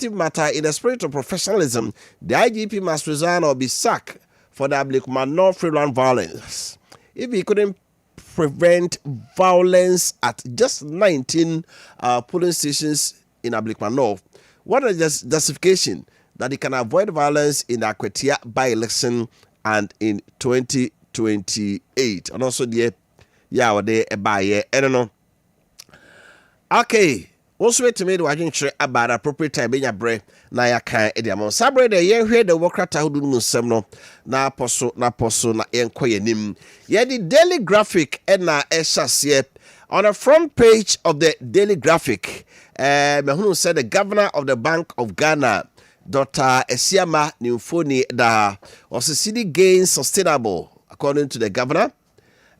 matter in the spirit of professionalism, the IGP must resign or be sacked for the Ablekuma freelance violence. If he couldn't prevent violence at just 19 polling stations in Ablekuma, what is the justification that he can avoid violence in the Akwetia by-election and in 2028? And also the by I don't know. Okay. Also, wait to me to watching about appropriate time in your break. Na ya kan ediamon. Sabre de yen hwe de wokrata hudu musem no. Na poso na enkoye nim. Ye the Daily Graphic na esase on the front page of the Daily Graphic. Mehunu said the governor of the Bank of Ghana, Dr. Esiama Nimfoni da was the city gains sustainable according to the governor.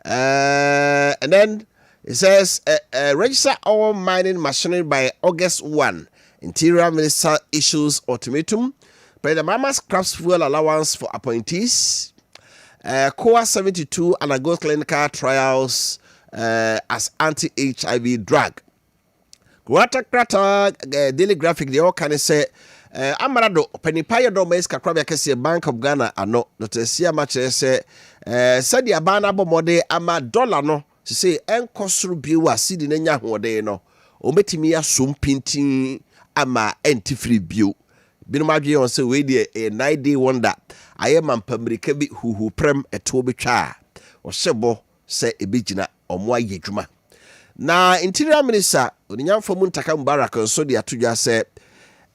And then it says, register all mining machinery by August 1. Interior Minister issues ultimatum. President Mama scraps fuel allowance for appointees. COA 72 undergo clinical trials as anti-HIV drug. Krata Daily Graphic, they all kind of say, Amarado, Penipaya Domes Kakrabia Kessie Bank of Ghana, ano, not a sea much say, said the Abana Bomode ama dollar no. To say enkosuru biwa sidi nenya hode no ometimi asum pintin ama entifri bio binu madwe on say we dey a 9-day wonder aye mampamirika bi huhu prem eto betwa o sebo say ebegina omo ayedwuma na interior minister oninyamfo Muntaka Mubarak nso de atodwa say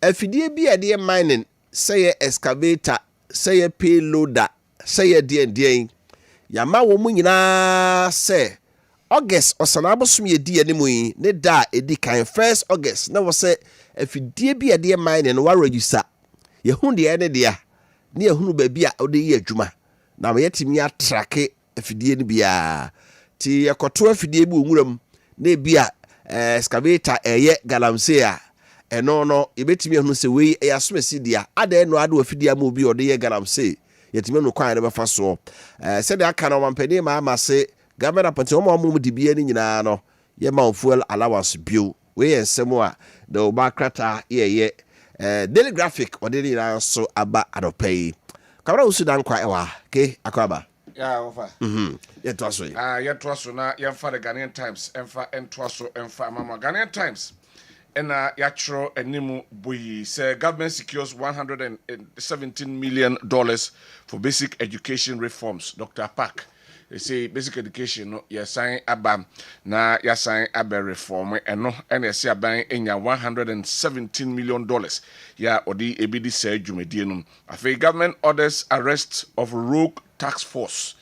afidie bi ade mining say excavator say payloader say de yama wo mu nyina say August osanabo sumye di animu yi ne da edi kan 1st August na wo se afidie bi ade mine no wa register ye hu de ene dia ne ye hunu ba bi a ode yi adwuma na me yetimi atrake afidie ne bia ti yakoto afidie bi onwuram na bia excavator eye galamsey a eno no yebetimi hunu se we yasomesi dia ada no ade afidie ma obi ode ye galamsey yetimi no kwan ne befa so se de aka na mampani ma amase government appointee omo di bia ni nyina no ye ma fuel allowance bio we ensemo a the obakrata ye Daily Graphic ode ni na so aba adopay kabra usudan kwa ewa ke akwaba ya Wofa ye to so ye to so na ye fa the Ghanaian Times emfa entwa so emfa mama Ghanaian Times ena ya chro animu boyi say government secures $117 million for basic education reforms. Dr. Park they say basic education no ya sign abam na ya sign abe reform eno ena se aban enya $117 million ya odi ebidi say dwumedie no afei government orders arrest of rogue tax force.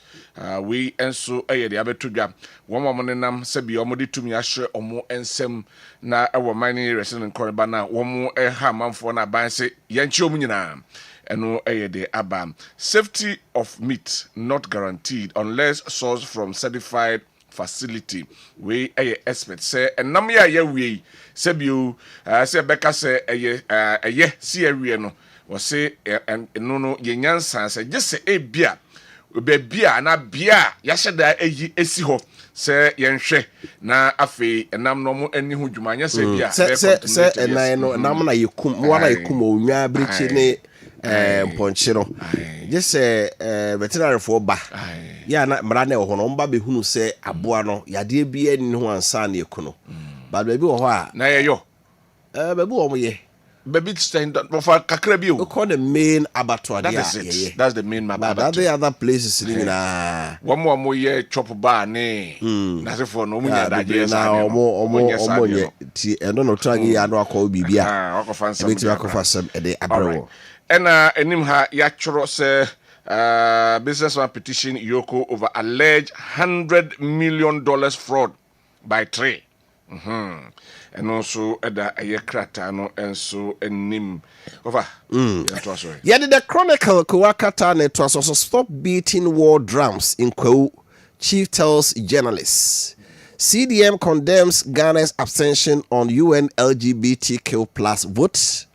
We enso eye de abetodwa womo monenam se bi omo de tumi ahye omo ensem na ewo mining resident koreba na womo ha manfo na ban se yenche omu nyina eno eye de abam. Safety of meat not guaranteed unless sourced from certified facility. We expert say enam ya ye we se bio se beka se eye si awie no wo se no yenyansa se gese ebia bebia na bia ya hyeda eyi esi ho se yenhwe na afei enam no mo ani ho dwumanya se bia se enan no enam na yekum mo na yekum onwa brichi ne ponchi no gese veterinary for ba ya na mra na ho no mba behunu se aboa no yade bia ni ho ansa na yekuno ba bebi wo ho a na yeyo bebi wo mo ye baby stand for kakrabio we call the main abattoir. That's the main abattoir. But the other places na one more ye chop bar ne na se for no munya da je na omo ye ti eno no tragi ya no akọ bibia akofa sam e de abrewo ena enim ha ya choro se businessman petition Yoko over alleged $100 million fraud by Trey. And also eda ayekrata no enso enim over yeah the Chronicle Kuwakata ne to also stop beating war drums in Kwewu. Chief tells journalists. CDM condemns Ghana's abstention on UN LGBTQ plus vote.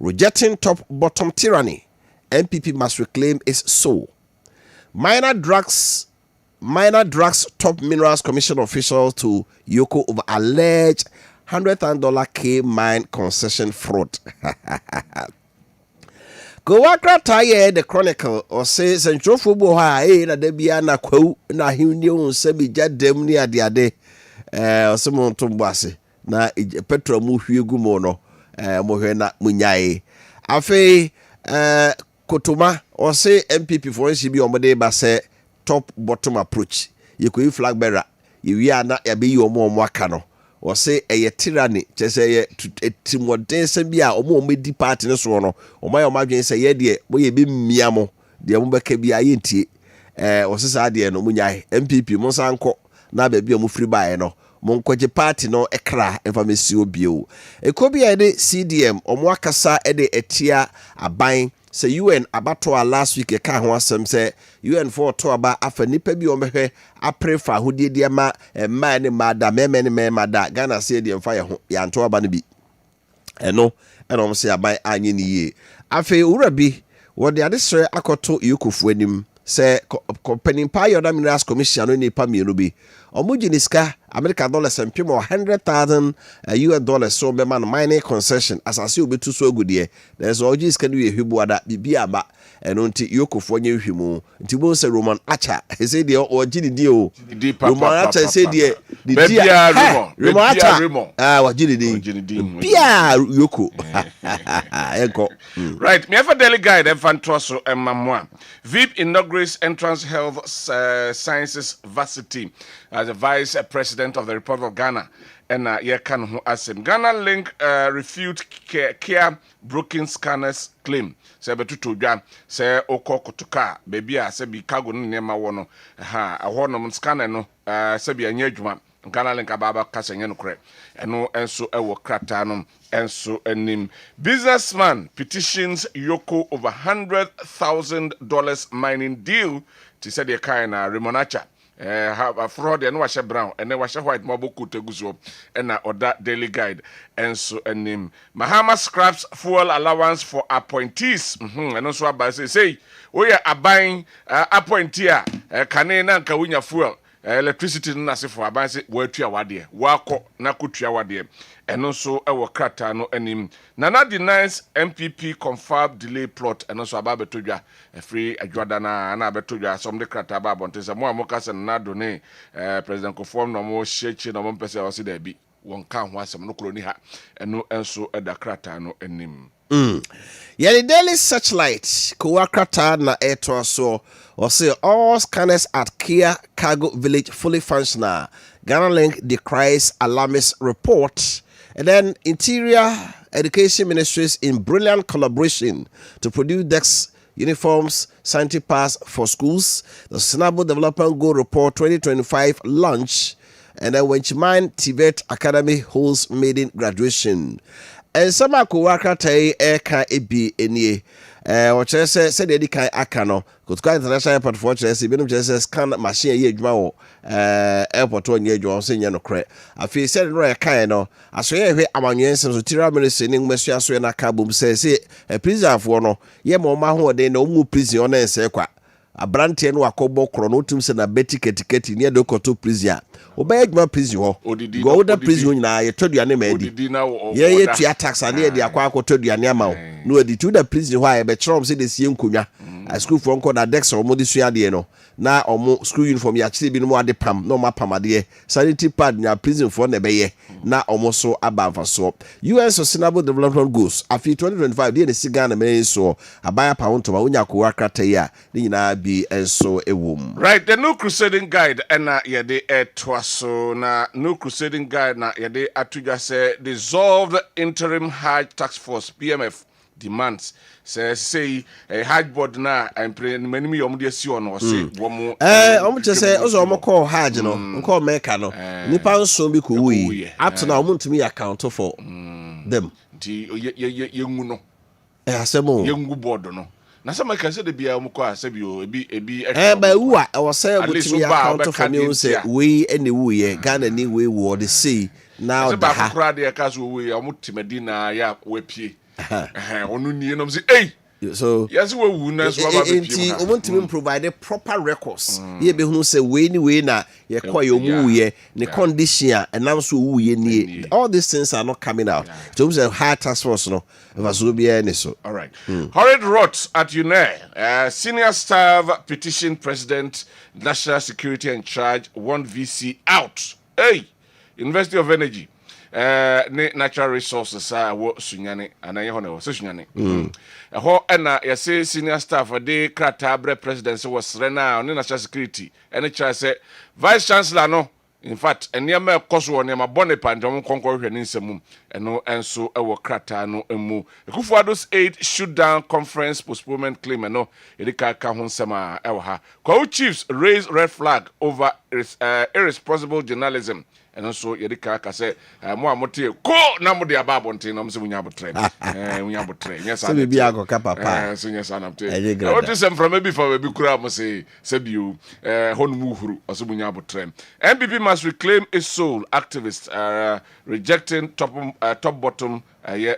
Rejecting top bottom tyranny. NPP must reclaim its soul. Minor drugs top minerals commission official to Yoko over alleged $100,000 K mine concession fraud. Go wakra taye the Chronicle or says and Jofubo ha na debia na kwa na hiunyo sebi jadem ni adiade someone tombase na petro mu hwiegu mo no mohwe na munyae afi Kotoma or say MPP for NCB omode ba say top bottom approach you could flag bearer you are na yabe yi omo aka no or say a tyranny just say timodense bia omo medi party no so no omo madwen say ye de boye bi miamo de mo beka bia ye ntie o se sa de no munyae MPP mo sanko na ba bia mo free buy no monkoje party no ekra emfamesi obio ekobia de CDM omo akasa de etia aban say UN abato last week e ka ho asem say UN for to aba afa nipa bi omehwe aprefa hodie ma ma ne mada me mada Ghana say de mfa ye ho ya nto aba no bi eno om say aban anye ni ye afa ura bi wo de ade sere akoto yokofu anim say company Empire Minerals Commission no ni pa mienu bi omuginiska American dollars and pimo $100,000 US dollars so be man mining concession as I see obetu so agudie there's always can we hwibu ada bibia ba eno nti yokofo nye hwimu nti bo se Roman Acha he say de o gini di o Roman Acha say de bibia Roman Acha wa gini di bia yoko enko right me ever daily guide and fantroso emamwa VIP inaugurates entrance health sciences varsity as a vice president of the Republic of Ghana and yekan hu asem Ghana link refute care broken scanners claim say betuto dwa say okokotoka baby a say bi cargo no nema wo no ha ahonom scanner no say bi anya adwuma Ghana link ababa kasa nye no kre eno enso ewo krata no enso anim businessman petitions Yoko over $100,000 mining deal to say the kind Remonacha have fraud and wash brown and then wash white mabuku teguzo and order daily guide and so a name Mahama scraps fuel allowance for appointees and also about say we are buying appointee kanena kawunya fuel electricity na se for abanse watua wade wako na kutua wade eno so ewo krata no anim Nana denies MPP confirmed delay plot eno so ababetodwa free adwada na abetodwa some de krata ba bontense mo amokase na do ne president conform no mo shechi no mo pese o se da bi won kan ho asem no kroni ha eno enso eda krata no anim the daily searchlight Kuwakrata na eto so or say all scanners at Kia Cargo Village fully functional. Ghana Link decries alarmist report. And then Interior Education Ministries in brilliant collaboration to produce decks, uniforms, sanitary pass for schools. The Sustainable Development Goal Report 2025 launch. And then Wenchiman Tibet Academy holds maiden graduation. And some Kuwakrata eka ebi enie. What I said the kai akano could quite international airport for Chelsea, Benum Chelsea scan machine ye dwao airport on ye dwao say no cre. I feel said no kai no. I swear we amanyense so tira minister ning mesia so na ka bom say a prison for no ye mo ma ho de no mu prison on ense kwa. Abrante no akobo kro no tum se na beti ketiketi ne de koto prison obey adwuma prison ho go da prison na ye toduane ma di ye tua tax ane ye de akwa akotoduane ama ho no edi tu da prison ho a ye be chrom se de sie nkonwa a school for nko da dex o mo de sua de no na omo school uniform ya chire bi no ade pam no ma pam ade sanitary pad nya prison for na be ye na omo so abamfa so UN Sustainable Development Goals afi 2025 de ne siga na me so abaya pa wonto ma onya ko akrata yi a ni nyina bi enso ewom right the new crusading guide na ye de etwaso na new crusading guide na ye de atudwa say dissolved interim Hajj task force PMF demands say a Hajj board na many yom de si ono say womo omo che say ozo omo call Hajj no nko Mecca no nipa nso bi ko wi up to now omo account for them di yengu no asemo yengu board no na some can say the bia omo ko asabi o ebi ba wu a o say omo account for me say we any wu ye Ghana ni we wo the see now the ha ba kura de ka so we omo timadi na ya wepie onu nie no say eh So yes, we will not want to provide proper records. Ye be who say we na ye kwa yo mu ye the condition and also who ye ni. All these things are not coming out. So say high task force no. All right. Horrid rot at UNE. Senior staff petition president, national security in charge, want VC out. Hey, University of Energy. Natural resources are what Sunyani and I know Sunyani. Ho ena ya say senior staff for the Kratabre presidency was rena on national security. And the chair say vice chancellor no. In fact, and near my cost one near my bonnet pan, John Concord and Insamum, and no, and so our Kratano and Moo. The Kufuado's 8 shoot down conference postponement claim and no, Erika Kahun Sama Elha. Kwa chiefs raise red flag over irresponsible journalism. And also, Yerika say, more motive, go number the ababonte, no, so we have a train. We have a train. Yes, I be a papa. Yes, I'm telling you. What is them from maybe for a big crowd, say, said you, Honmuhuru, or so we have a train. MPP must reclaim its soul. Activists rejecting top bottom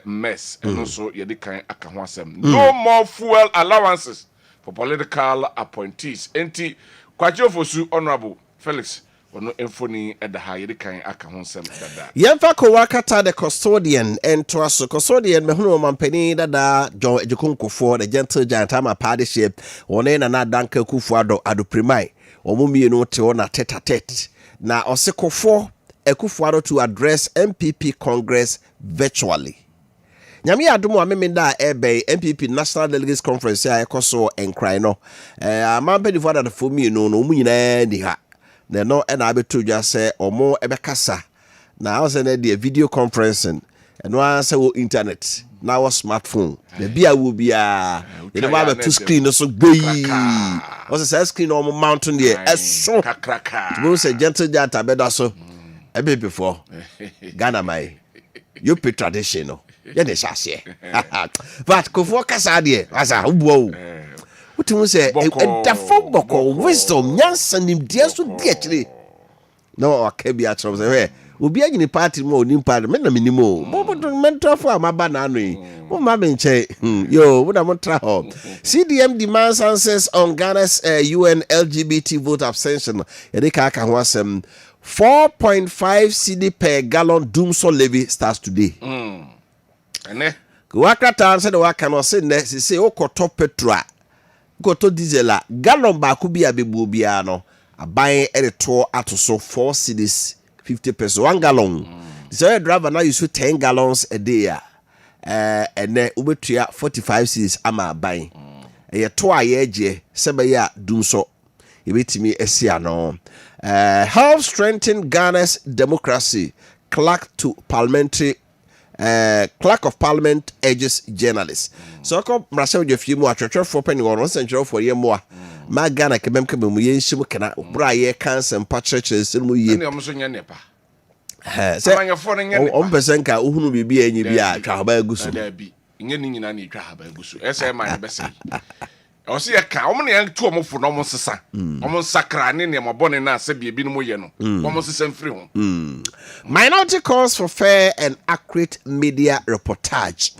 mess. And also, Yerika Akawasem. No more fuel allowances for political appointees. Enti, Kwajofosu, Honorable Felix. Ono emfoni at the higher kind akahonsem dada. Yemfa ko wakata the custodian and twaso custodian me hunu mampani dada John Ejukunkofo the gentle giant ama partnership one na danka kufu ado primai omumie no te ona tete na osekofo ekufu to address MPP Congress virtually. Nyame adumo amemenda ebe MPP National Delegates Conference ya ekoso enkrai no mampani fo da fo mi no mu nyina ni ha. No, and I be to just say or more ebekasa. Now I was in a video conferencing and one say internet. Now a smartphone. The beer will be you know have two screen so big. Was a screen on mountain there. As so to say gentle janta better so a bit before Ghana my you pay traditional. Yeah, they shall say. But Kofo Kasa there as a whoa. What you say? And the phone boko wisdom, yes, and him dear so dearly. No, I can't be at trouble. We'll be in the party more in parliament, a minimum. What mental for my banana? What mamma say? Yo, what I want to home. CDM demands answers on Ghana's UN LGBT vote abstention. Erika was 4.5 CD per gallon doomsday levy starts today. And Wakata said, "I cannot say next." Say, "Oh, top petra." Go to diesel gallon baako bi abebu bia no aban ereto atoso 4 cedis 50 pesos 1 gallon. So a driver now use 10 gallons a day and then ubetua 45 cedis ama aban e to ayeje sebe ya dumso ebetimi esia no help strengthen Ghana's democracy. Clerk of Parliament urges journalists. So come Marcel je fimu atwetwe for penny on central for ye mo ma Ghana kebem kebem ye nhim kana bra ye cancer mpa churches mu ye ne omso nya nepa say on person ka uhunu bibi enyi bi a twa haba agusu da bi nye ni nyina na twa haba agusu ese ma be sei o se ye ka omo ne yan tu omo fo no omo sesa omo sakra ne ne mo bone na se bi no mo ye no omo sesa mfiri ho. Minority calls for fair and accurate media reportage.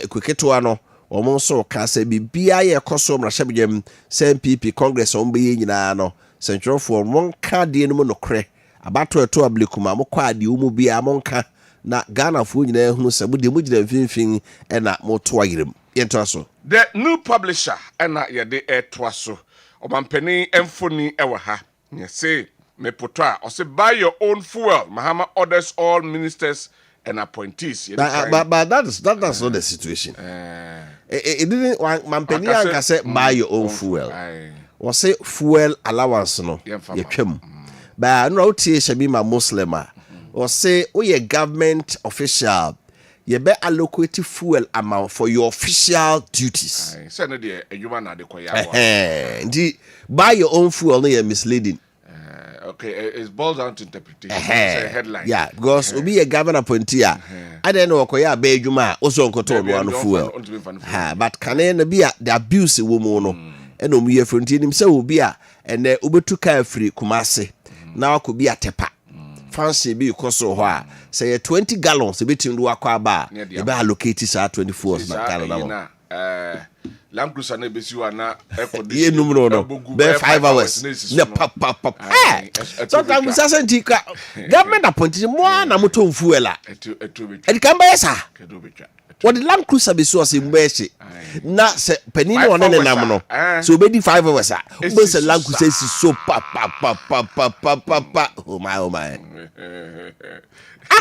Kwiketo ano omo so ka se bibia ye koso mrahye se MPP Congress ombe ye nyina no central for one card de no nokre abato eto ablekuma mo kwa de umu bia monka na Ghana fo nyina hunu se mo de mo gina finfin e na mo to ayirem yento so. The new publisher ena ye de eto so obampani emfoni ewa ha ye say me potwa or say buy your own fuel. Mahama orders all ministers and appointees. But that's not the situation. It didn't Mampeni Anka say buy your own fuel. Or say fuel allowance no. But no should my Muslim. Or say ye government official. You be allocate fuel amount for your official duties. Buy your own fuel no, you're misleading. Okay, it boils down to interpretation. It's a headline. Yeah, because we be a governor appointee. I don't know what be juma also control one fuel. But can be the abuse woman no. And no me frontin him say obi a and ubetu ka free Kumasi. Now could be a tepa. Fancy be because so say 20 gallons a bit in do akwa ba. E be allocate sa 24 na Canada. Land Cruiser na besi wa na air Ye condition. numero no. Be 5 hours. Ne pap. Sometimes we say ntika government appointed mo na moto fuela. E kan ba yesa. What the Land Cruiser be so say mbeshi. Na se penini one ne nam no. So be di 5 hours ah. Be say Land Cruiser is so pa. Oh my.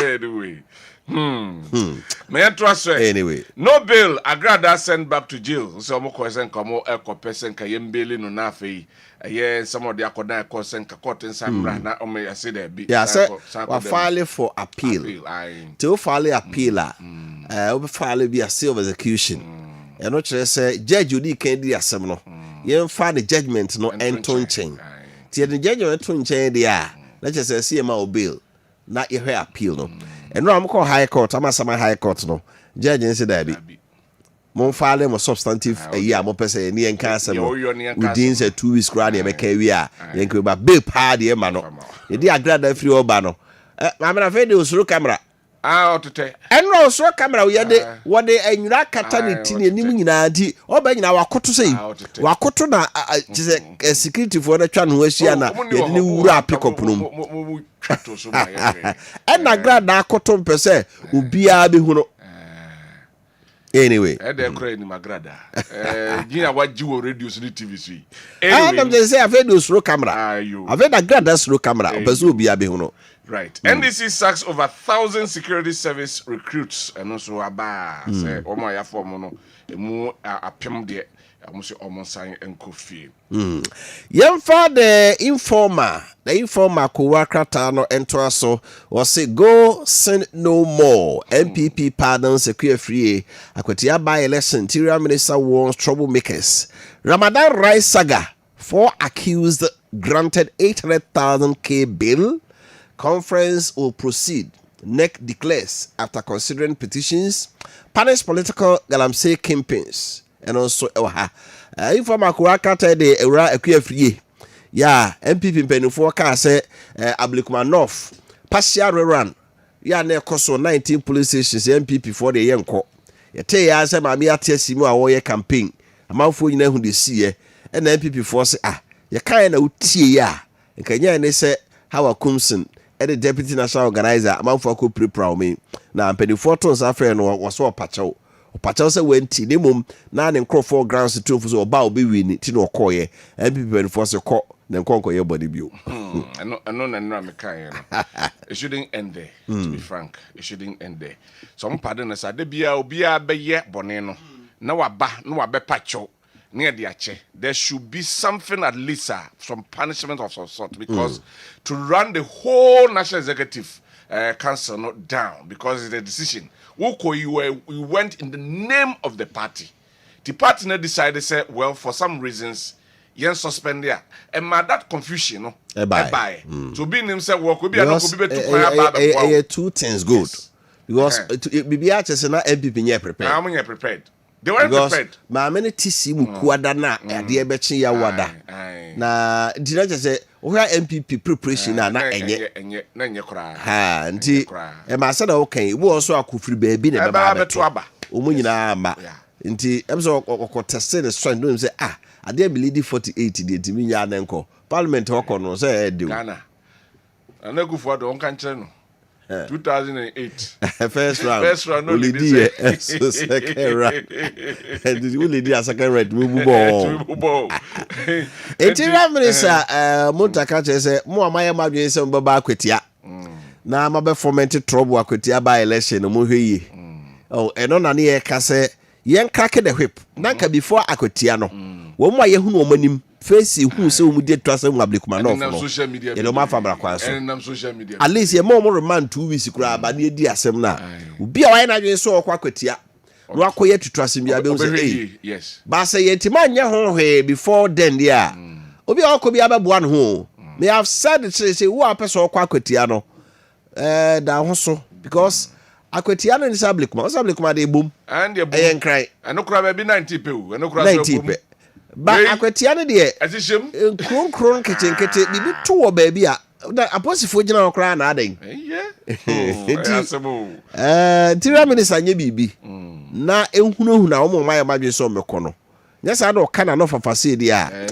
Anyway. May I trust Anyway. No bail, Agrada sent back to jail. So mo question komo person ka yembele no na fe. Some of the akodan question ka court inside na o me say there be. Yeah, sir. We file for appeal. To file appeal we file be a seal execution. E no chere say judge odi kan di asem no. Yen fa the judgment no ento nchen. Tie the judgment ento nchen dia. Let's say see ma bail. Na ye appeal no. And no, I'm called High Court. I'm a High Court. No, judge and say that be. Mon file mo substantive a year. Mo pese ni enkanse mo. Within say 2 weeks grant make we are. Yenko ba bill party e ma no. Ye di agrada free oba no. Ma me na fe de osuro camera. Otete. And no osuro camera we de what de enura kata ni tini nim nyina di. Oba nyina wakoto sei. Wakoto na security for na twa no ahia na ye ni wura pick no. And I grad na kotom pese ubia be hu no. Anyway, e dey cry ni magrada. Gina waji wo radio so TV so. Anyway, I'm just say I've had slow camera. I've had a grad slow camera. Pese ubia be hu no. Right. NDC sacks over 1,000 security service recruits and also aba say omo ya form no emu apem de amusi omo san enko fie. Yemfa the informer kuwakrata no ento so was say go sin no more. MPP pardon secure free Akwatia by election interior minister warns troublemakers. Ramadan rice saga 4 accused granted 800,000 K bill. Conference will proceed. NEC declares after considering petitions, punish political galamsey campaigns, and also informer kuwakata de era akuya free. Yeah, MPP mpenufo ka say Ablikuma North partial rerun. Yeah, na ekoso 19 police stations MPP for the yenko. Yete ya say maami atesimu a wo ye campaign. Amanfo nyina hu de sie e na MPP for say ye kan na utie ya. Nkanya ne say Hawa Kumsin the deputy national organizer amanfo ko prepare me na mpenufo to nsa frɛ no wɔso opachew sɛ wenti ne mom na ne nkrofo grounds to so oba obi wini ti no kɔye MPP mpenufo se kɔ na nkonkoye body bio no na me kan no. It shouldn't end there, to be frank. It shouldn't end there. Some pardon us ade bia obia bɛyɛ bɔne no na wabe pacho. There should be something at least, some punishment of some sort, because to run the whole National Executive Council not down, because it's a decision. You went in the name of the party. The party now decided, say, well, for some reasons, you suspend there. And that confusion, no, bye. So being himself work, we be not to two things good. Because BBH is not MPP prepared. I'm prepared. They weren't prepared. Ma many tisi mukuada na ade ebechi ya wada. Na dina say where MPP preparation na enye kra. Ha nti e ma say na okay wo also akofiri baabi na be ba. Omu nyina ama. Nti em so test the strength do say ade be lead 48 de ntimi nya na nko. Parliament hoko no say e de. Ghana. Anagufu ado on kan kire no. 2008 first round only so second round and the only day second round we ball interior minister Montaka say mo amaya madwen say mbaba akwetia na mabe foment trouble akwetia by election mo hweyi eno na ne ye ka say yen crack the whip nanka before akwetia no wo mo aye hunu omanim face who say we dey trust am Ablikuma North no social media you know ma famra kwa so and social media at least ye more remand 2 weeks kura ba na edi asem na obi a why na dwen so okwa kwatia no akoye tutrasem bia be say yes ba say yentima nya ho hwe before then there obi a okọ bia be boa no ho me have said say who a person okwa kwatia no da ho so because akwatia no ni Ablikuma dey boom and ye boom ayen cry and okra be 90 pe o and okra so boom ba akwatia no de azishem kronkron ketenkete bibi to wo baabi a da aposifo gina okra na aden asemo tira minister nye bibi na ehunu na omo maye madwe so mekọ no nyesa na okana no fafase di a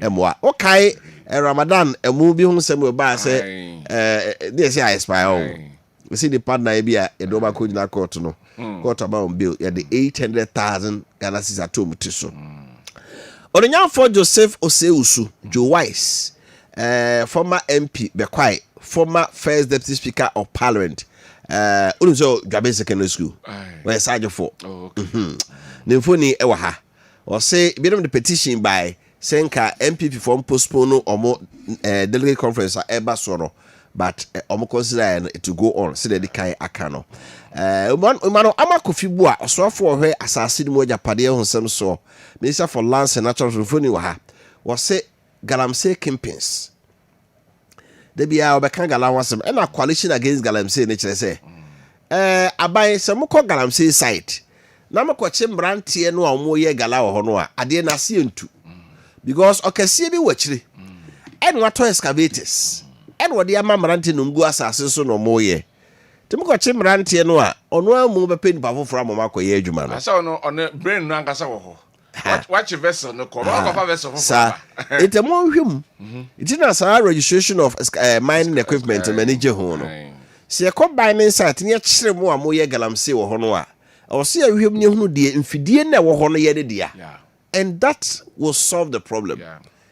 emwa okai Ramadan emu bi hu sem ba se this year expire we see the partner bi a edoba ko gina court no court about bill ya the 800,000 Ghana cedis atom tiso Onyanfo Joseph Oseusu Joe Wise former MP Bekwai former first deputy speaker of parliament so Dwabe secondary school where Sajo for Nimfoni ewa ha or say be the petition by Senka MPP from postpone or delegate conference at Eba Soro but omo consider it to go on so that they can akano umano Kofi Bua osofo hwe asase mu japade honsem so minister for lands and natural resources wa ha was say galamsey kingpins de bia obeka galawasem and a coalition against galamsey ne kire say abai se mukọ galamsey side na mukọche mbrante no a mo ye gala wo ho no a ade na se entu because okase bi wachire and what excavators and what the mbrante no ngu asase so no mo ye timukọche mbrante no a ono amu be pe nipa foforo amoma koye adwuma no asa ono on brain no ankasa wo ho watch vessel no ko ba vessel foforo it a mo hwem it na sa registration of mining equipment manage ho no se ko mining site ne kire mo amoye galamsey wo ho no a o se ahwem ne hunu de mfidie na wo ho no ye de dia and that will solve the problem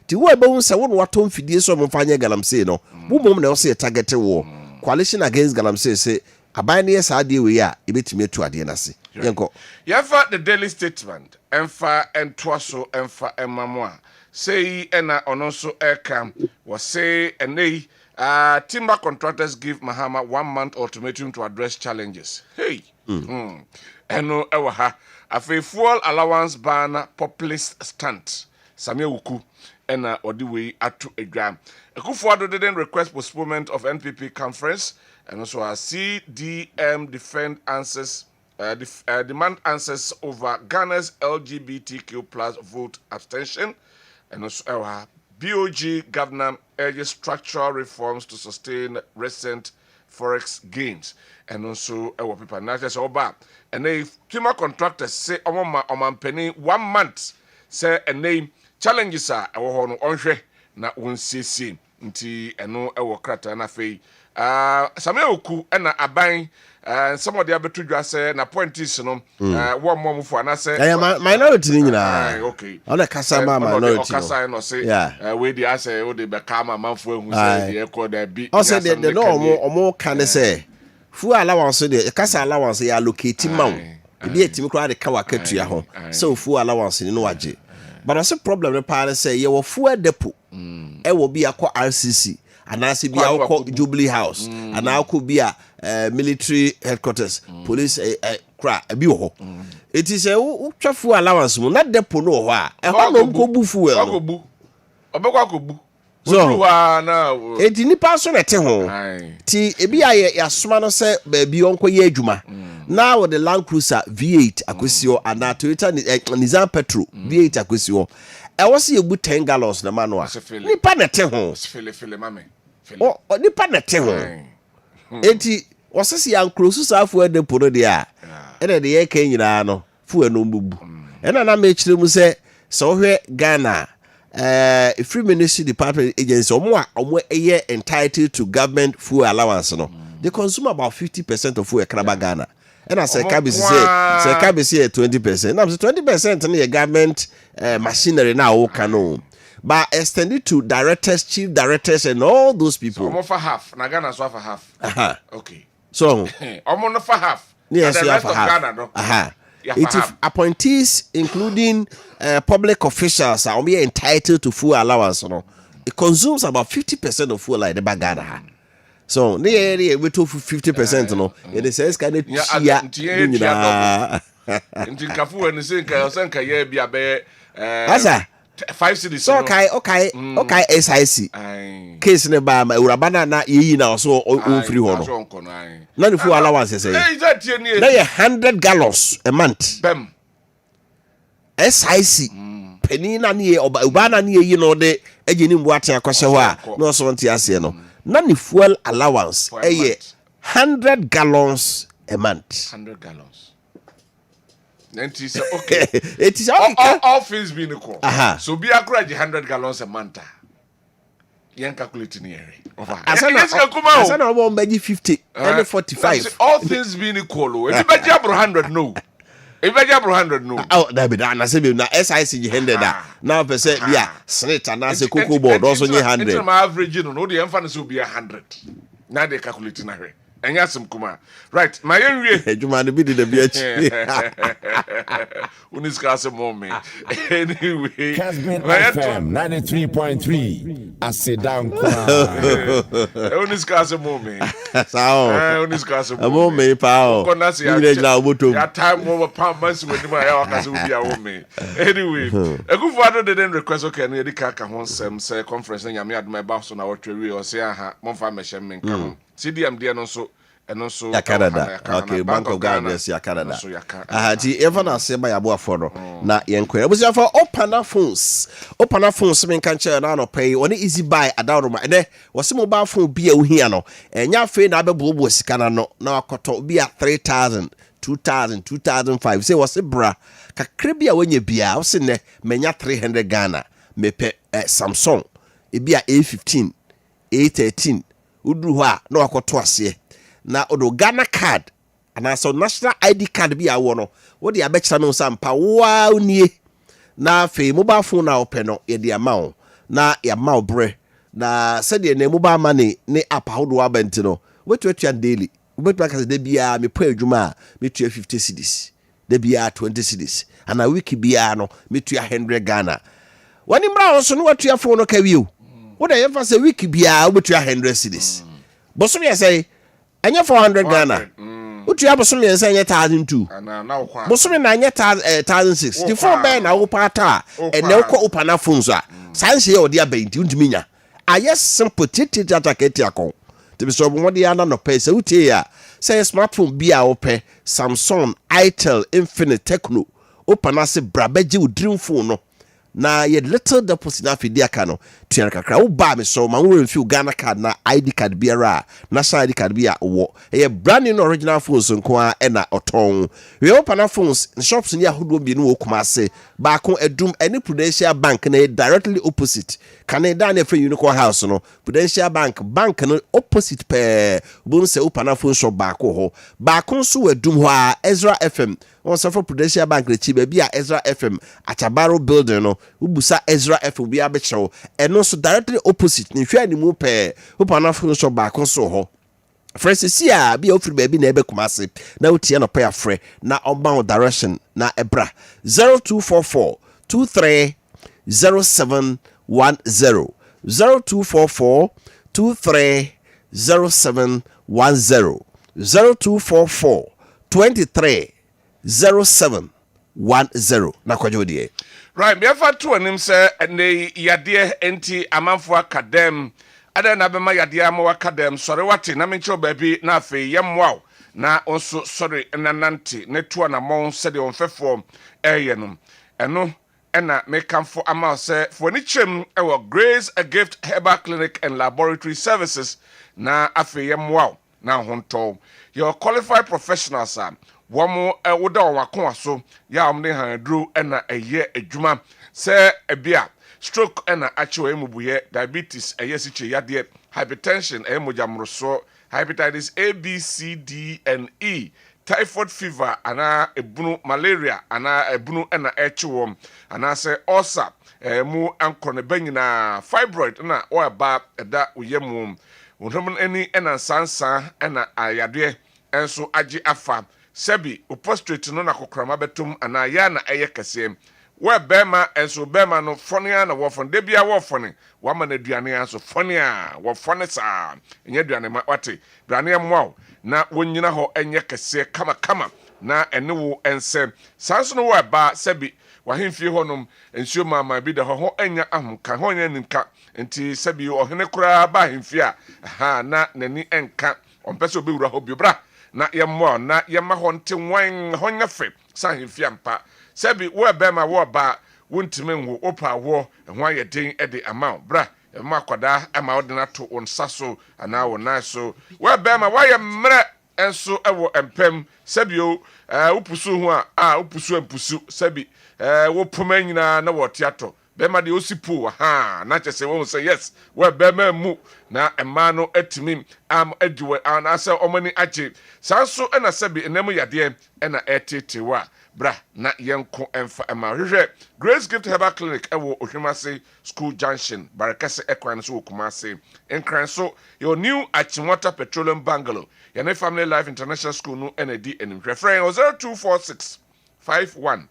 ti wo be hu se wo no wato mfidie so mo fanye galamsey no bumom na o se target wo coalition against galamsey say aban ne sa ade we a ebetime tu ade na se yenko yefa the daily statement emfa entwaso emfa emamwa say ena ononso eka was say enei timber contractors give Mahama 1 month ultimatum to address challenges. Hey. Eno ewa ha. Afe fuel allowance ban populist stunt. Samia Wuku ena odiwe atu edram. Ekufuado didn't request postponement of NPP conference and also a CDM demand answers over Ghana's LGBTQ plus vote abstention and also BOG governor urges structural reforms to sustain recent forex gains and also our people not just oba and they timber contractors say oman 1 month say a name challenges are our no onhwe na wonsiesie nti eno ewo krata na fei Samia Oku na aban some of the abetu dwa say na point is no one more for na say minority ni nyina okay ona kasa ma minority kasa no say we dey say we dey be kama manfo ehu say dey call that be o say the no omo kan say fuel allowance dey kasa allowance ya allocate ma ebi etimi kra dey ka wakatua ho so fuel allowance ni no waje but I say problem the part say ye wo fuel depot e wo bi akọ RCC anase bi akọ Jubilee House anako bi a military headquarters police kra bi ho it is a twa fuel allowance mu na depot no ho a e ho no ko bu fuel no obekwa ko bu so na eti nipa so na te ho ti ebi aye yasoma no se ba bi onko ye adwuma now the Land Cruiser V8 akwesio ana Toyota Nissan Petrol V8 akwesio e wo se ebu 10 gallons na manual nipa na te ho fele mame o nipa na te ho enti wo se ya nkrosu safu de poro de a ene de ye kan nyina no fu eno mbubu ena na me kire mu se so hwe Ghana free ministry department agency omo eye entitled to government fuel allowance no they consume about 50% of fuel kraba Ghana and I say cabisi say 20%. Now 20% in the government machinery now can but extended to directors, chief directors, and all those people. So almost for half. Na Ghana so for half. Okay. So almost for half. Yes, you have for half. Ghana, no? It is appointees, including public officials, are entitled to fuel allowance. No, it consumes about 50% of fuel like the Ghana. So, the area we took 50%, no. It says, can it Nti kafu and say ka ye bia be 5 cities. So okay SIC. Case ne ba ma urabana na yi na so o free ho no. Na the fuel allowance say. Na 100 gallons a month. Bem. SIC. Penina ne obana ne yi no de ageni mbu ate akwose ho a no so nti ase no. Nani fuel allowance For a month. 100 gallons a month. 100 gallons. Then he said, okay. It is all things being equal. Aha. So be a 100 gallons a month. Yen calculating here. Asana won be 50 and 45. All things being equal. If you bet 100 no. If you bet 100 no. Oh, that be that na say na SIC handed that. Now per se bia snit and as a cocoa board also 100. My average no the emphasis will be 100. Now they calculating here. And yes, some kuma. Right, my young Juma the bid the beach. Uniscase moment. Anyway, Kessben FM 93.3. I sit down. Uniscase moment. Sao. Uniscase A moment, pal. Ya time over pounds with my house will be a woman. Anyway, a good father didn't request okay, and the car can say conference and Yami had my boss on our tree or say, Monfa Meshem come. CDM no so and also Canada. Okay, Bank of Ghana, yes, Canada. Ti ever na say by aboafo no na yenkwe. Obusia for opana phones. Opana phones men kan share na no pay. Oni easy buy adawro ma. Ene wose mobile phone bi a ohia no. Enya fe na abebobo sika na no. Na akoto bi a 3000, 2000, 2005. Say wose bra. Kakre bi a wonye bia. Wose ne menya 300 Ghana. Mepe Samsung. E bi a A15, A13. Udru ho a na wakoto ase na odo Ghana card ana so national ID card bi awo no wo de abekira me so ampa wow nie na fe mobile phone na open no ye de amount na ya amount bre na said de mobile money ne app ahodo abenti no wetu daily wetu aka de bia me po adwuma me tua 50 cedis de bia 20 cedis ana wiki bia no me tua 100 Ghana wani mra so no wetu phone no ka wiu what I ever say wiki bia obetu 100 cedis. Bosom ye say anya 400 Ghana. Otu ya bosom ye say anya 1002. Na na kwa. Bosom na anya 1006. The phone be na wo pata e na wo opana phones a. Sanse ye odi abenti undimi nya. Aye simple titi data keti akon. Te be so bo de ana no pay say utie ya. Say smartphone bia wo pe Samsung, Itel, Infinite, Tecno. Opana se brabeji wo dream phone no. Na ye little deposit na fidi aka no tuan kakra wo ba me so ma wo refill Ghana card na ID card biara national ID card bia wo ye brand new original phones nko a na oton we open na phones shops ni ahodo bi no wo kuma ase ba ko edum any Prudential Bank na directly opposite Canada na free Unicorn House no Prudential Bank no opposite pe bo se open na phone shop ba ko ho ba ko so edum ho a Ezra FM on suffer Prudential Bank le chi ba Ezra FM Achabaro building no ubusa Ezra FM bi abechew eno so directly opposite ni hwa ni mu pe upana phone shop ba ko so ho Francis ya bi ofiri ba bi na ebe kumase na utie no pe afre na oban direction na ebra 0244 230710 0244 230710 0244 230710 na kwajo die right me fa to anim say ne yade enti amanfo academ ada na bema yade am academ sori wate na mencho baabi na afi yemwa na onso sori nanante ne to na mon se de onfefo eye no eno ena me kamfo ama say for ni chem e wo Grace a Gift Herbal Clinic and Laboratory Services na afi yemwa na honto your qualified professionals are womo woda wakon so ya omne handru ena eye adwuma se ebia stroke ena achewe emubuye diabetes eye siche yade hypertension emojamroso hepatitis A B C D and E typhoid fever ana ebunu malaria ana ebunu ena echewom ana se ulcer mu ankone banyina fibroid na oba eda uyemu wonhom eni ena sansa ena ayade enso agi afa sebi upostrate no na kokkrama betum ana ya na eye kase we bema enso bema no fonia na wo fon de bia wo fone wa ma na duane anso fonia wo fone sa enye duane ma wate duane mwa na wonyina ho enye kase kama na ene wo ense sanso no we ba sebi wa hemfie honom ensuo mama bi da ho enya ahunka ho nya ninka enti sebi ohene kura ba hemfie a ha na nani enka ompese obewura ho biobra na yemmo na yemma ho nte wan ho nyafe sa hemfie ampa sebi wo be ma wo ba wontime nwo opa wo ho ayeden e de amount bra makwada ama odina to on saso ana wona so we be ma waye mre enso ewo empem sabio upusu ho a upusu empusu sabi wo poma nyina na wo teato be ma de osipu ha na chese won say yes we be ma mu na ema no atimi am adiwe ana say omani age sanso na sabi enam yade na etetewa bra na yenko emfa ema hwehwe Grace Gift Herbal Clinic ewo Ohwemase School Junction Barakase Ekwan so Kumase enkran so your new Achimota Petroleum Bungalow your Family Life International School no NAD and referring 0246 51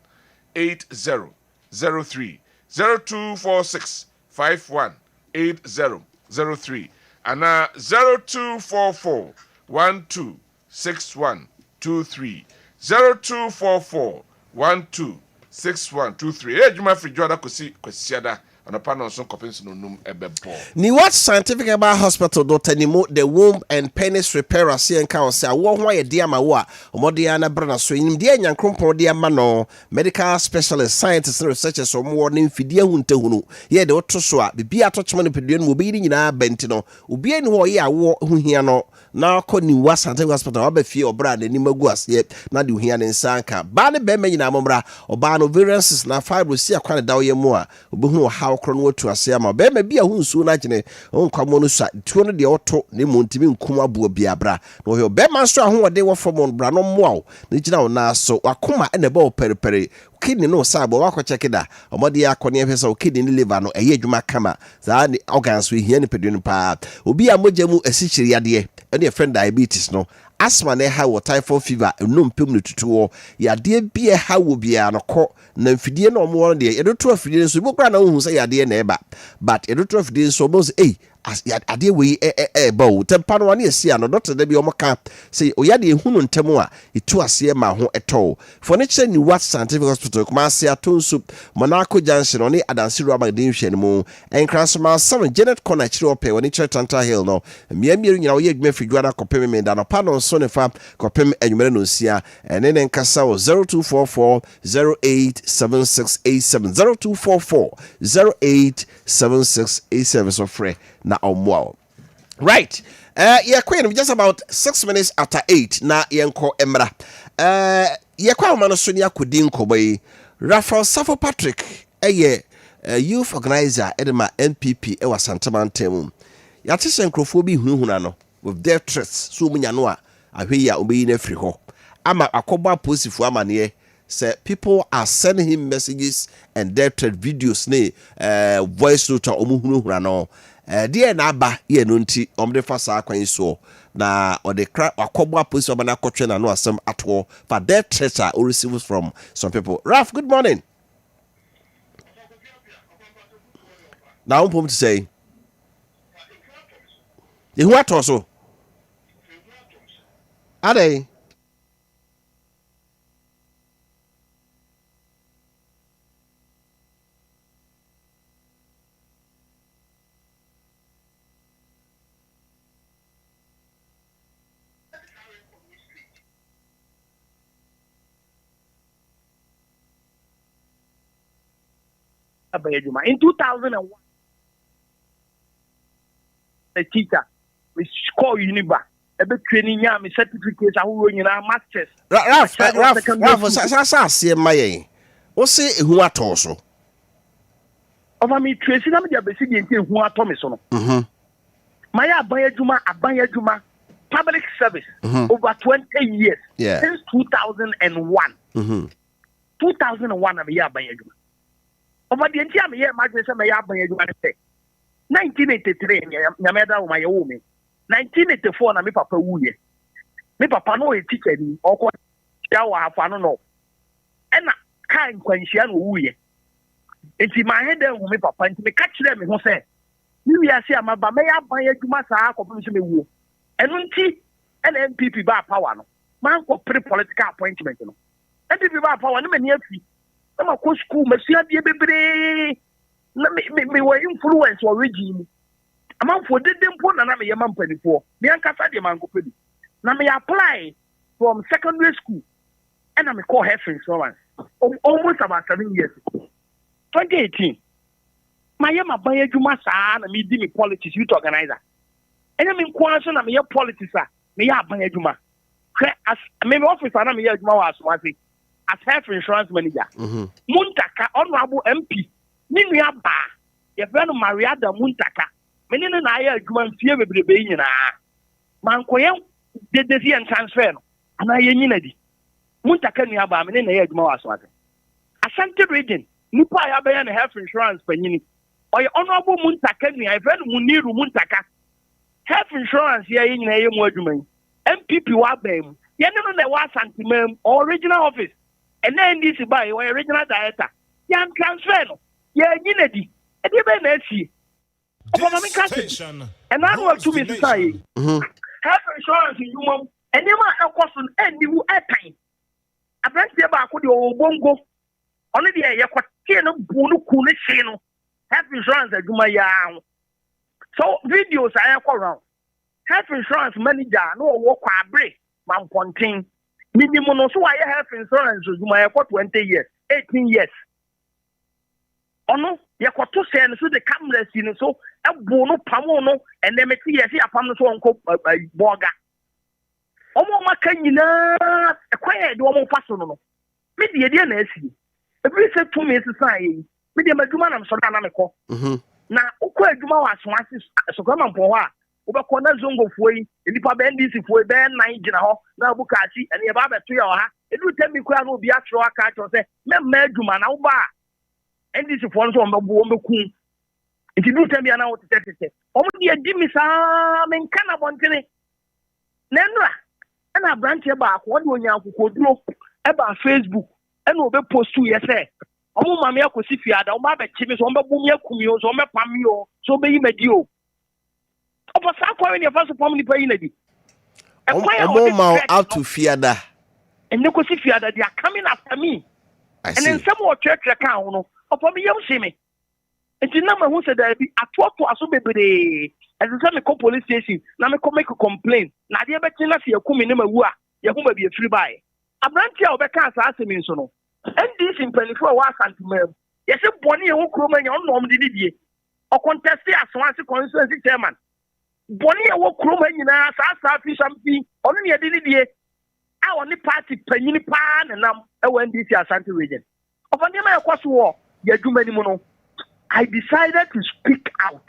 8003 0246 51 8003 and 0244 126123 0244 126123. Ejuma free Jordan kosi kwesiada anapano so kopens no num ebebo. Ni what Scientific Herbal Hospital Dr. Nimo the womb and penis repairer see encounter say wo ho ye dia ma wo a omodia na brana so nim dia nyankrompon dia ma no medical specialist scientists and researchers so mo ne mfidie huntahunu ye de oto so a bibia to chema no pedue no obi ni nyina benti no obi ani ho ye awo hu hia no na ko ni what Scientific Hospital oba fie obra na ni magu ase na de hia ne nsanka ba ne be ma nyina momra oba no variances na fibrosis akwane dawo ye mu a obi hu how kro no watu ase ama be ma bia hu nsu na gene onkwamo no sa tuo no de oto ne mu ntimi nkum abo bia bra no he be ma so ahode wo fom bra no moa ne gina na so wakoma ene ba operepere kidney no sabo wako chekida omodi akone efesa kidney ni liver no eye adwuma kama za ni organs we hia ni pedun pa obi amogyamu asichiri yade ene friend diabetes no asthma na ha wo typhoid fever no mpem no tutuo yade bia ha wo bia no ko na mfidie no mo de yedoto afidie so bokra na hu se yade na eba but yedoto afidie so mo say as ade we ba tempa no ane esi ano doctor da bi omoka say oyade ehunu ntemu a etu ase ma ho eto furniture ni what Scientific Hospital kuma ase atonsu Monaco Junction oni adansi ruaba de nhwe mu enkransoma 7 Janet Corner chiri ope oni Tanta Hill no miamiru nyina oye adwuma fidwara kopem me da no pa no so ne fa kopem anwumere no sia ene ne nkasa 0244 087687 0244 087687 so free na omwa. Right. Yeah, Queen, just about 6 minutes after 8 na yenko emra. Yeah, kwa mano sonia kudin kobai. Rafael Safo Patrick, youth organizer edema MPP ewa Santaman temu. Yatise nkrofobi hunhuna no with death threats so munya no a ahwe ya obeyi na free ho. Ama akoba posifu amane say people are sending him messages and death threat videos ne voice note omuhunhuna no. Dear Naba, ye nunti, omde fasa kwan so na or the crap wakobo police obana kotwe na no asem at all for that treasure or receive from some people. Ralph, good morning. Now I'm to say you what also are they? In 2001, a teacher, we call Uniba, a bit training me certificates, I will win our masters. Ralph, say my what's it who are also? Over me, Tracy, I'm the basic who are Thomason. My Abaya Juma, public service over 20 years since 2001. 2001, I'm Abaya Juma. Over the entire year, my say 1983, Yamada, my woman. 1984, na me papa wuye. Me papa no a teacher ni, or what Yawa Fano. And kind Quenchian wuye. It's in my head, me papa, and me catch them, who say, you are saying, my Bamaya by a Jumasa, commission wu. And unti and MPP bar power. Man, for pre political appointment. MPP bar power, no many. I'm a school, Monsieur Baby. Me were influence or regime. I'm out for the put and I'm a man penny for. Me and Cassadi Mango Penny. Now me apply from secondary school and I'm a call health insurance. Almost about 7 years. 2018. my ban adwuma saa na me di me politics youth organizer enya me nko so na me politics a me ya ban adwuma as me officer na me ya adwuma wa asomase as health insurance manager Muntaka honorable MP ni nua ba ye friend Maria da Muntaka me ne na ya adwuma mfie bebrebe nyina man koyen de si en transfer no ana ye nyina di Muntaka nua ba me ne na ya adwuma wa asomase Ashanti region nipa ya be na health insurance panyini oye honorable Muntaka nua e friend Muniru Muntaka health insurance ya nyina ye mu adwuma MPP wa bam ye ne no na wa Ashanti mam original office and then this by your original director yan transfer no ye nyina di e de be na asi and I want to be say health insurance you mom and you ma akoso and you airtime abranti ba ko de obongo only the ye kwatie no bu no ku no hye no health insurance aduma ya so videos I around health insurance manager no wo kwa abre mampontin minimum no so I health insurance aduma for 20 years 18 years ono ye kwato se no so the cameras no so ebu no pamo no and them ti ye see apam no so onko boga omo maka nyina ekwaye de omo faso no me de na asi every say 2 minutes say me de maduma na so na meko na ukwa aduma wa so ase so kwa mampo ho a ubekọ na zongo fuoi nipa be ndisi fuoi be 9 gina ho na bukachi ene ye ba beto ya ha edu temi kwa na obi atro aka atro se me ma aduma na uba ndisi fuo so ombebu ombeku nti du temi na wote tete omo de adi mi sa me nka na bontene na nra na branch e ba akọ de onyankoko duro e ba Facebook ena obe postu ye se omo mama ya kosi fiada omo ba chimi so ombebu mi akumi o so omepam mi o so be yi medi o opo sa kwa when you first form ni pay nadi out to fiada and you see fiada they are coming after me and then some more church account no opo me yam see me and you know who said that atwo to aso bebre and you say me call police station na me come make a complaint na dey be tina se yakumi ne mawu a ye ho ma bi free buy abranti a obeka asa asemi nso no and this in 24 wa santimem ye se boni e wo kroma nya onnom di die o contest aswanse constituency chairman boni e wo kroma nyina sa fi champi onu ne de ni die a woni party panyini pa na nam e wo NDC Ashanti region ofani ma yakwaso wo ya dwuma ni mu no I decided to speak out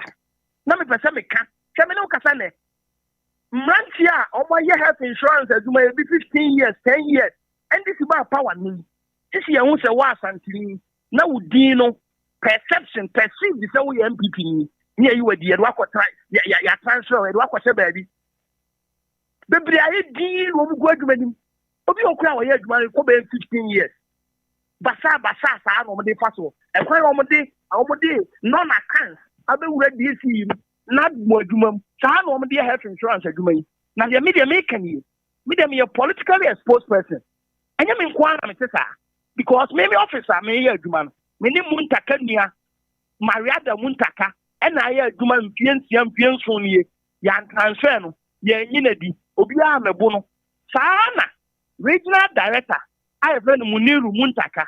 na me pese me ka se me no kasa ne mranti a omo ye health insurance adwuma e bi 15 years 10 years NDC ba power ni sisi ye hu se wa Ashanti na wudin no perception perceive se wo ye MPP ni near you were the Edwakota, ya transfer, Edwakota baby. Baby, I deal with graduating. Obi okra wa year money for 15 years. Basa, sa no de faso. E kwa omode non account. Abe ready see not more dum. Sa no omode health insurance aduma yi. Na the media make you. Media me a politically exposed person. Anya me kwa na me sesa. Because maybe officer me year aduma. Me ni Muntaka nia. Maria da Muntaka. Ena ya aduma mfie so nie ya transfer no ya nyina di obi a mebo no sana regional director I friend Muniru Muntaka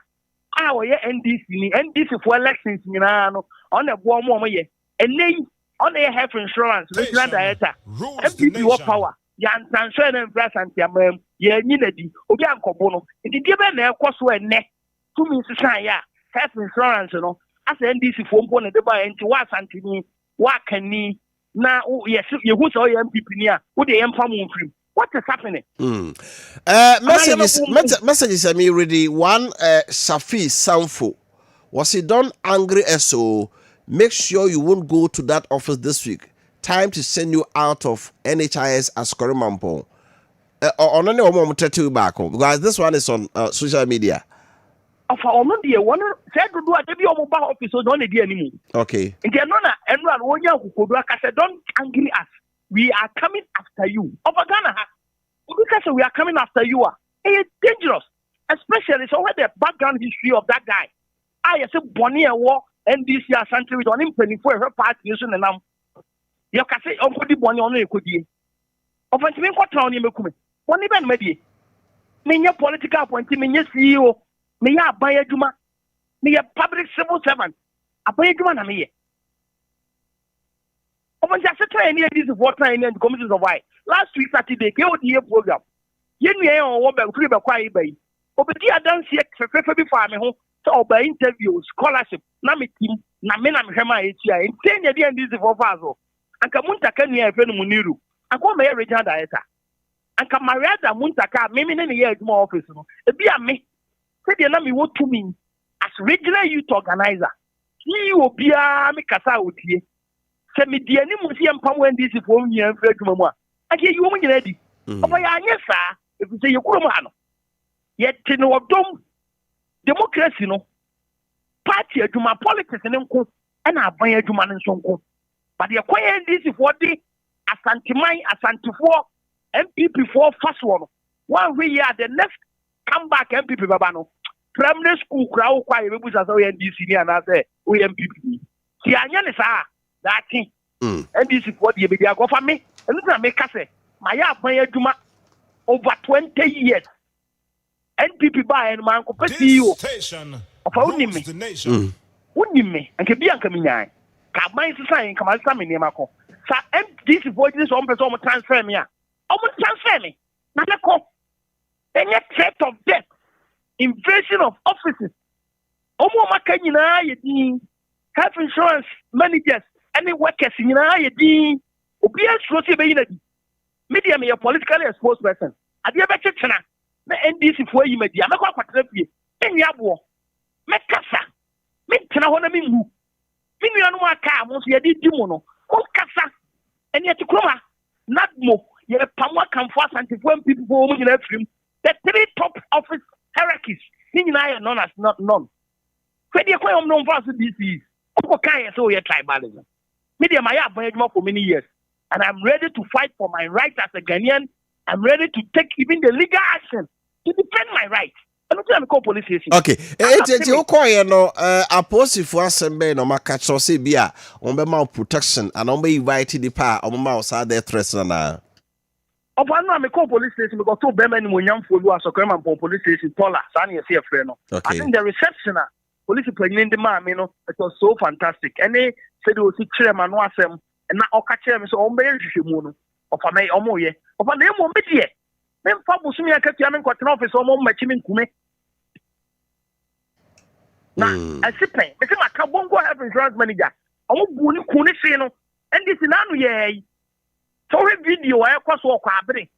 a wo ye NDC ni NDC for elections nyina no on e bo mo ye enei on e health insurance regional director MPP wo power ya transfer na Ashanti amam ya nyina di obi ankobo no ndi die be na ekoso ene to me sisan ya health insurance no as NDC for mpo na de ba enti wa Ashanti ni wa kani na yes you who so MPP ni a wo de yem fam mfrim what is happening messages I mean ready one Safi Sanfo was he done angry so make sure you won't go to that office this week time to send you out of NHIS as Korimampo on any moment to back home because this one is on social media. Omo de one said do ade bi omo ba office so don dey animu okay nti no na enra no onya kokodu aka say don't angry us we are coming after you over Ghana ha because we are coming after you it's dangerous especially so what the background history of that guy I say boni e wo NDC Ashanti with on him for her party so nam you can say onkodi boni ono ekodie ofantimi nkotran oni mekume boni ben medie menye political appointee menye CEO me ya aban adwuma me ya public civil servant aban adwuma na me ye Open just try this is what trying and commissions of why. Last week Saturday, KODA program. Yen or what free by quiet bay. Obedi dance here for before me home. So by interview, scholarship, Nami team, Namena Hema HI, and 10 years and this is for Fazo. And Kamunta can you have any Muniru? And come here, regional director. And Kamariada Muntaka, maybe in a year more office. It be a me. Say the name what to me as regional youth organizer. He will be a Mikasa with you. Say me the museum when this is for me and Fred Mama. I get you woman ready. Oh, yes, sir. If you say you come on. Yet, you know, democracy, no party, to my politics and I buy a human and so. But the acquired this is what they Asante 4 MPP 4 first one. 1 year, the next come back MPP Babano. Primary school crowd quiet, we was as NDC and I say, we MPP. See, I know that thing. And this is what you be go for me. And look at me, Casse. My buy Juma over 20 years. NPP by and man ko pesi yo of only me wonni me anke bia anka minyan ka ban sesan ka ma sa me nema ko sa this voice this one person transfer me a transfer me na le ko any threat of death invasion of offices maka nyina ye din health insurance managers any workers nyina ye din obi asuro se be yina di media me a politically exposed person ade be chechena na NDC for yi media me kwa kwatra fie enwi abo me kasa me tena ho na me ngu me nua no aka mo so ye di mu no ko kasa eni atikroma nadmo ye pamwa kanfo Asante for people for mo nyina afrim the 3 top office hierarchies ni nyina ye known as not none kwedi kwa yom no mfa so DC ko kan ye so ye tribalism media my advance for many years and I'm ready to fight for my rights as a Ghanaian. I'm ready to take even the legal action to defend my rights. I'm not going to call police station. Okay. You call a positive for assembly no catch or say beer on the mouth protection and on be invited the power on mouse are there threats na. Of one I call police station because 2 Bemen when young for you as a crime police station taller. Sunny see a friend. I think the receptioner police pregnant the man, it was so fantastic. And they said it was chairman was and now Oka chairman so on be of a may omoye of a name of media. Then Fabu Sumia Katiaman got an office or more matching kume. Now, I see pay. I see my Kabongo have insurance manager. I won't bully Kunisino and this in Anu. So a video I cross walk abri.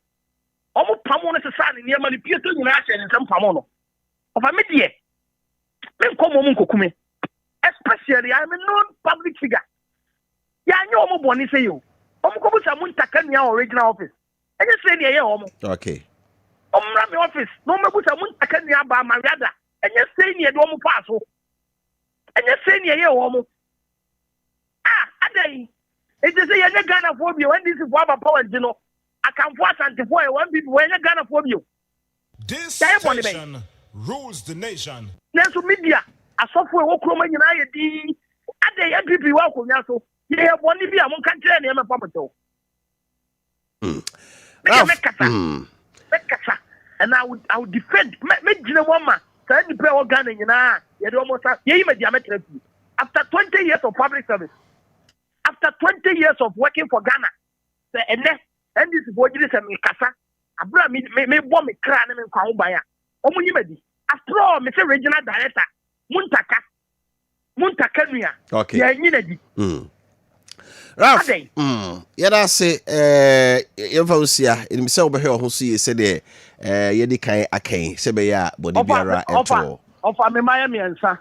Almost Pamon is a son in Yamani Peter in Action and some Pamono of a media. Then come on Kume. Especially I'm a non public figure. Yeah, I know more say you. Original office. I just say near home. Okay. Rami office. No me busa mun takanya ba mariada. And you say near domo paso. And you say near home. Adai. It is a Ghana for you. When this is what power, you know. I can force and to boy one people when Ghana for you. This station rules the nation. Next media. A software work room in IAD. Adai MPP welcome yaso. Yeah, one be among country and I'm a papa. And I would defend me woman. The prayer organ in almost after 20 years of public service, after 20 years of working for Ghana, and this is what it is a Mikasa. Abra me bomb me cran and Kaubaya. After all, Mr. Regional Director, Muntaka. Okay. Yeah, Ralph, yada say Evosia in himself be here who see said yedi kan akan se be ya body biara eto of me Miami ansa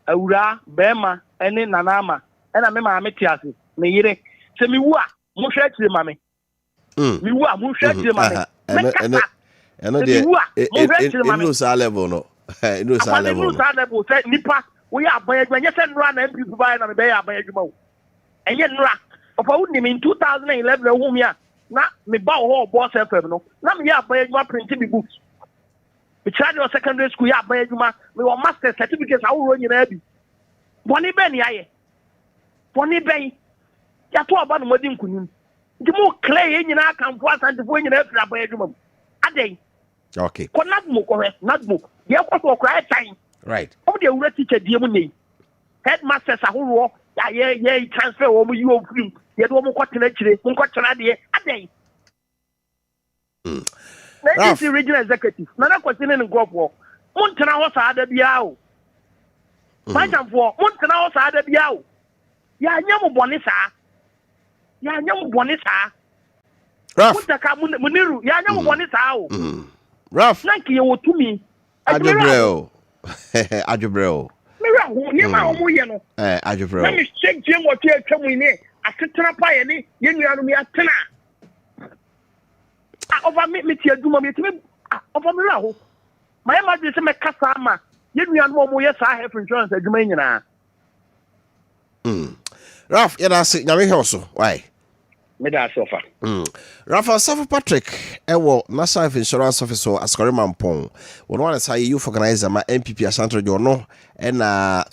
awura bema ene nanama ena me ma metiase me yire se mi wu a mo hwe akire ma me mi wu a mo hwe akire ma me eno de no sa level no no sa level say nipa we are by when you send run and people buy and be a by you. And yet, of a would in 2011, whom ya not me bow whole boss FM. No, now me are by my printing books. We tried your secondary school, ya by you, we were master certificates. I will run your abbey. Bonnie Benny, I Bonnie Bay. Ya to about Modin Kunin. The more clay in your account for us and the way you have by you. A day. Okay. Not book. The cry time. Right. How the teacher dear money? Headmasters are who Yeah, transfer woman you of you. You don't want to actually, Ade. This is regional executive. Nana question in go for. Montana was other biao. Mancham for Montana was other biao. Ya nyamu bonisa. Ya nyamu bonisa. Raf. Montaka Muniru. Ya nyamu bonisa. Raf. Nanki you to me. Ajobreo. Ajobreo. Mira, you ma omuye no. Ajobreo. Let me check you what you tell me ne. Asetena pa ye ne. Ye nuanu me atena. Over me tia duma me timi over me raho. My imagine say me kasa ama. Ye nuanu mo ye sa health insurance adwuma nyina. Raf, ya da se nyame he so. Why? Me da sofa. Rafa Safa Patrick, ewo National Health Insurance Officer Ascori Mampong. One one say youth organizer ma MPP Ashanto Jono and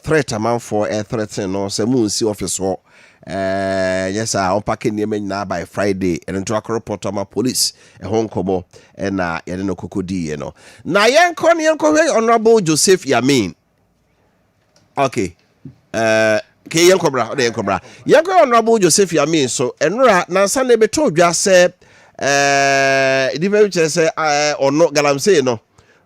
threat amount for a threaten no se mu nsi office ho. Yes, on packing name na by Friday and into a report ma police e hon komo and yene no kokodi no. Na yenko honorable Joseph Yamin. Okay. Ke yenkobra o de yenkobra yenko honorable Joseph Yamin so enura nansa na beto dwa se di be che se ono galamse no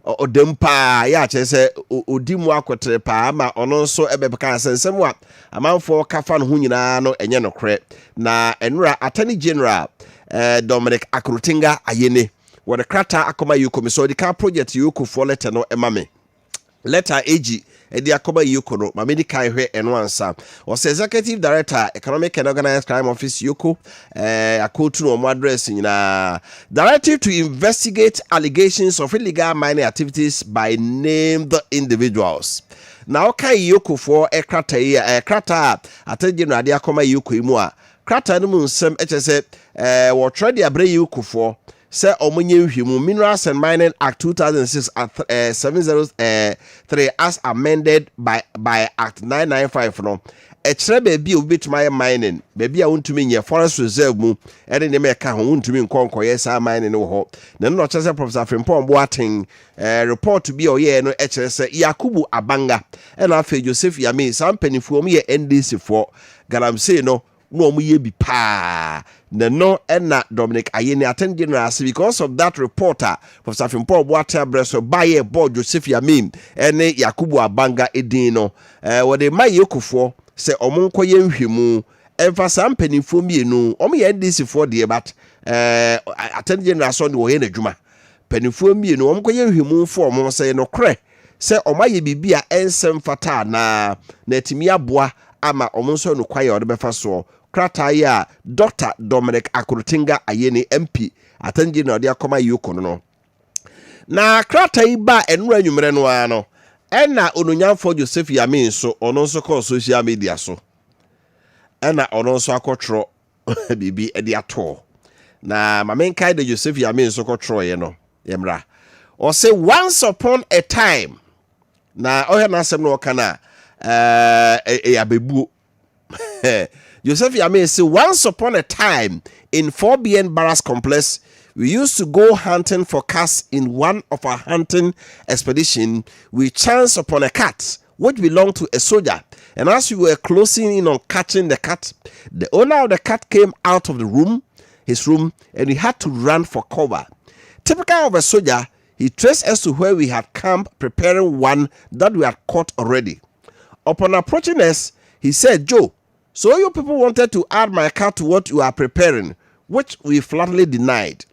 odempa ya che se odimu akotre pa ma ono nso ebebeka sensem a amanfo kafa no ho nyina no enye no kre na enura attorney general Dominic Akrutinga ayene wo de krata akoma yuko mi so di ka project yuko for letter no emame letter AG edi akoma yuko no mamedi kai hwe eno ansa was executive director economic and organized crime office yuko akotu no mo address nyina directive to investigate allegations of illegal mining activities by named individuals. Now kai yuko for krata attention adi akoma yuko imu a krata no mu nsem echese wo trade abre yuko for say omunye hwimu Minerals and Mining Act 2006 at 703 as amended by Act 995 no echre baby obituma mining baby a wontumi nye forest reserve mu ene ne meka ho wontumi nkonkoye sa mining no ho na no chese Professor Frimpong Boateng report bi oye no echre se Yakubu Abanga ena afa Joseph Yamin sa mpanifuo mu ye NDC for galamsey no no mu ye bi pa na no ena Dominic Ayeni attend general because of that reporter Professor Frimpong Boateng breso baye board Joseph Yamin ene Yakubu Abanga edin no wo de mayekufo se omonko ye nhwemu emfa sam panifo mienu omo ye NDC for de but attend general so de wo ye nadwuma panifo mienu omonko ye nhwemu for omo se no kre se omaye bibia ensem fata na etimi aboa ama omo so no kwaye ode befa so krata ya Dr. Dominic Akrutinga Ayeni MP attend general de akoma yuko no na krata iba enura nwumere no ano ena onunyanfo Joseph Yamin so ono nso ko social media so ena ono nso akotro bibi edi ato na mamenkai de Joseph Yamin so kotro ye no yemra o say once upon a time na ohe na asem no kana abebu Joseph Yamin say once upon a time in 4BN Barracks Complex we used to go hunting for cats. In one of our hunting expedition, we chanced upon a cat which belonged to a soldier. And as we were closing in on catching the cat, the owner of the cat came out of his room, and we had to run for cover. Typical of a soldier, he traced us to where we had camped, preparing one that we had caught already. Upon approaching us, he said, "Joe, so you people wanted to add my cat to what you are preparing," which we flatly denied.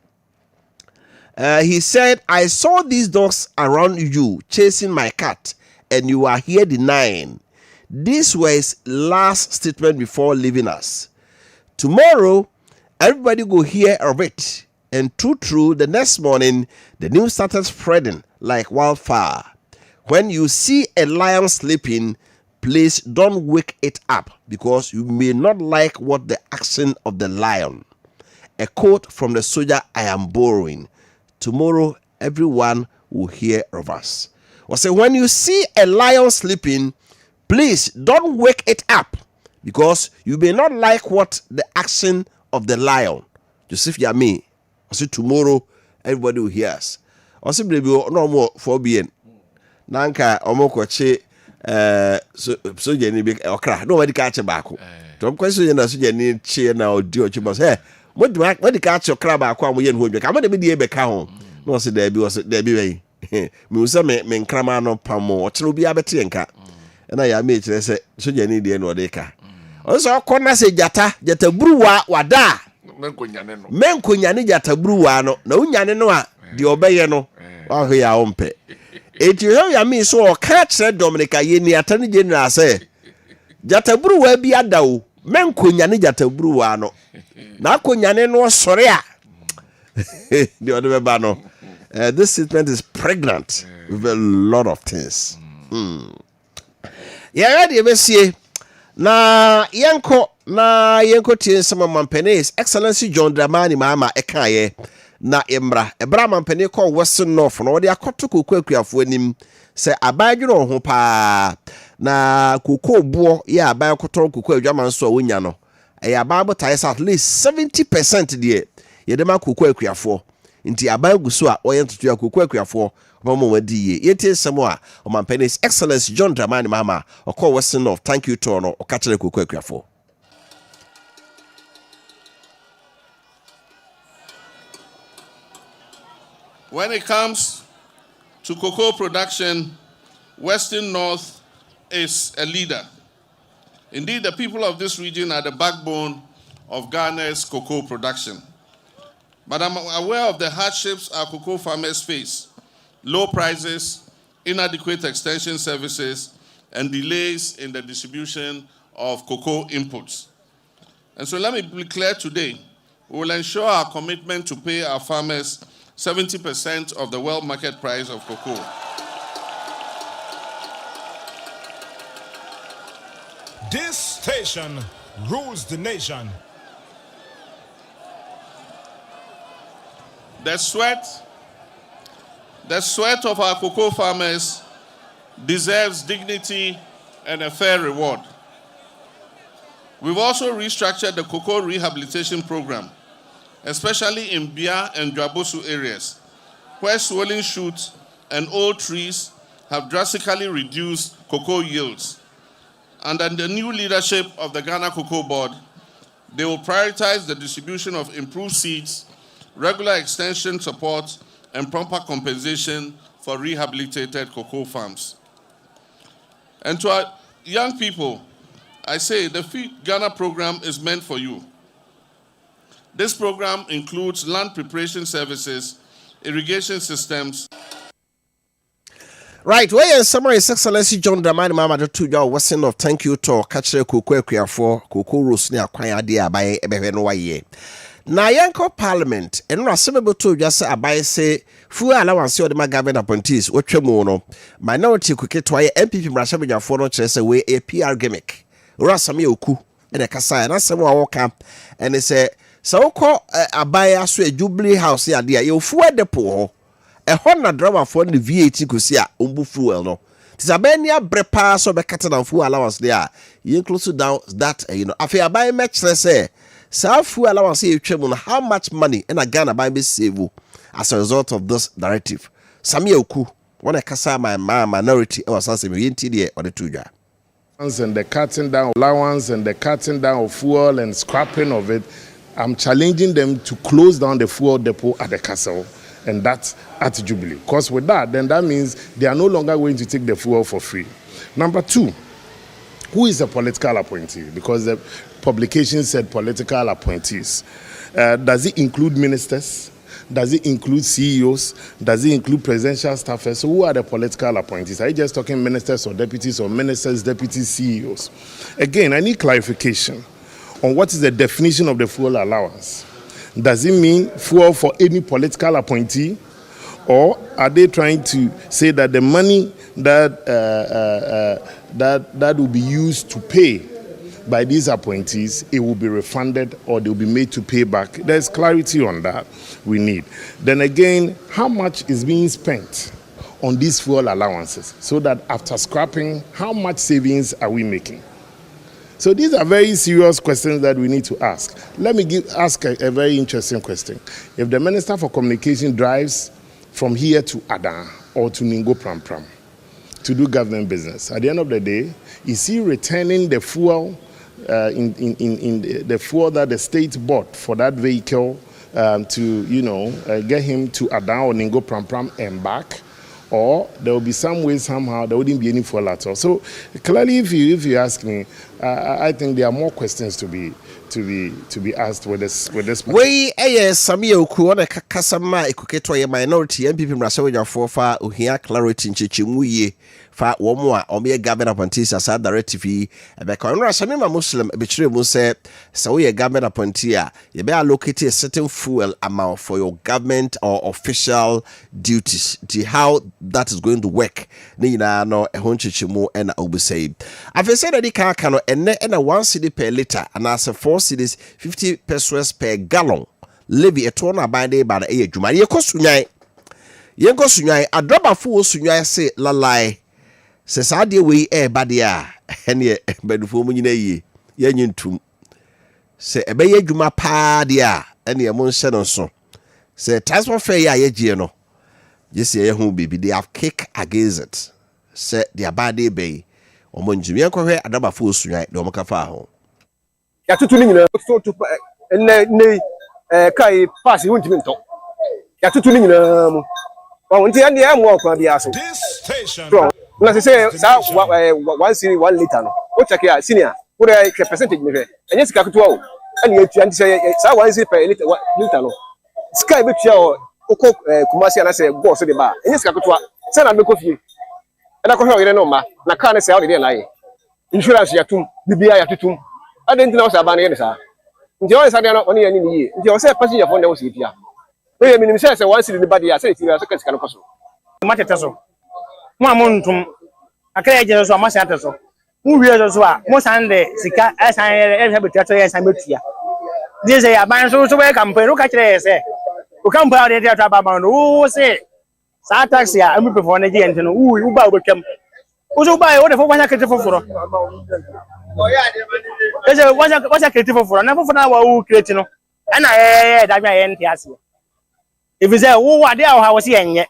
He said, "I saw these dogs around you chasing my cat, and you are here denying." This was his last statement before leaving us. Tomorrow, everybody go hear of it. And true, the next morning, the news started spreading like wildfire. When you see a lion sleeping, please don't wake it up because you may not like what the action of the lion. A quote from the soldier I am borrowing. Tomorrow, everyone will hear of us. Or say, when you see a lion sleeping, please don't wake it up because you may not like what the action of the lion. Joseph Yamin. I say, tomorrow, everybody will hear us. I say, baby, no more 4BN. Nanka, omokwache, so jeni bi okra no wadi ka che baako to ko so jeni so jeni che na odi ochi boss wadi ka che okra baako am ye no hodwe ka mo de bi die be ka ho no se da bi we mi usa me nkrama no pamo ochiro bi abete nka na ya me kire se so jeni die no de ka so ko na se jata buruwa wada menkonyane jata buruwa no na unyane no a de obeye no wa ho ya ompe eti ho ya mi so ka kire Dominica ye ni atane general say jata buruwa bi adawo menkonyane jata buruwa no na akonyane no sore a de odebe ba no this statement is pregnant with a lot of things yeah ready besie na yenko tie sama Mampenes Excellency John Dramani Mahama ekaye na ebra Mampene call Western North no de akoto kokuakuafo anim se abadwero ho pa na kokobuo ya aban koto kokuadwaman so wonya no ababo ties at least 70% de yedema kokuakuafo nti aban guso a oyentoto kokuakuafo Mama wadi yete semwa Mampenes Excellence John Dramani Mahama call Western North thank you to no okachire kokuakuafo. When it comes to cocoa production, Western North is a leader. Indeed, the people of this region are the backbone of Ghana's cocoa production. But I'm aware of the hardships our cocoa farmers face: low prices, inadequate extension services, and delays in the distribution of cocoa inputs. And so let me be clear today, we will ensure our commitment to pay our farmers 70% of the world market price of cocoa. This station rules the nation. The sweat of our cocoa farmers deserves dignity and a fair reward. We've also restructured the cocoa rehabilitation program, especially in Bia and Dwabosu areas, where swelling shoots and old trees have drastically reduced cocoa yields. Under the new leadership of the Ghana Cocoa Board, they will prioritize the distribution of improved seeds, regular extension support, and proper compensation for rehabilitated cocoa farms. And to our young people, I say the Feed Ghana program is meant for you. This program includes land preparation services, irrigation systems. Right, where in summary, Excellency John Dramani Mahama the two jaw Western of thank you to catch the cocoa for cocoa roast near Kwaya dear by Ebenoye. Na yanko parliament and rasable to just abai say full allowance or the government appointees or tremono minority cricket to MPP Rashabia for no chess away a PR gimmick. Rasami Oku and a Kasa and some walk and they say so call abai so a Jubilee House here dear you for the poor a honor drama for the VAT kusia umbu fuel no. Tisabenia brepa so be cutting and full allowance there. You include down that after abai match say so full allowance you treble how much money in a Ghana by be save as a result of this directive. Sami Oku when I kasa my minority or something or the two jar. And the cutting down allowance and the cutting down of fuel and scrapping of it, I'm challenging them to close down the fuel depot at the castle, and that's at Jubilee. Because with that, then that means they are no longer going to take the fuel for free. Number two, who is a political appointee? Because the publication said political appointees. Does it include ministers? Does it include CEOs? Does it include presidential staffers? So who are the political appointees? Are you just talking ministers or deputies or ministers, deputies, CEOs? Again, I need clarification on what is the definition of the fuel allowance. Does it mean fuel for any political appointee? Or are they trying to say that the money that will be used to pay by these appointees, it will be refunded or they will be made to pay back? There's clarity on that we need. Then again, how much is being spent on these fuel allowances so that after scrapping, how much savings are we making? So these are very serious questions that we need to ask. Let me ask a very interesting question. If the Minister for Communication drives from here to Adan or to Ningo Pram Pram, to do government business. At the end of the day, is he returning the fuel in the fuel that the state bought for that vehicle to get him to Adan or Ningo Pram Pram and back? Or there will be some way somehow there wouldn't be any fuel at all. So clearly, if you ask me, I think there are more questions to be asked with this. We Samia Ukuona Kasama Ekuketo minority MPP Mrasawa for Uhia clarity Chichimuye fa Womwa Omia government appointees as direct TV Bekonra Samima Muslim Betray Muse Sawi government appointee you better allocate a certain fuel amount for your government or official duties. To how that is going to work. Nina no ehonchichimu and obusay. I've said that the car cano and 1 cedi per liter and as a 4 cedis 50 pesos per gallon. Levy a tona by day by the age. Juma Yekosunyai. Yenkosunyai, a drop of fool sunyai say la lie. Says I dear we badia. And ye bedfumine yen tum. Say a bay juma pa dia. And ye mon so. Say transfer fair ye geno. Yes, ye who be they have kick against it. Say their body bay. Or Monjimia Corre, a double fool sunyai, no macafa. Yatutuning so to Kai pass you won't talk. Yatutuning until the am walk on the asshole. This station. Let's say, 1 cedi 1 liter. What check here, senior? What I percentage? And yes, capital. And you say, 1 cedi per liter. Sky bit your commercial, I say, go to the bar. And yes, capital. Send a milk of you. And I can hear no ma. Na can't say out the lie. Insurance yatum, BBI yatum. I didn't know about any sir. The only Saturday only any year. The only passenger phone was here. We mean, says 1 cedi the body. I say, it's a second can also. Matetaso. Montum. A carriage so much at so. Who will as well? Most Sunday, Sika, as I have a theatre as I met here. This is a man so welcome. Look at it, say. Who come out of the Trabama? Who say? Sataxia, I'm before the gent and who buy with them. Who buy order for 1 acre for? What's a critical for? Never for now, who creating. And I end here. If you say, oh, I dare how was he yet?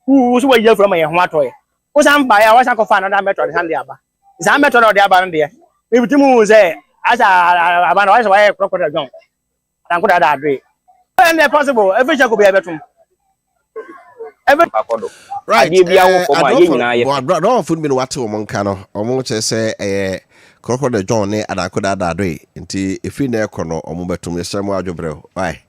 Who's where you from a Humatoy? Who's I'm by I was a fan of that method on the Abba. Is a method of the Abba there? If Timu say, as a man, I a crocodile gone. I'm good at that day. When they're possible, every shall be a bedroom. Right, I don't food me what to Moncano, or Monche say crocodile John, and I could add that day. Until if you never corner or Mumbetum, the Samuel Jobrel. Why?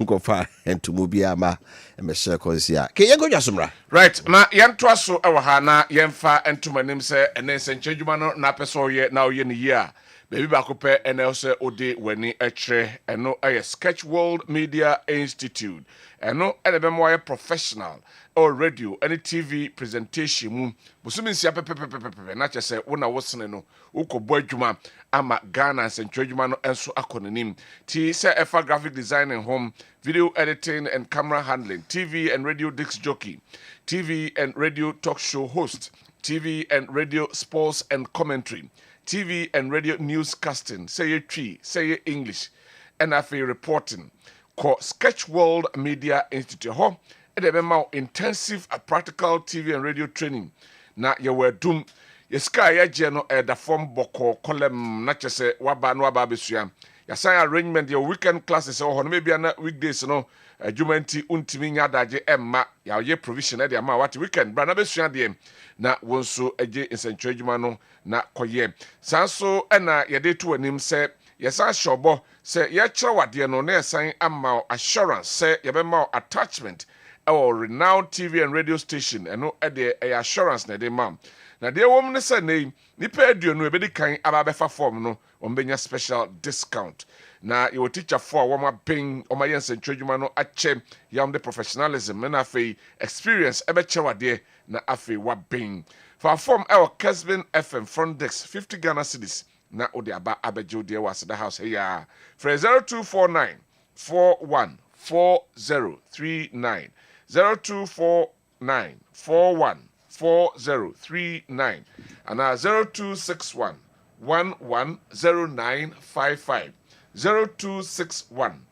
Go far and to Mubiama and Mr. Cosia. Can you go Jasumra? Right, na yan twaso ewa ha na yemfa entuma nim se ene senchejuma no na peso ye na oye ni year. Baby bakope ene ose ode weni etre eno aye Sketch World Media Institute. Eno ene bemo professional or radio any TV presentation mu busumi nsia pepepepepe na chese wona wosene no ukobɔ adwuma ama Ghana senchejuma no enso akonanim ti se efa graphic design and home video editing and camera handling, TV and radio disc jockey, TV and radio talk show host, TV and radio sports and commentary, TV and radio newscasting, say your tree, say your English, NFA reporting, called Sketch World Media Institute. Ho, and a intensive practical TV and radio training. Na you were doomed. Your sky no the form boko column, not just say waba besua. Your sign arrangement, your weekend classes, or maybe weekdays, no. Jumenti untimi nya daje emma ya ye provision e de ama what weekend bra na besua de na wonso eje insentre adwuma no na koye sanso e na ye de to anim se ye san shobo se ye kire wade no na san ama assurance se ye be ma attachment or renowned TV and radio station eno e de assurance na de mam na de wom ne se nei nipa aduonu e be di kan aba befa form no ombenya special discount. Na your teacher for wama ping o my yense ntwadwuma no ache yam the professionalism na afei experience ebe chewa de na afei wa ping for form our Kessben FM front desk 50 Ghana cedis na odi aba abejo de was the house here for 0249 414039 0249 414039 and 0261 110955 0261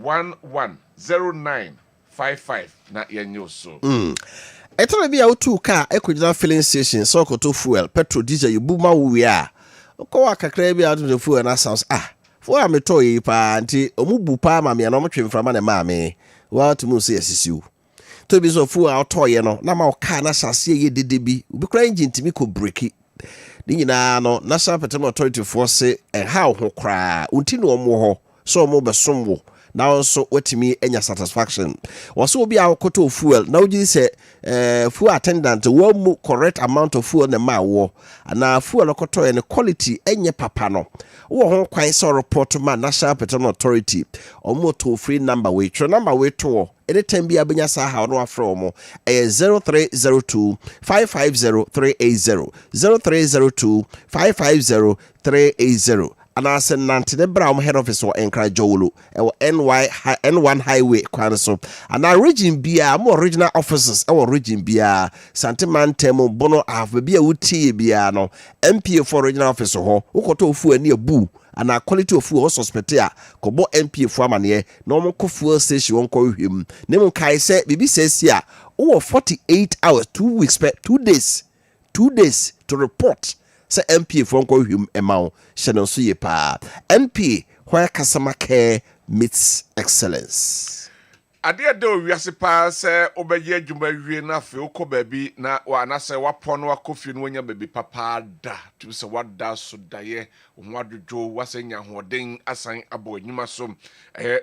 110955 na yenyo so. etara bi a otu car ekojina filling station so koto fuel petrol diesel you buma we a ko akakra bi out the fuel na sounds for am to yi pa nti omubu pa ma me na omtwe mframa na ma me wa to mu say asisiu to bi so fuel out ye no na ma o car na sase ye dede bi obi kra engine timi ko breki ni nyina no National Petroleum Authority force how ho kra unti no omo ho so omo besomwo now also wetimi enya satisfaction waso obi akoto fuel now you say fuel attendant one correct amount of fuel na ma wo na fuel okoto and quality enye papa no wo ho kwan so report ma National Petroleum Authority omo to free number we tro number we to anytime bi abenya sa ha no afro omo 0302 550380 0302 550380 and I said Nanti the Brown head office or Enkra Jolo N1 highway Quanaso and our region bia more regional officers our region bia Santiman Temo Bono have be a uti biano MP for regional officer ho ukoto fu ani abu and our quality of fuel suspect ya kobo MP for amane normal ko fuel station won ko hwem nemu kai say bibi says here 48 hours 2 weeks 2 days to report. Say MP for Uncle Hum Emao, Shannon Suyepa. MP, where customer care meets excellence. Adia do we asipa say obeye djuma wie na fe uko baby na wa na say wapon wa kofi no nya baby papa da to say wada so daye onwadojo wasenya hoden asan abo nyuma so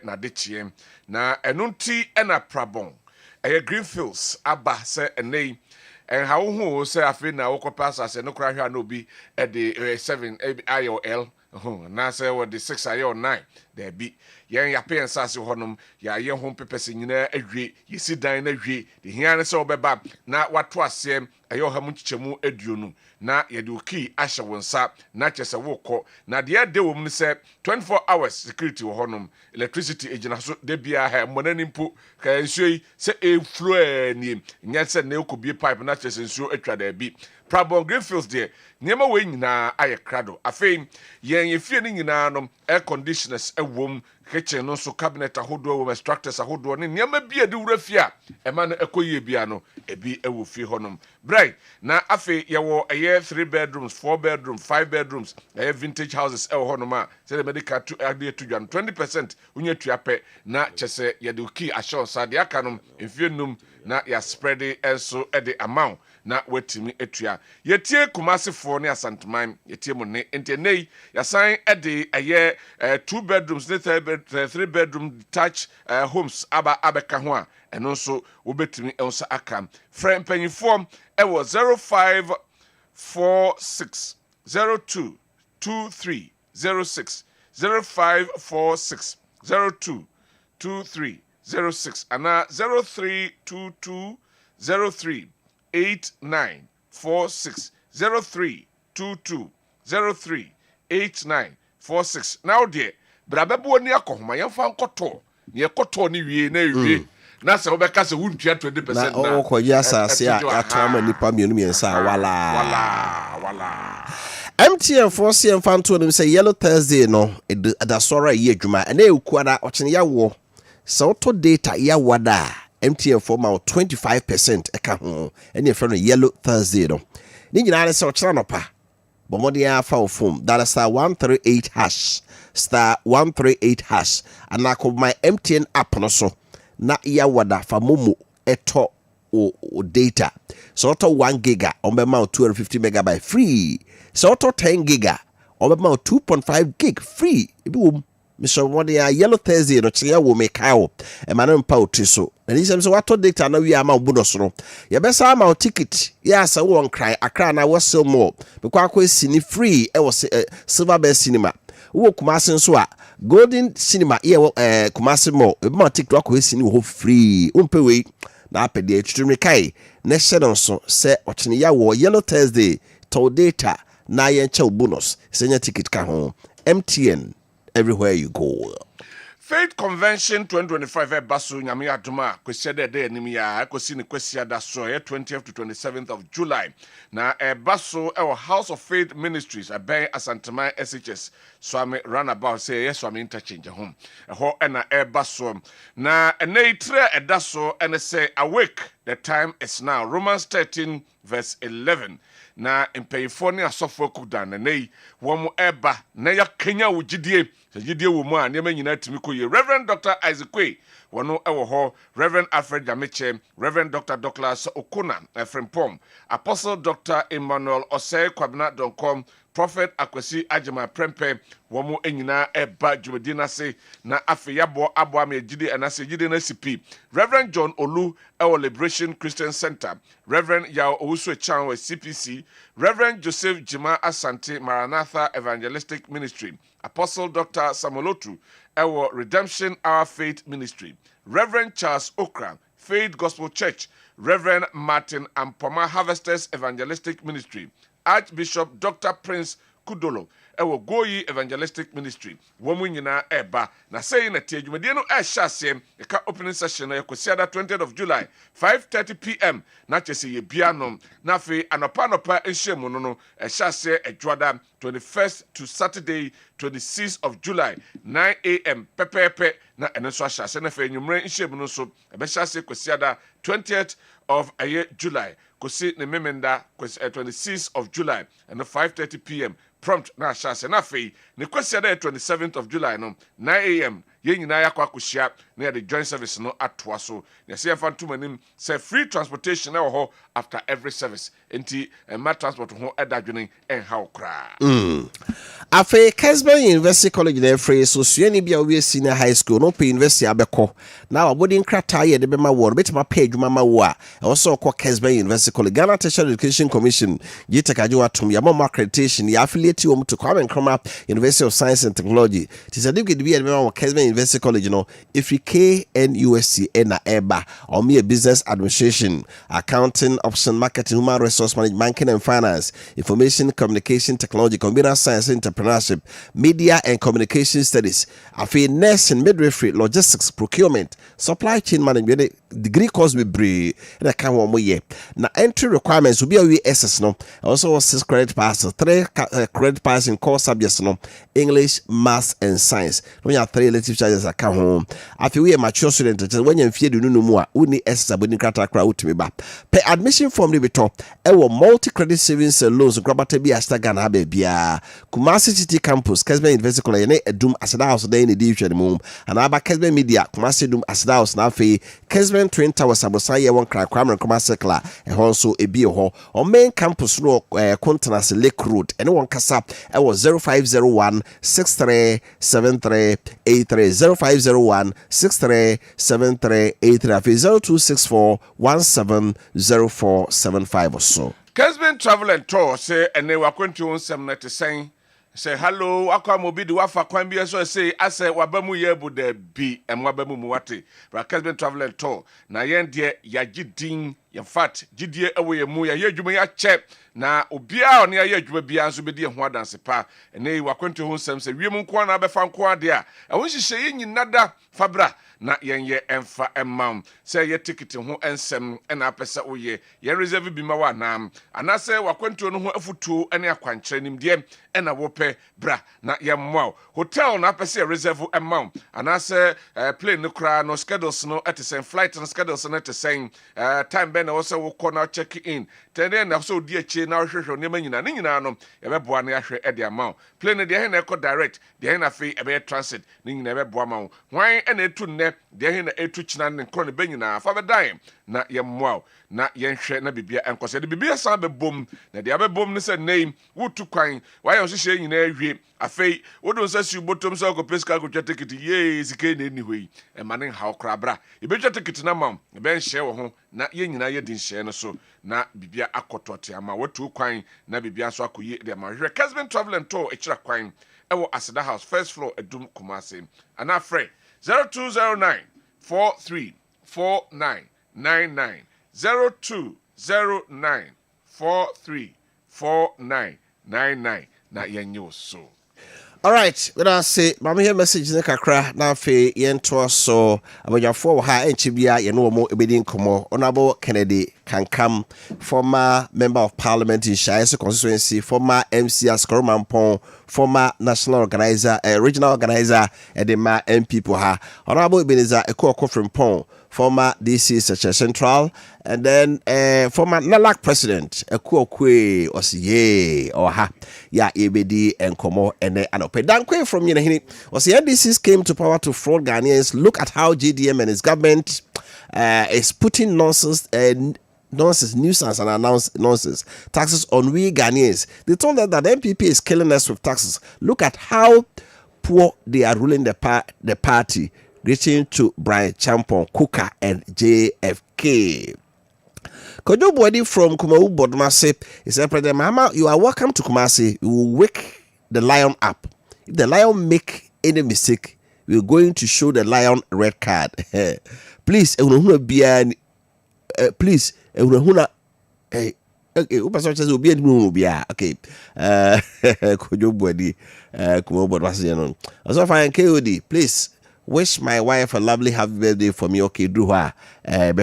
na de chiem na enunti na prabon Greenfields aba say enei and how who say I feel now pass as no cry here no be at the 7 IOL na say what the 6 IO9 there be yen ya pay ensase honum ya yen home pepesi nyina adwe yesi dan na dwe the hian say obeba na wato asem ayo ha munchichemu aduonu na yede oki ahye wonsa na chese wokọ na de de wom ni say 24 hours security honum electricity ejina so de bia ha monani mpo ka ensuoi say e flow ni nya say na ekobie pipe na chese ensuo atwa da bi Prabon Greenfields there niema we nyina aye krado afei yen yefie ni nyina no air conditioners ewom kitchen no so cabinet ahodo wo extractors ahodo ne niema bia de wura fie a ema no ekoyie bia no ebi ewo fie honum brai na afei yewo aye 3 bedrooms 4 bedrooms 5 bedrooms aye vintage houses ewo honum a say the medical to ade to 20% unya tuape na chese ye de ki assurance ade aka no mfie num na ya spread enso e de amount na wetimi etua yetie kumasefo ne asanteman yetie mu ne entenei yasan ede aye 2 bedrooms ne 3 bedroom detached homes abeka ho a eno nso wobetimi enso aka frɛ mpanyifo ewo 0546 02 23 06 0546 02 23 06 ana 0322 03 8946 0322 03 8946 now there brabebo ni akohoma yemfa nkoto ye koto ni wie na wie na se obeka se wuntua 20% na o ko ya asase a atoma nipa mienu miensa wala MTN force yemfa nto nim say yellow Thursday no da sora ye adwuma na ekuada ochene yawo so to data ya wada MTN for my 25% eka ho any friend yellow Thursday no ni nyina se ochira no pa bomode ya fa phone that is *138 hash *138 hash and I call my MTN app no so na ya wada fa momo eto o data so to 1 giga on be ma 250 megabyte free so to 10 giga on be ma 2.5 gig free ibi Mr. Modia yellow Thursday no chia wo me kawo e manem pa otiso na ni sem so wato data na wi ama bonus no ye be sa ama ticket ya sa won cry akra na wo sell more because akwa sini free e wo silver best cinema wo kumase nso a golden cinema ye wo kumase more e ma ticket akwa sini wo free umpe we na apede atutumi kai na hye so se ochene ya wo yellow Thursday to data na ye nche bonus senya ticket ka ho MTN everywhere you go. Faith Convention 2025 Basu Nyame Adoma kwesi de anim ya kwesi ne kwesi da so 20th to 27th of July na Basu House of Faith Ministries aben Asantama SHS Swami Runabout say yes Swami interchange home ho na Basu na itre edaso and say awake the time is now Romans 13 verse 11 na mpayifo ne asofo kudan na nei wo eba na ya Kenya wugidie yidie wo mu a ne nyina timi koye Reverend Dr. Isaac Kwe wono ewo ho Reverend Alfred Jameche Reverend Dr. Douglas Okuna Efrempom Apostle Dr. Emmanuel Osei Kwabena Donkom Prophet Akwesi Ajima Prempe womo enyina eba dwumadina se na afeyabo abo amegide anase gide na sipi Reverend John Olu ewo Liberation Christian Center Reverend Yao Owusu Chan CPC Reverend Joseph Jima Asante Maranatha Evangelistic Ministry Apostle Dr. Samolotu ewo Redemption Our Faith Ministry Reverend Charles Okra Faith Gospel Church Reverend Martin Ampoma Harvesters Evangelistic Ministry Archbishop Dr. Prince Kudolo ewo Goyi Evangelistic Ministry womu nyina eba na say na tie dwumadie no ehya eka opening session na yakosiada 20th of July 5:30 p.m. na chese ye bianom na fe anopa ehyiemu no ehya edwada 21st to Saturday 26th of July 9 a.m. pepepe na enso ahya na fe nwumre ehyiemu no so ebehya kosiada 20th of July kosi ne memenda 26th of July and 5:30 p.m. prompt na shase na fei ne kwesi da 27th of July no 9 a.m. ye nyina yakwa akohia na the joint service no atoa so ne se fantom anim say free transportation na ho after every service enti ma transport ho edadwene en haw kra afe Kessben University College na free so suani bia we senior high school no pe university abeko na abodi nkrata ye de bema wo betima pa adwuma ma wo a also ko Kessben University College Ghana Tertiary Education Commission gitakaje watum ya mama accreditation ya affiliate wo to Kwame Nkrumah University of Science and Technology tisadike de bia de bema Kessben University College no if KNUSC na eba or me business administration accounting option marketing human resource management banking and finance information communication technology computer science entrepreneurship media and communication studies afi nursing midwifery logistics procurement supply chain management degree course be na kan wo moye na entry requirements will be a SS no also 6 credit pass 3 credit pass in core subjects no English maths and science no ya 3 elective charges aka ho afi we mature student when you fie dunu mu a uni SS aboni krata kra utimi ba per admission form ni beto e wo multi credit savings and loans grabata bi asta Ghana ha ba bia Kumasi City campus Kessben University College na edum asada house dey ni di hwe mu ana aba Kessben media Kumasi dum asada house na afi Kessben Twin Towers abosan ye won kra Kwame Nkrumah Circle e ho so ebi ho o main campus no Continental Lake Road ene won kasa e wo 0501 637383 0501 637383 afi 0264 170475 or so Kessben Travel and Tour say ene wakwantu onsem na tesen say hello akwa mobi di wafa kwan bi so say ase wabamu ye bu da bi wabamu mu wate bra Kessben Travel and Tour na yen de yagidin in fact gidie ewe mu ya adwuma ya che na obia one ya adwuma bia nso be de ho adanse pa ene wakwantu onsem say wiem nko na befa nko ade a won hihye ye nyinada fabra na yenye emfa emmam say ye ticket ho ensem na apesa oye ye reserve bi ma wa na anase wakwantu no ho afutuo ene akwankyere nim de na wope bra na yemwa hotel na apesa reserve emmam anase plane no kra no schedules no at the same flight no schedules no at the same time ben also wo kọ na check in then na so di achi na hwehwe ne manyina ne nyina no ye beboa na ahwe e de ama plane de he na eco direct de na fe e be transit ne nyina e beboa ma hwan e na etu ne de he na etu china ne nkro ne banyina fa be dan na yemwa na yenhwe na bibia enkose de bibia san be bom na de abebom ne se name wotu kwan wa ye hwehwe nyina ahwe afei wodon sa si botom sa ko peska ko ticket ye sike na ni hoi e mane ha okra bra e be ticket na mam e be nhye wo ho na ye nyina ye din nhye no so na bibia akotote ama wotu kwan na bibia so akoye de ma hwe Kessben Travel and Tour e kira kwan e wo Asada House first floor Edum Kumasi ana frɛ 0209 434999 0209 434999 na yenyo so All right, when I say, Mamma, here message in the Kakra, Nafe, Yentua, so about your 4 high and Chibia, you know, more obedient Como, Honorable Kennedy can come, former member of parliament in Shires constituency, former MC Ascoromampon, former national organizer, regional organizer, and the Ma M people ha. Honorable Ebenezer Eko from Pon, former DC Central, and then former NALAC president, Eko Kwe, Osiye, or ha, ya EBD and Komo, and Anope. Dankwe from Yenahini, was the NDCs came to power to fraud Ghanaians. Look at how GDM and his government is putting nonsense nuisance and announced nonsense taxes on we Ghanaians. They told us that the MPP is killing us with taxes. Look at how poor they are ruling the party, reaching to Brian Champon, Kuka, and JFK. Kojo Body from Kumau Bodmase is said, President Mahama, you are welcome to Kumasi. We will wake the lion up. If the lion make any mistake, we are going to show the lion a red card. Please, please, hey, okay, okay, Kojo Body, Kumau Bodmase, also fine, KOD, please. Wish my wife a lovely happy birthday for me. Okay, do her. Musa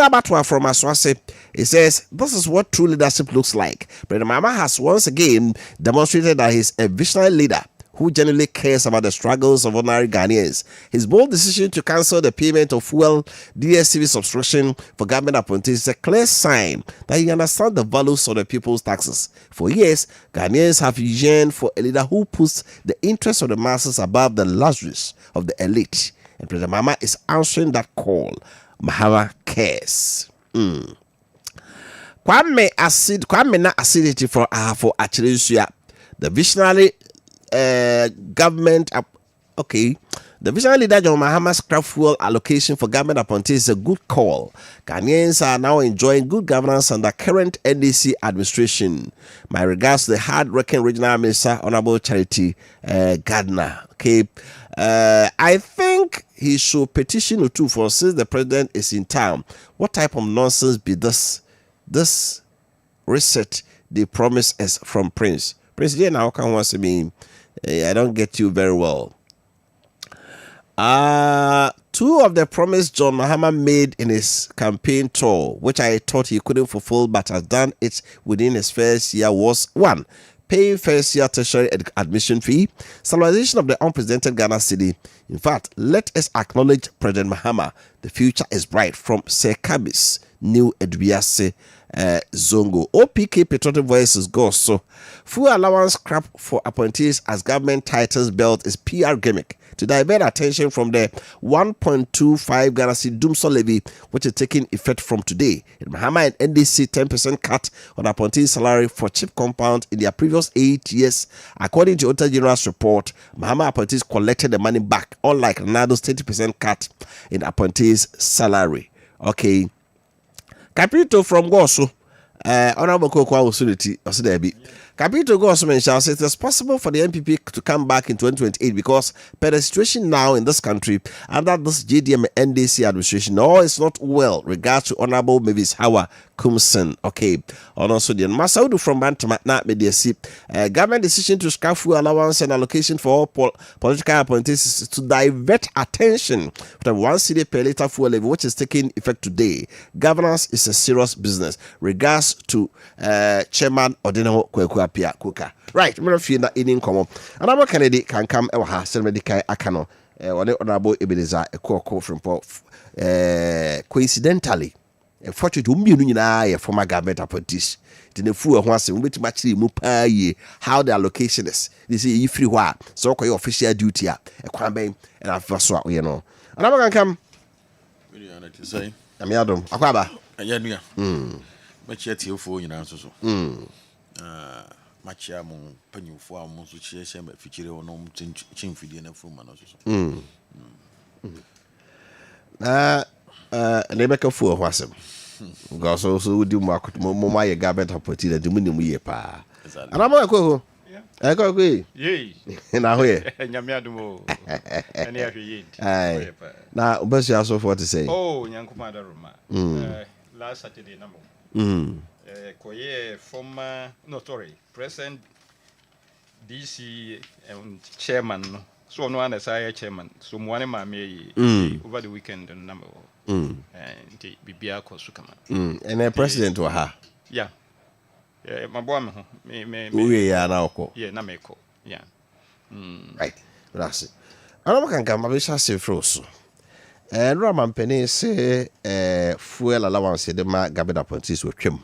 Batwa from Aswase. It says, this is what true leadership looks like. President Mama has once again demonstrated that he's a visionary leader who genuinely cares about the struggles of ordinary Ghanaians. His bold decision to cancel the payment of fuel DSTV subscription for government appointees is a clear sign that he understands the values of the people's taxes. For years, Ghanaians have yearned for a leader who puts the interests of the masses above the luxuries of the elite. And President Mama is answering that call. Mahama cares. Kwame na acidity for Achirisua. The visionary government the visionary leader John Mahama's scrap fuel allocation for government appointees is a good call. Ghanaians are now enjoying good governance under current NDC administration. My regards to the hard-working regional minister, Honorable Charity Gardner. I think he should petition Utu for since the president is in town. What type of nonsense be this reset they promise us from Prince? President, how can one say me? I don't get you very well. Two of the promise John Mahama made in his campaign tour, which I thought he couldn't fulfill but has done it within his first year, was 1. Pay first year tertiary admission fee, stabilization of the unprecedented Ghana city. In fact, let us acknowledge President Mahama. The future is bright from Sir Kabis, New Edwiase, Zongo. OPK Patriotic Voices goes so. Full allowance crap for appointees as government tightens belt is PR gimmick to divert attention from the 1.25 Ghana cedi Dumso levy, which is taking effect from today. In Mahama and NDC 10% cut on appointees' salary for cheap compound in their previous 8 years. According to Auditor General's report, Mahama appointees collected the money back, unlike Ronaldo's 30% cut in appointees' salary. Okay. Capito from Gosu, Honorable Kokwa Usuliti, Osidebi. Capito Gosu mentions it is possible for the MPP to come back in 2028 because per the situation now in this country under this GDM and NDC administration, all is not well regards to Honorable Mavis Hawa Kumsen. Okay. And also the Masaudu from Bantama na Mediasi. Government decision to scrap fuel allowance and allocation for all political appointees is to divert attention from 1 cedi per liter fuel level, which is taking effect today. Governance is a serious business. Regards to Chairman Odino Kweku Appiah Kuka. Right, I'm going to feel that in common. And I'm Kennedy can come over her, Selmedikai Akano, or Honorable Ebenezer, a core from coincidentally. Fortunately, a former government appointees. The fool wants which much how the allocation is. They say you free what so call your official duty a kwambe and I first what you know. And I'm gonna come. Very honest to say. I'm Yadom. Akwaba. Yeah. Much yet you for you answer so. Much among penny for almost which is a feature or no chin feeding a full man also. They make a fool of us. Because also do market my government opportunity to minimum year pa. And I'm going to go. I go away. Yea, and I wear. And Yamiadumo. And every year. Now, but you also for to say. Oh, young commander Roma. Last Saturday, number. Koye, former, no, sorry, present DC chairman no. So no one as I chairman. So one ma me over the weekend and number. And Bibia Kosukama. And the president wa ha. Yeah. Yeah, my boy me we are now ko. Yeah, na me ko. Yeah. Right. That's it. Ana kan kan ma be sha se froso. Roman Penny say fuel allowance de ma Gabeda Pontis wo twem.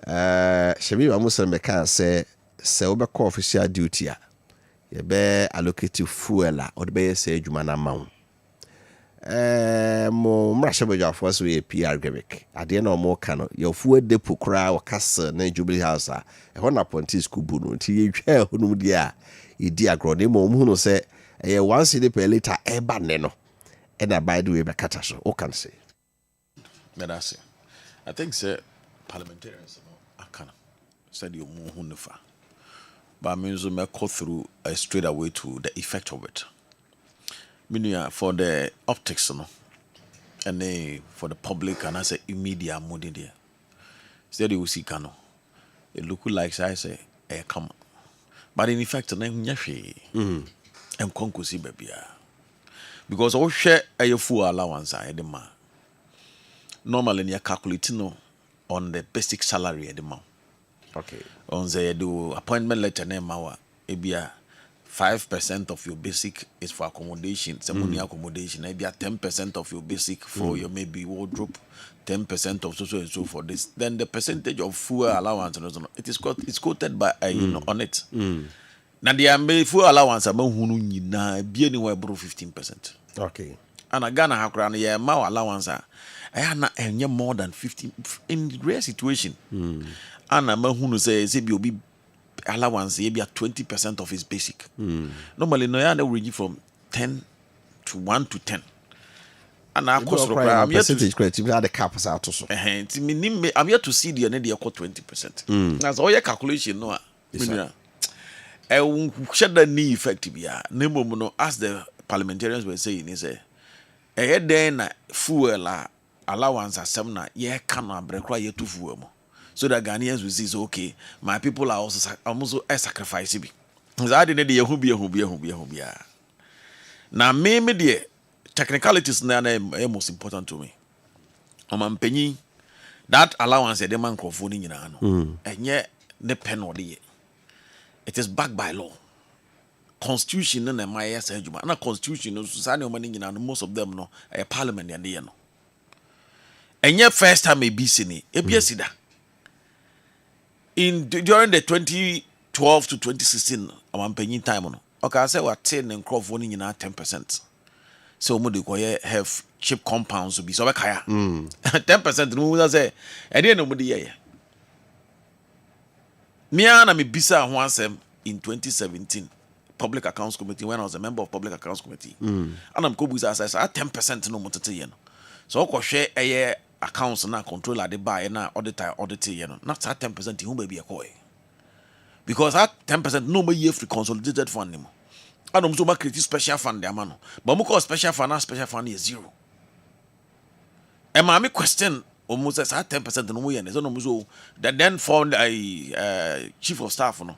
Shebi wa musa me kan say we call official duty a ye be allocate fuel a o de be say adwuma na ma wo. Mo mrasha beja for so ye PR Greek. Ade na mo ka no your fuel depo kra wo kasa na Jubilee House a e ho na Pontis kubu no nti ye hwa ho no dia ye di agro de mo hu no say e 1 cedi per liter e ba ne no. And by the way, Bakata, what can say? Medase. I think, sir, parliamentarians, I can said you move. But I mean, so may go through straight away to the effect of it. Meaning, for the optics, no, and for the public, and I say immediate mood in there. Instead, you see, Kano, it look like I say, come. But in effect, I'm Yashi, and Konkusi baby. Because all share a full allowance at the man. Normally, you calculate on the basic salary at the man. Okay. On the do appointment letter name our maybe 5% of your basic is for accommodation, some money accommodation, maybe 10% of your basic for your maybe wardrobe, 10% of so and so for this. Then the percentage of full allowance it's quoted by on it. Now the full allowance about who na be anywhere below 15%. Okay. And a Ghana hakran yeah ma allowance I na enye more than 15 in rare situation. And a man who say be allowance be 20% of his basic. Normally no ya range from 10 to 1 to 10. And I cost I'm yet to credit we had the cap out also. I'm yet to see the need 20%. That's all your calculation no. Should the knee effective ya no as the parliamentarians were saying is a then fuel allowance assembly ye can break ye to fuel so that Ghanaians will see okay my people are also sacrifice be that the be now me the technicalities na most important to me penny that allowance the man microphone nyina no enye ne pen or the it is backed by law. Constitution and my juma. And a constitution, most of them no a parliament and the no. And yet first time a BC during the 2012 to 2016, I'm paying time on. Okay, I say what 10 and crop voting in 10%. So we have cheap compounds to be so 10% no say I didn't know the year. Me and me bisa once in 2017 Public Accounts Committee when I was a member of Public Accounts Committee. And I'm kobuza as I 10% no motete yen. So ko share a accounts na control at the buy na audit yen. Not that 10% who may be a coy. Because that 10% no more year free consolidated fund nimo. I don't so much create special fund there man. But mo call special fund is zero. And my question almost says 10% no more yen. So no so that then found a chief of staff no.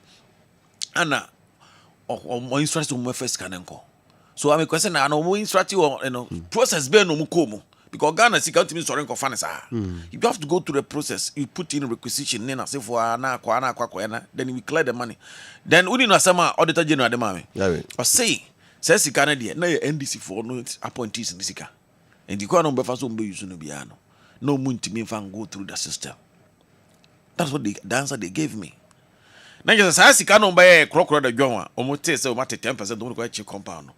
And or more instructive more first can go. So I'm a question I know more instructive or process be no mukomo because Ghana see count me sorry ko fan you have to go through the process. You put in requisition then say for na then we clear the money. Then we no sama auditor general de mame. Or say sika na de na NDC for no appointees in sika. And the kwa no be fa so be use no bia no. No muntimi fan go through the system. That's what the answer they gave me. Now just as you no buy crocodile the John, almost say 10% don't go cheap compound.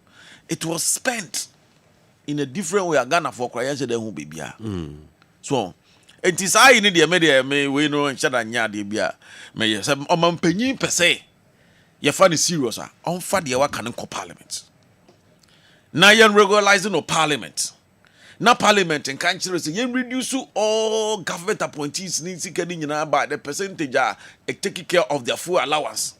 It was spent in a different way. Ghana for creation then who be bia. So it is I need the media may we know and shada nya de bia. May yes penny per se. You find it serious on fa de wa can ko parliament. Now you regularizing no parliament. Now parliament and country say you reduce all government appointees needs getting by the percentage taking care of their full allowance.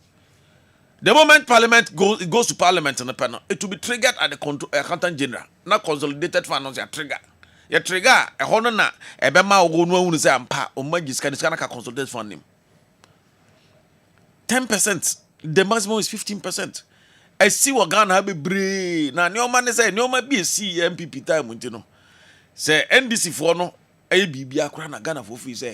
The moment parliament goes to parliament and the panel, it will be triggered at the accountant general. Not consolidated finance trigger. You trigger a honor na a bema go no say ampa o magis can consolidated fund him. 10%. The maximum is 15%. I see what Ghana be brave. Now, no man say no man be a C MPP time, you know. Say NDC for no, ABB Akrana Ghana for fees.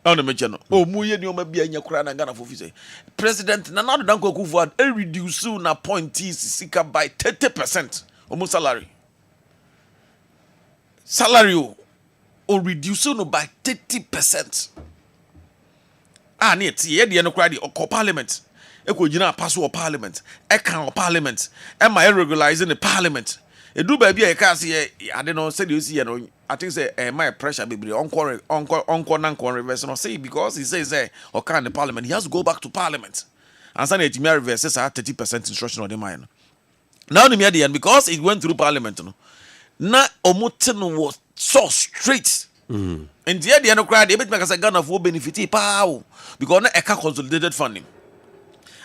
On the mention, oh, Muye no man be a Yakrana Ghana for fees. President Nana Danko Kufuor reduce na appointees seeker by 30% almost salary. Salary or reduce no by 30%. Ah, near the end of the parliament. Eko jina pass o parliament. Eka o parliament. Am I regularizing the parliament? E do baby e ka say I don't know say you see no. I think say my pressure be onko nan reverse no say because he says o can the parliament he has to go back to parliament. And say it me reverse say 30% instruction on the mind. Now the me end because it went through parliament no. Na omote no was so straight. And the end of cry they make say Ghana for benefit pa because na eka consolidated funding.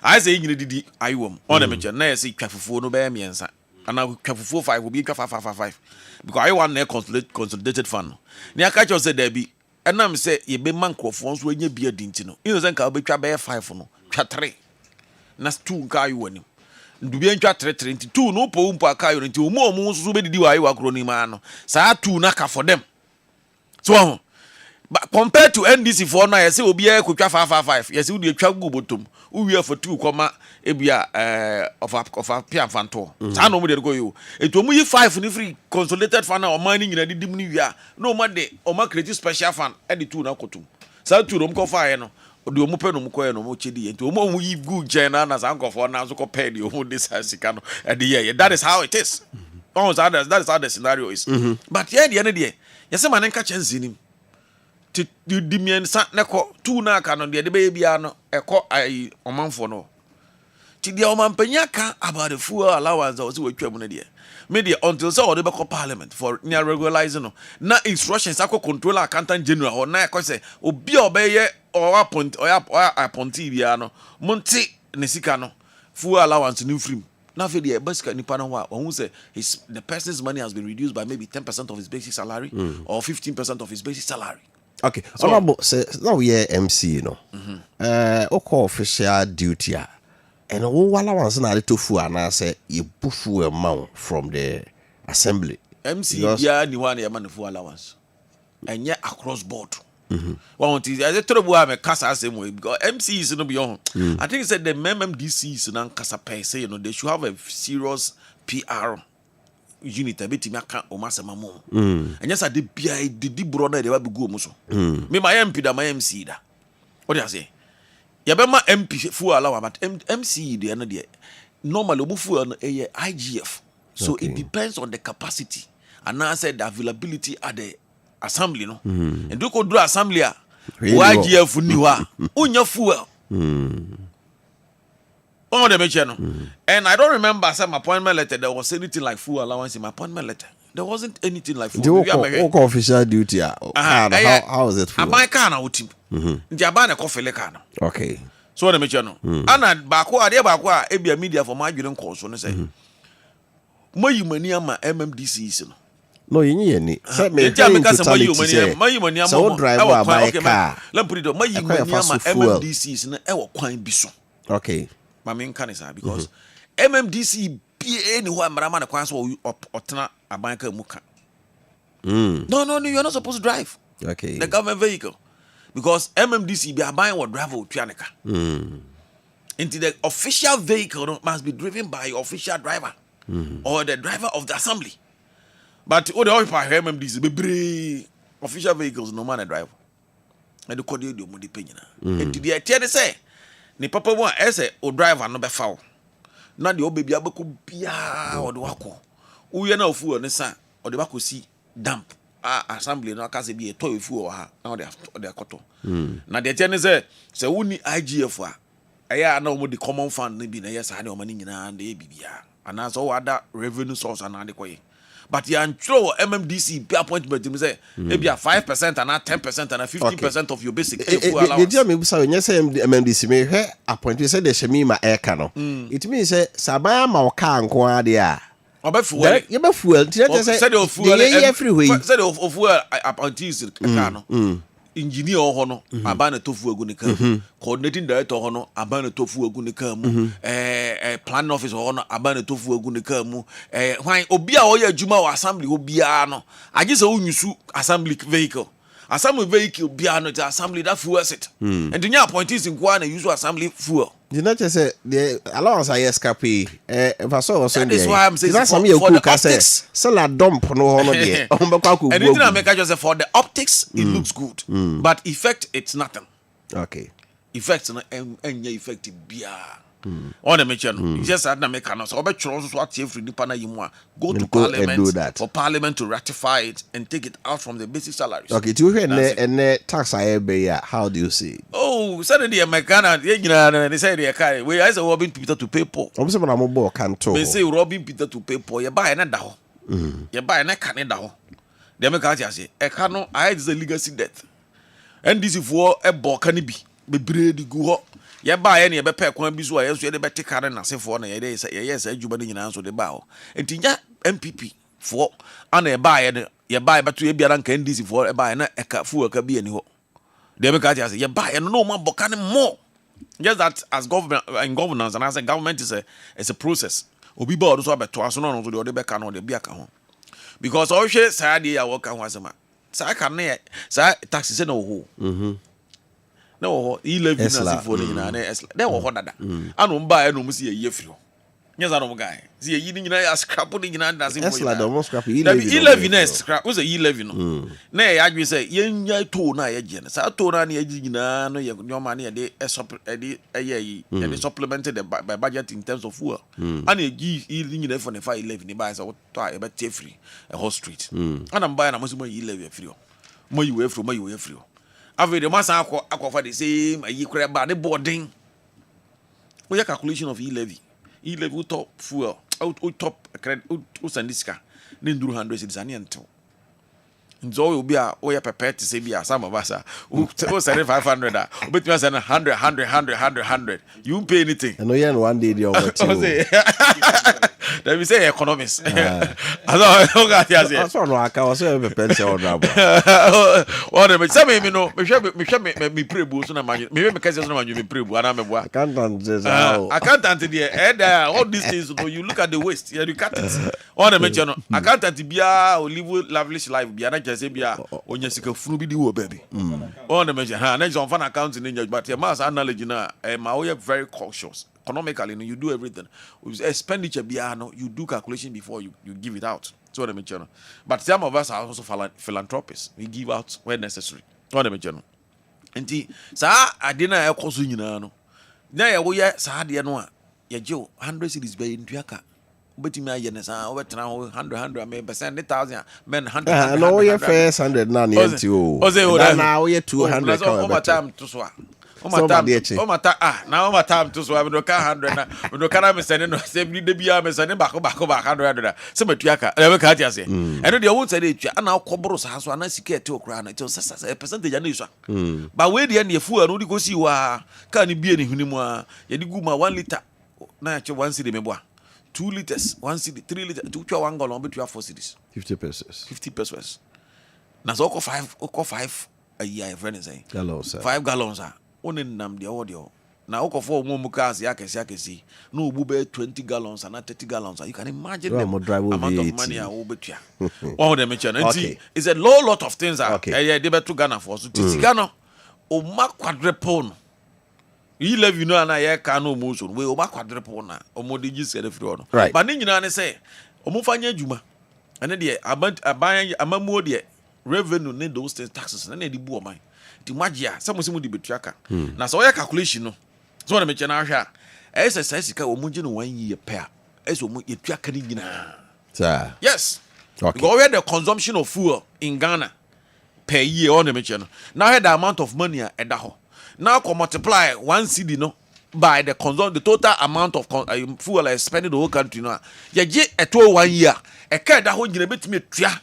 I say you did IWM on the mention. Now say Kafufu no be miensa. And now Kafufu 5 will be 5. Because I want a consolidated fund. Nia catch us say there be. And now say ye be man crofons when ye be a dintino. You know say be twa be 5 no. Twa 3. Nas 2 ka you wani. Ndu be twa 3 2 no po umpa ka you nti omo omo so be didi wa akro ni ma no. Sa 2 na ka for them. So but compared to NDC for now, you say obi e kwatwa 5. You say we dey twa go bottom. We for 2 comma ebia of Appiah fanto. Sa no mo dey go you. Eto mu yi 5 ni free consolidated fund na o man ni nyina didim ni wia. No ma dey o ma create special fund e dey 2 na kotum. Sa 2 no ko fa no. Odi o mu pe no mu ko no mo chedi. Eto mo mu yi good jena na sa nkofo na so ko pay the o mu dey sa sika no. E dey yeah. That is how it is. That is how the scenario is. But here the end there. You say man nka chance ni. The dimian sat neko 2 na aka no de baby no eko ai omanfo no ti de omanpanya ka about the fuel allowance or say we twam no de media until say we be call parliament for near regularizing no na instructions akọ controller accountant general or na eko say obi obeye or appointee bia no monte ne sika no fuel allowance ni free na fe de basically nipa no wa who say the person's money has been reduced by maybe 10% of his basic salary or 15% of his basic salary. Okay, so now we are MC, you know. Oko official duty, and all allowance na to fu and say you bufu amount from the assembly. MC, yeah, ni one ya man fu allowance, and yeah across board. One thing I said, trouble have a casa same way because MC is no beyond. I think said the MMDC is non casa pay say you know they should have a serious PR. Unit a bit aka o masema mo and yes I did bia the brother they be go mo so me my MP da my MC da what do you say ya be ma MP full allow but MC dey na dey normally obu full no IGF so it depends on the capacity and now said the availability at the assembly no and do go do assembly a IGF ni wa unya fuel on the mention. And I don't remember some appointment letter there was anything like full allowance in my appointment letter. There wasn't anything like full. Official duty. How is it for? I buy car now with him. Jabana coffee car. Okay. So the mention. Anna Bakwa, dear Bakwa, Abia media for my union course. When I say, my humania, my MMDC. No, you need any. So driver my car. Let put it on my humania, my MMDC is ever quite biso. Okay. My main canisa because MMDC be anywhere Marama the class or Otana a banker muka. No, you're not supposed to drive. Okay. The government vehicle. Because MMDC be a buying or driver with Tianica. Into the official vehicle must be driven by official driver or the driver of the assembly. But all the other MMDC be official vehicles no man a driver. And the cordial do more depending. And to the they say ni papa one ese o driver no be foul na de o baby abeku bia o de wako uye na ofu ne sa o de bako si dump assembly no aka se bi e to ofu o ha na o de akoto na de tie ne se woni IGF a eya na o mo de common fund ne bi na yes ade o mani nyina na e bibia ana so wada revenue source ana de koye but you throw MMDC appointment me say e bia 5% and 10% and 15% of your basic allowance. Dey me say you say MMDC me he appointment say dey shemi ma e ka no. It means say sabaya ma o ka nko ade a. Oba fuel. You be fuel. Say dey fuel everywhere. Say dey fuel appointees ka no. engineer hono abana tofu egu ne kam coordinating director hono abana tofu egu ne kam plan office hono abana tofu egu ne kam hwan obi a oya adwuma wa assembly obi a no age se unyusu assembly vehicle bia no the assembly that fuels it and the new appointees in Kwana use assembly fuel. You know, just say the allowance I escape. If I saw that is why I'm saying for the optics, sell a dump no honor there. And anything I make just say for the optics, it looks good, but effect it's nothing. Okay, effects and effective bia. On the mention, just had to make an so what every dipana yimwa go to parliament for parliament to ratify it and take it out from the basic salaries. Okay, to hear and tax I pay. How do you see? Oh, suddenly Americana, they say they carry. We as a robbing Peter to pay poor. I'm saying I'm more canto. They say robbing Peter to pay poor. You buy an daho. You buy an daho. The Americans say, I cannot. I is a legacy debt, and this is for a bokanibi. Be bread go. Ya ba ya ne be pɛ kwan bi so a yeso ye de be tekare na sefo na ye de yes adwuma de nyina so de ba ho entinya MPP fo ana ye ba ye ba beto ye biara nka NDC fo e ba na eka fu aka bi ani ho de be ka ti ase ye ba ye no ma boka ne more just that as government in governance and as a government is a process obi ba odo so abeto aso no so de be ka no de bi aka ho because o hwe sa de ya wo ka ho asema sa ka ne sa taxi se na wo ho no, he live in as for there were dada. I don't buy no musi a year free. Yes, I don't guy. See a yin a scrap putting in and doesn't scrap. He live in scrap was a ye living. Nay, I say, yen ya to na a gen. So I told Annie no your money a day a year and supplemented by budget in terms of fuel. And a give eating in for the 511 buys a try about free a whole street. And I'm buying a muslim ye live free. More you way from my way free. After the mass aqua for the same a year crab by the boarding. We have calculation of e-levy. E-levy top fuel out top credit usandiska. Then do 100 is an end. And so will be a way prepared to say be a some of us who send 500 but you send 100. You won't pay anything. And no one day the let me say economists. I don't got yes. That's all I can say a pencil or double. What am I saying? Me pray boost on my maybe because it's not you pray and I'm a I can't answer the head all these things. You look at the waste, you cut it. What am I saying? I can't answer be a live lavish life. Be a just be a on your sick fruity baby. What am I saying? Next on fun accounting in your but your mass knowledge now. My very cautious. Economically, you do everything. With expenditure, you do calculation before you give it out. So what I mean, but some of us are also philanthropists. We give out where necessary. What I mean, and I didn't have cost no. Now we are sad. Ya Joe 100 cities by in Tuaka. But me ayenes over 100 maybe percent 1,000 men 100. No, we first 100 now now we 200. Over time to swap. Now my time to swap. We don't 100 we don't carry me sending no same the bia me sending back 100. Some Tuaka. Never catch you say. And they won't say it. And now Cobros has one secure to crown. It was a percentage and but where the end you fool and go see wa can you be any hunimwa? You do 1 liter. Na 1 cedi meboa 2 liters 1 cedi 3 liters 2 1 gallon between 4 cedis 50 pesos na so ko 5 a year friend say gallons 5 gallons on nam the audio na ko for mo cars yakesi no obu be 20 gallons and 30 gallons you can imagine the amount of money I will betua all them mention it's a lot of things they better Ghana for so Ghana o ma quadruple E-levy no na ye ka no mo so we o ba quadruple na o mo de gise de free no right. But ni nyina ne say o mo fanya adwuma ene de aban amamuo de revenue ne those taxes na de bu o man ti magia some mo de betua ka na so ye calculation no so na me che na hwa e say sika o mo gye no 1 year per e so mo ye tua ka ni nyina sir yes okay because we the consumption of fuel in Ghana per year on me che no now the amount of money e da ho. Now can multiply 1 cedi no by the total amount of fuel I spend in the whole country now. You get a 1 year. A car that won't get me tria.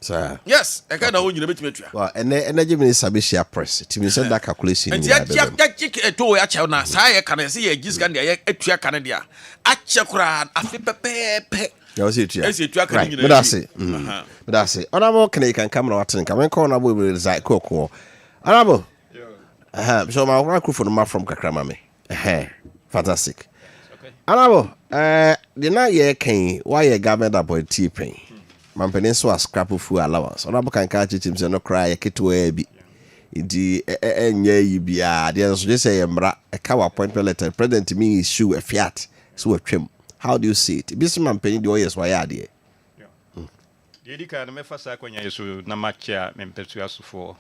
Sir. Yes, a car that won't get me tria. Well, and energy minister be share press. It means that calculation. And yet, a 2 year child now. Say, can I see a Giscandia, a tria Canada? A chakran, a flip right. But that's it. But that's it. On our can come out and come and call our way with Zai Coco. Honorable. So my microphone from Kakramame. Fantastic. Okay. Honorable, the night ye came, why a government appointee paying? Mampany so a scrap of food allowance. Honorable can catch it himself no cry a kit to a be. Indeed, ye be there's just a cow appointment letter. President to me issue a fiat, so a trim. How do you see it? This man paying the OS why are there? The Edica, the Mefasa, when you so Maakye, Mempetuas for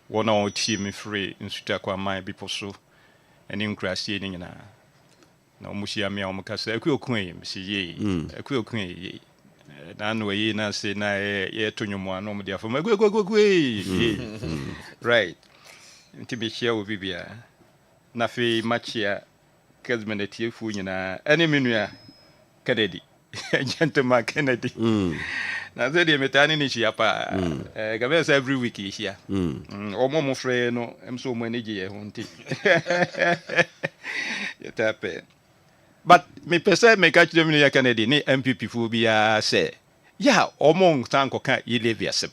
1 hour team free in Sutakwa, my people so, and in Crashing in a no Mushia Miamacas, a quick queen, see a quick queen. Dan way na say na ye to nyumo no dia for go right nti be share wo bibia na fe Maakye Kessben 93.3FM nyina ene menua Kennedy gentleman Kennedy na say de metani ni hia pa gabe say every week hia omo mo frɛ no emso mo energy ye ho nti you tap but me pese me catch them in Kennedy ni MPP fu bia say ya omong tanko kan yileviasem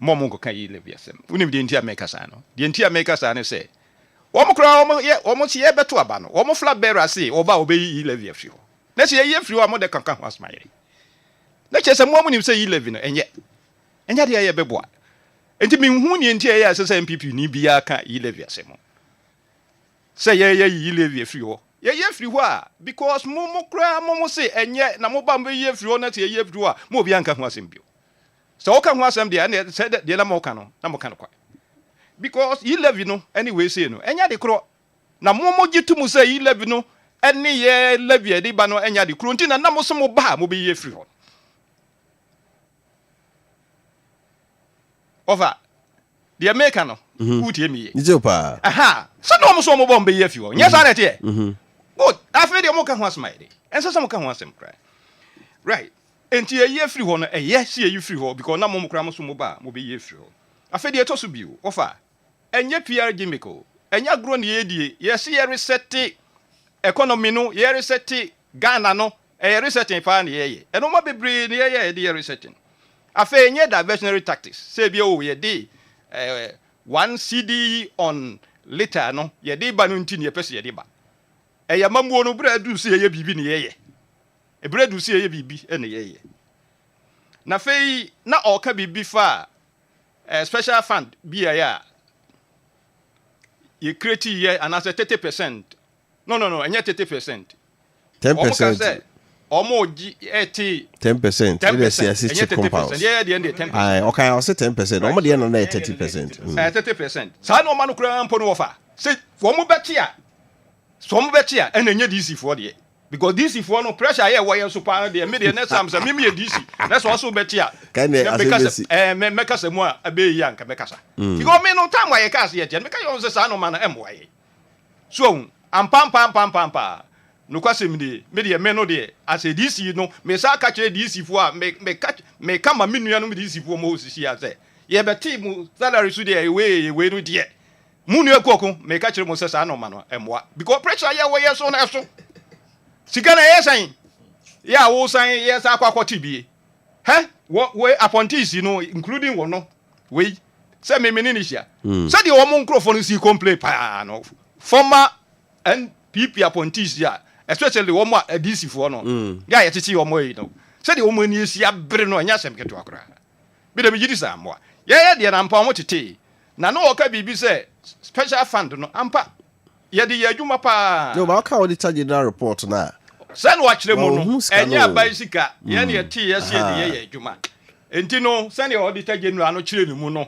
momon ko kan yileviasem unim de ntia make sa no de ntia make sa ne say omo kra omo tie beto aba no omo flag bearer say oba obeyi yilevi afri ho na say ye afri ho amo de kankan ho asmaye na che se mo nim say yilevi no enye de ye beboa enti me hu ni ntia ye say MPP ni bia kan yileviasem say ye yilevi afri ho ye free ho because mo kra mo say enye na mo ba mo ye free ho na te ye free ho mo bi anka ho asem bio so o ka ho asem de na say de na mo ka no na mo ka no kwa because ye levy no anyway say no enya de kro na mo gitu mu say ye levy no eni ye levy de ba no enya de kro nti na mo so mo ba mo bi ye free ho over the American no who tie me Nijo pa aha so no mo so mo ba mo bi ye free ho nya sa na te good. After the Moka was my day, and so some can want them cry. Right. And to a year free one, a yes, you free hole because no more crammers will be ye free. After the toss you, offer. And yet, Pierre Gimico, and ya grown the idea, yes, ye reset economy no, ye reset Ghana no, a resetting fan ye, and no more be breed ye, dear resetting. After ye diversionary tactics, say be oh, ye day 1 CD on later no, ye day banuntin ye pes ye deba. Eya mamuo no bread do see ye bibi ne ye e bread do see ye bibi ene ye na fei na oka bibi fa special fund bi ya ye create ye and as 30% no enye 30% 10% omo gi 10% we see assist compounds yeah the end 10% ai okay I say 10% omo de na 30% 30% sa no manu kura mpo no ofa say for mu betia some betia and enye DC for there because DC for no pressure here why so pa there me the next time say me DC that's also betia because me kasa mu a be yi anka me kasa because me no time why kasa here me ka yo say sa no man am why so am pam no kwase me de no de as a DC no me sa ka kire DC for me kama me nua no me DC for mo sisi ya say ye beti mu salary so there we no de Munu ekoko me ka kire mo se sa no ma no emwa because pressure ya wo yeso na so sika na yesan ya wo san yes akwakoti bi he we appointees no including wo no we say me ni hia say the wo microphone si complain pa no former NPP appointees ya especially wo mo DC for no ya ye titi wo mo yi no say the wo mo ni si abre no nya sem keto akora bi da me gidi sa amwa ye de na mpa mo tete na no oka bibi say special fund no ampa ye de ye adwuma pa yo ba ka auditor general report na sen wa kire mu no enya bicycle ye na ye ti ye se de ye adwuma enti no sen ye auditor general no kire ni mu no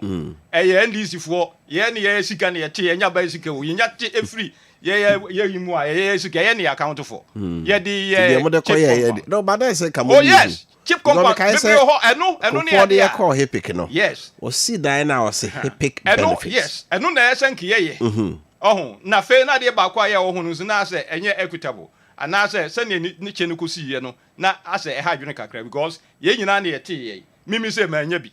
ye NDC fo ye na ye sika na ye ti enya bicycle wo ye nya ti efri ye yimu a ye sika ye na account for ye de ye mo de ko ye no ba dey say come oh yes cheap compound people ho eno ne ya call hepic no yes o si dan na o say hepic benefits yes eno na esenke ye ohun na fe na de ba kwa ye ohun nso na say enye equitable ana say se ne ni che no kosi ye no na ase e ha dwene kakra because ye nyina na ye te ye mimi say ma nya bi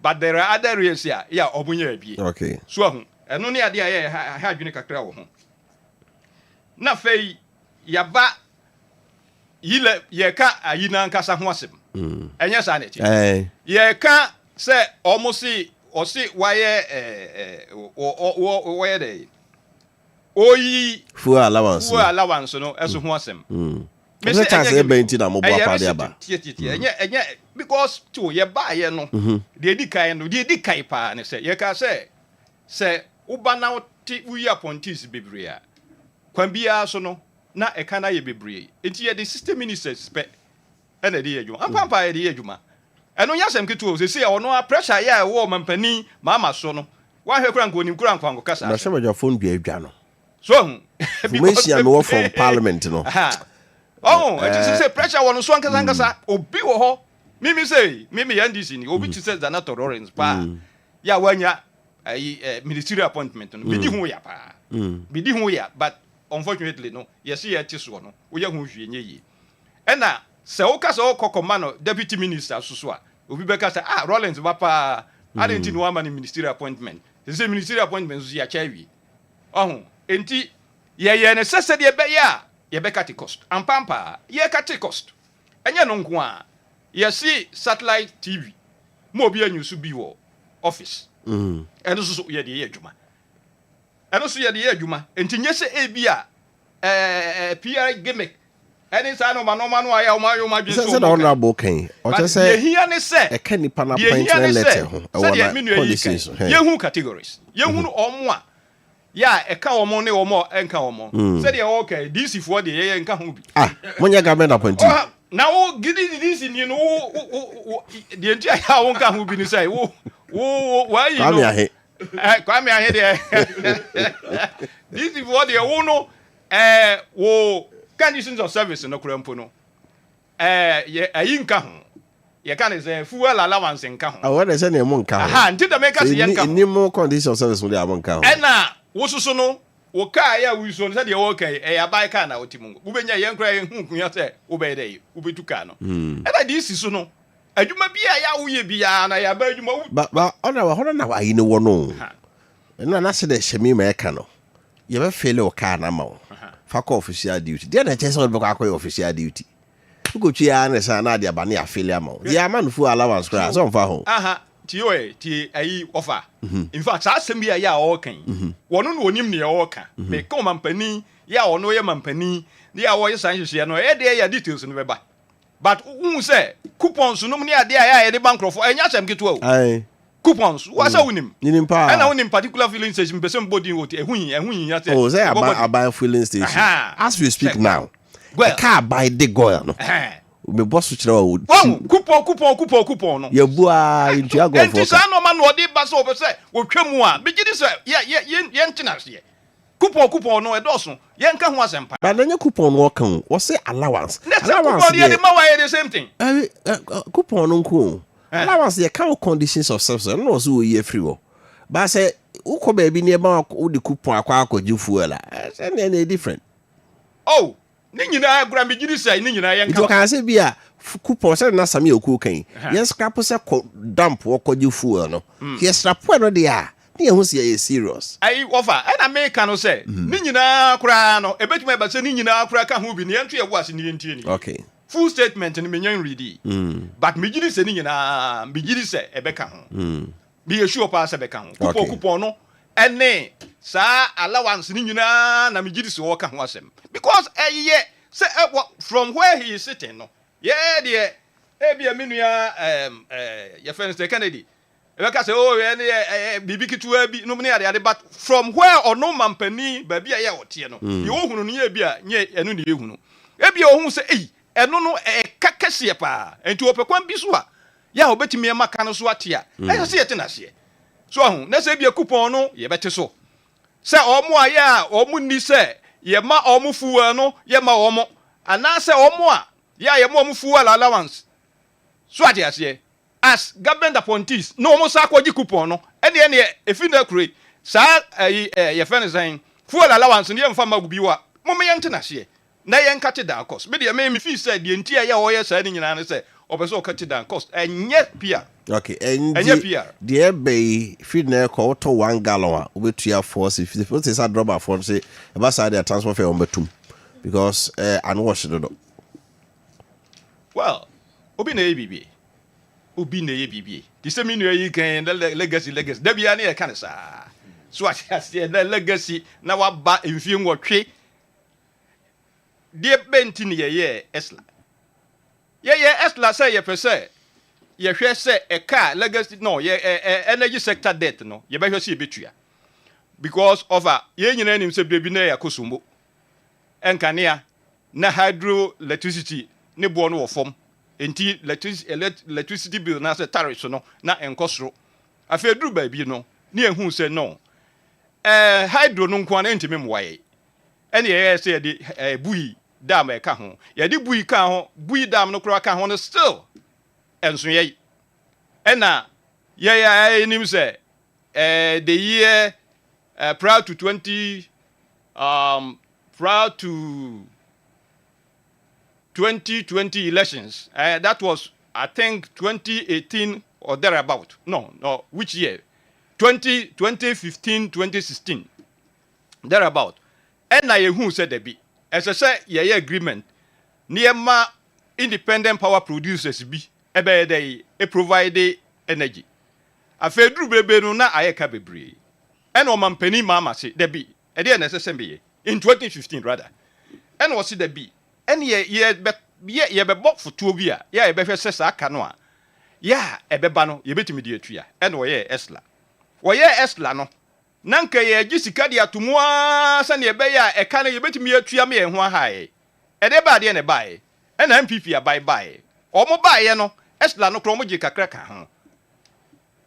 but there are other areas here ya obunya bi okay so ohun eno ne ade ye ha dwene kakra wo ho na fe ya ba yile ye ka ayina nkasa ho asem enye sa na ti ye ka se omo si or say why where they oyi full allowance no as who was him. Mr. Chance ebe na mo bo apade aba. Because to ye buy no they di kai no they di kai pa ne say ye ka say uba na ti we appointees bebre a kwan bia so no na e ka na ye bebre enti ye the system ministers pe e na di adwuma ampampa ye di adwuma eno nya sem ketu o say ono pressure ye e wo mampani mama so no wa hwe kura nko nim kura nkwanko kasa na shema jo phone bi adwa no so because me wo from parliament no oh it is say pressure won so ankasa obi wo ho mimi say mimi NDC ni obi ti say Zanato Lawrence pa ya wanya ministerial appointment no bidi hu ya pa bidi hu ya but unfortunately no yes ye ti so no wo ya hu hwie nye yi ena se wo kasa wo kokoma no deputy minister so a obi be kasa Rollins ba pa adenti no ama ni ministerial appointment say ministerial appointment so ya chawi enti ye ne sese de be ya ye be cut cost ampampa ye cut cost enye no nko a ye see satellite TV mo obi anyusu bi wo office eno so ye de ye adwuma eno so ye de ye adwuma enti nye se ebi a PR gimmick eni sa no mano aya o ma dwe so se na honorable kan o che se ye hia ne se e kan nipa na appointment letter ho e wona policies ye hu categories ye hu omo a ya e ka omo ne omo enka omo se de okay DC for de ye enka ho bi monya government appointee na wo gidi DC ni no de enti aya wo enka ho bi ni say wo why you know kwame ahe de DC for de wo no wo conditions of service no kurampo no ye ayi nka ho ye kan say fuel allowance nka ho what say na mo nka ho nti da make say ye nka ho ni mo conditions of service mo de mo nka ho na wo susu no wo ka ya wi so say de wo kai ya bai ka na otimu wo benya ye nkra ye hu kunya say wo be dey wo betu ka no na di si so no adwuma bia ya wo ye bia na ya ba adwuma ba ona wa hono na wa yi ne wo no na se de hyemi ma e ka no ye be feel o ka na ma wo fa ko official duty dia na chese be ko akoy official duty ko twi ya na sa na de aba na afele ama wo ya man fu allowance kra so mfa ho ti ayi offer in fact sa asem bia ya o kan wono no onim ne o kan me ko mampani ya ono ye mampani ya wo ye san hwehwe no e de ya details no be ba but who say coupons no ne ade ya de bankrofo enya asem keto o coupons wasa unim nim pa na unim particular filling station person body what ehun ya say oh say about filling station as we speak now the car buy the goil no me boss kire wa coupon no ye bua into agofo enti sa no ma no odi ba so be say wo twam a be gidi say ye ntina se coupon no e doso ye nka ho asempa ba na nye coupon no kan wo say allowance coupon ye ma wa the same thing coupon no nko allowance ye kan conditions of service no so ye free wo ba say wo ko ba bi ne ba wo de coupon akwakoju fuel say na different ni nyina agura me gidi sai ni nyina ye nka to kan se bia coupon se na sami oku kan ye scrap se dump wo koji fuel no ye scrap no de a ni ehun se ye serious ai offer na me kan no se ni nyina akura no ebetuma ba se ni nyina akura ka ho bi ni ento ye bo ase ni entie ni okay full statement ni me nyan ready but me gidi se ni nyina me gidi se ebeka ho be ye sure pa se beka ho coupon no ene sa allowance ni nyina na me gidi se wo ka ho asem because say from where he is sitting no there be a minua your friends the Kennedy e ka say bibi kitua bi no me ade but from where ono mampani ba bia ye wote no ye ohunu no ye bia nye eno ne ehunu e bia ohun say eno no kakase pa enti opekwan bi so a ya obetimi e maka no so ate a e say yete na se so ohun na say bia coupon no ye bete so say omo aya omo ni say ye ma omo fuwa no ye ma omo ana say omo a ye ma omo fuwa allowance so ate ase as government appointees no omo sa kwaji coupon no ene efi na kure sa ye fe ne san fuwa allowance ne ye mfa magu biwa mo me ye ntena se na ye nkate da cost me de me fi say de nti ye wo ye sa ni nyina ne say obeso okate da cost enye pia okay enye de be feed na ko to 1 gallon obetua force if the say drop for say e ba say the transport fare on betum because unwashed do well obi na ABB obi na ye bibie the same no yi kan legacy da bia na ye kan sa so asiase na legacy na waba mfie nwotwe de benti ne ye esla ye esla say ye pese ye hwe say e car legacy no ye energy sector debt no ye be hwe say betua because of ye nyina nim say bebi na yakosumbo enkanea na hydro electricity ne bo no wo fom enti electricity bill na say tariff no na enkosoro afa duru ba bi no ne ehun say no hydro no nko na ntimi mwaye ene ye say de bui dam e ka ho ye de bui ka ho bui dam no kura ka ho no still enso ye ena ye nim say the year prior to 2020 elections, that was, I think, 2018 or thereabout. No, which year? 2015, 2016, thereabout. And I who said there be, as I said, yeah, agreement. Near independent power producers be they provide energy. A federal baby no na ayeka bebre. And o man penny mama say there be. E dey necessary in 2015 rather. And was it there be. And ye be bok futuo bi a ye be hwese sa aka no a ya e be ba no ye betimi de atua and wo ye esla no nanka ye gisika de atomoa sa ne be ya e ka no ye betimi atua me ho hae e de ba de ne bae e na MPP abai o mo bae no esla no kro mo gi kakra ka ho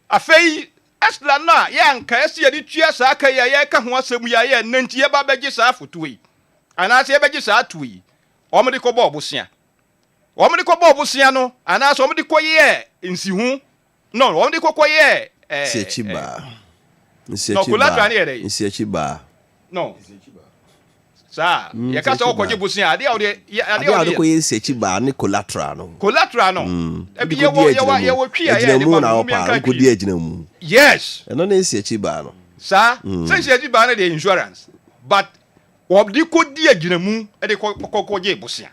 afei esla na ya nka ese ye de tua sa aka ye ka ho asem ya ye nanti ye ba begi sa futuo yi ana se ye begi sa atuyi omedi ko bo bosia no ana so omedi ko ye nsihu no omedi ko ye Nsiachiba no kula ni ere Nsiachiba no sa ye ka so ko je bosia ade ade ko ye Nsiachiba ni collateral no e bi ye wo twi ya na opa ko di aginamu yes eno na Nsiachiba no sa Nsiachiba na the insurance but obdi ko di aginamu e de ko je bosia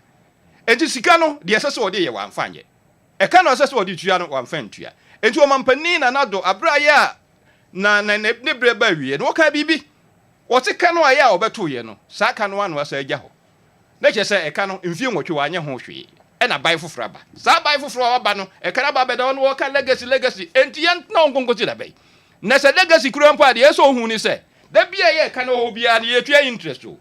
enti sika no de esese ode ye wanfanye e ka no esese ode tua no wanfantua enti o mampani na nado abraye a na ne bre ba wie no ka bibi o te ka no aya obeto ye no sa ka no anu asa agya ho na che se e ka no mfie nwotwe wanye ho hwe e na bai foforo ba sa bai foforo ba no e ka na ba beda no ka legacy enti ye na ngongozi da bai na se legacy kuro mpa de eso hu ni se da bia ye ka no obia na ye tua interest o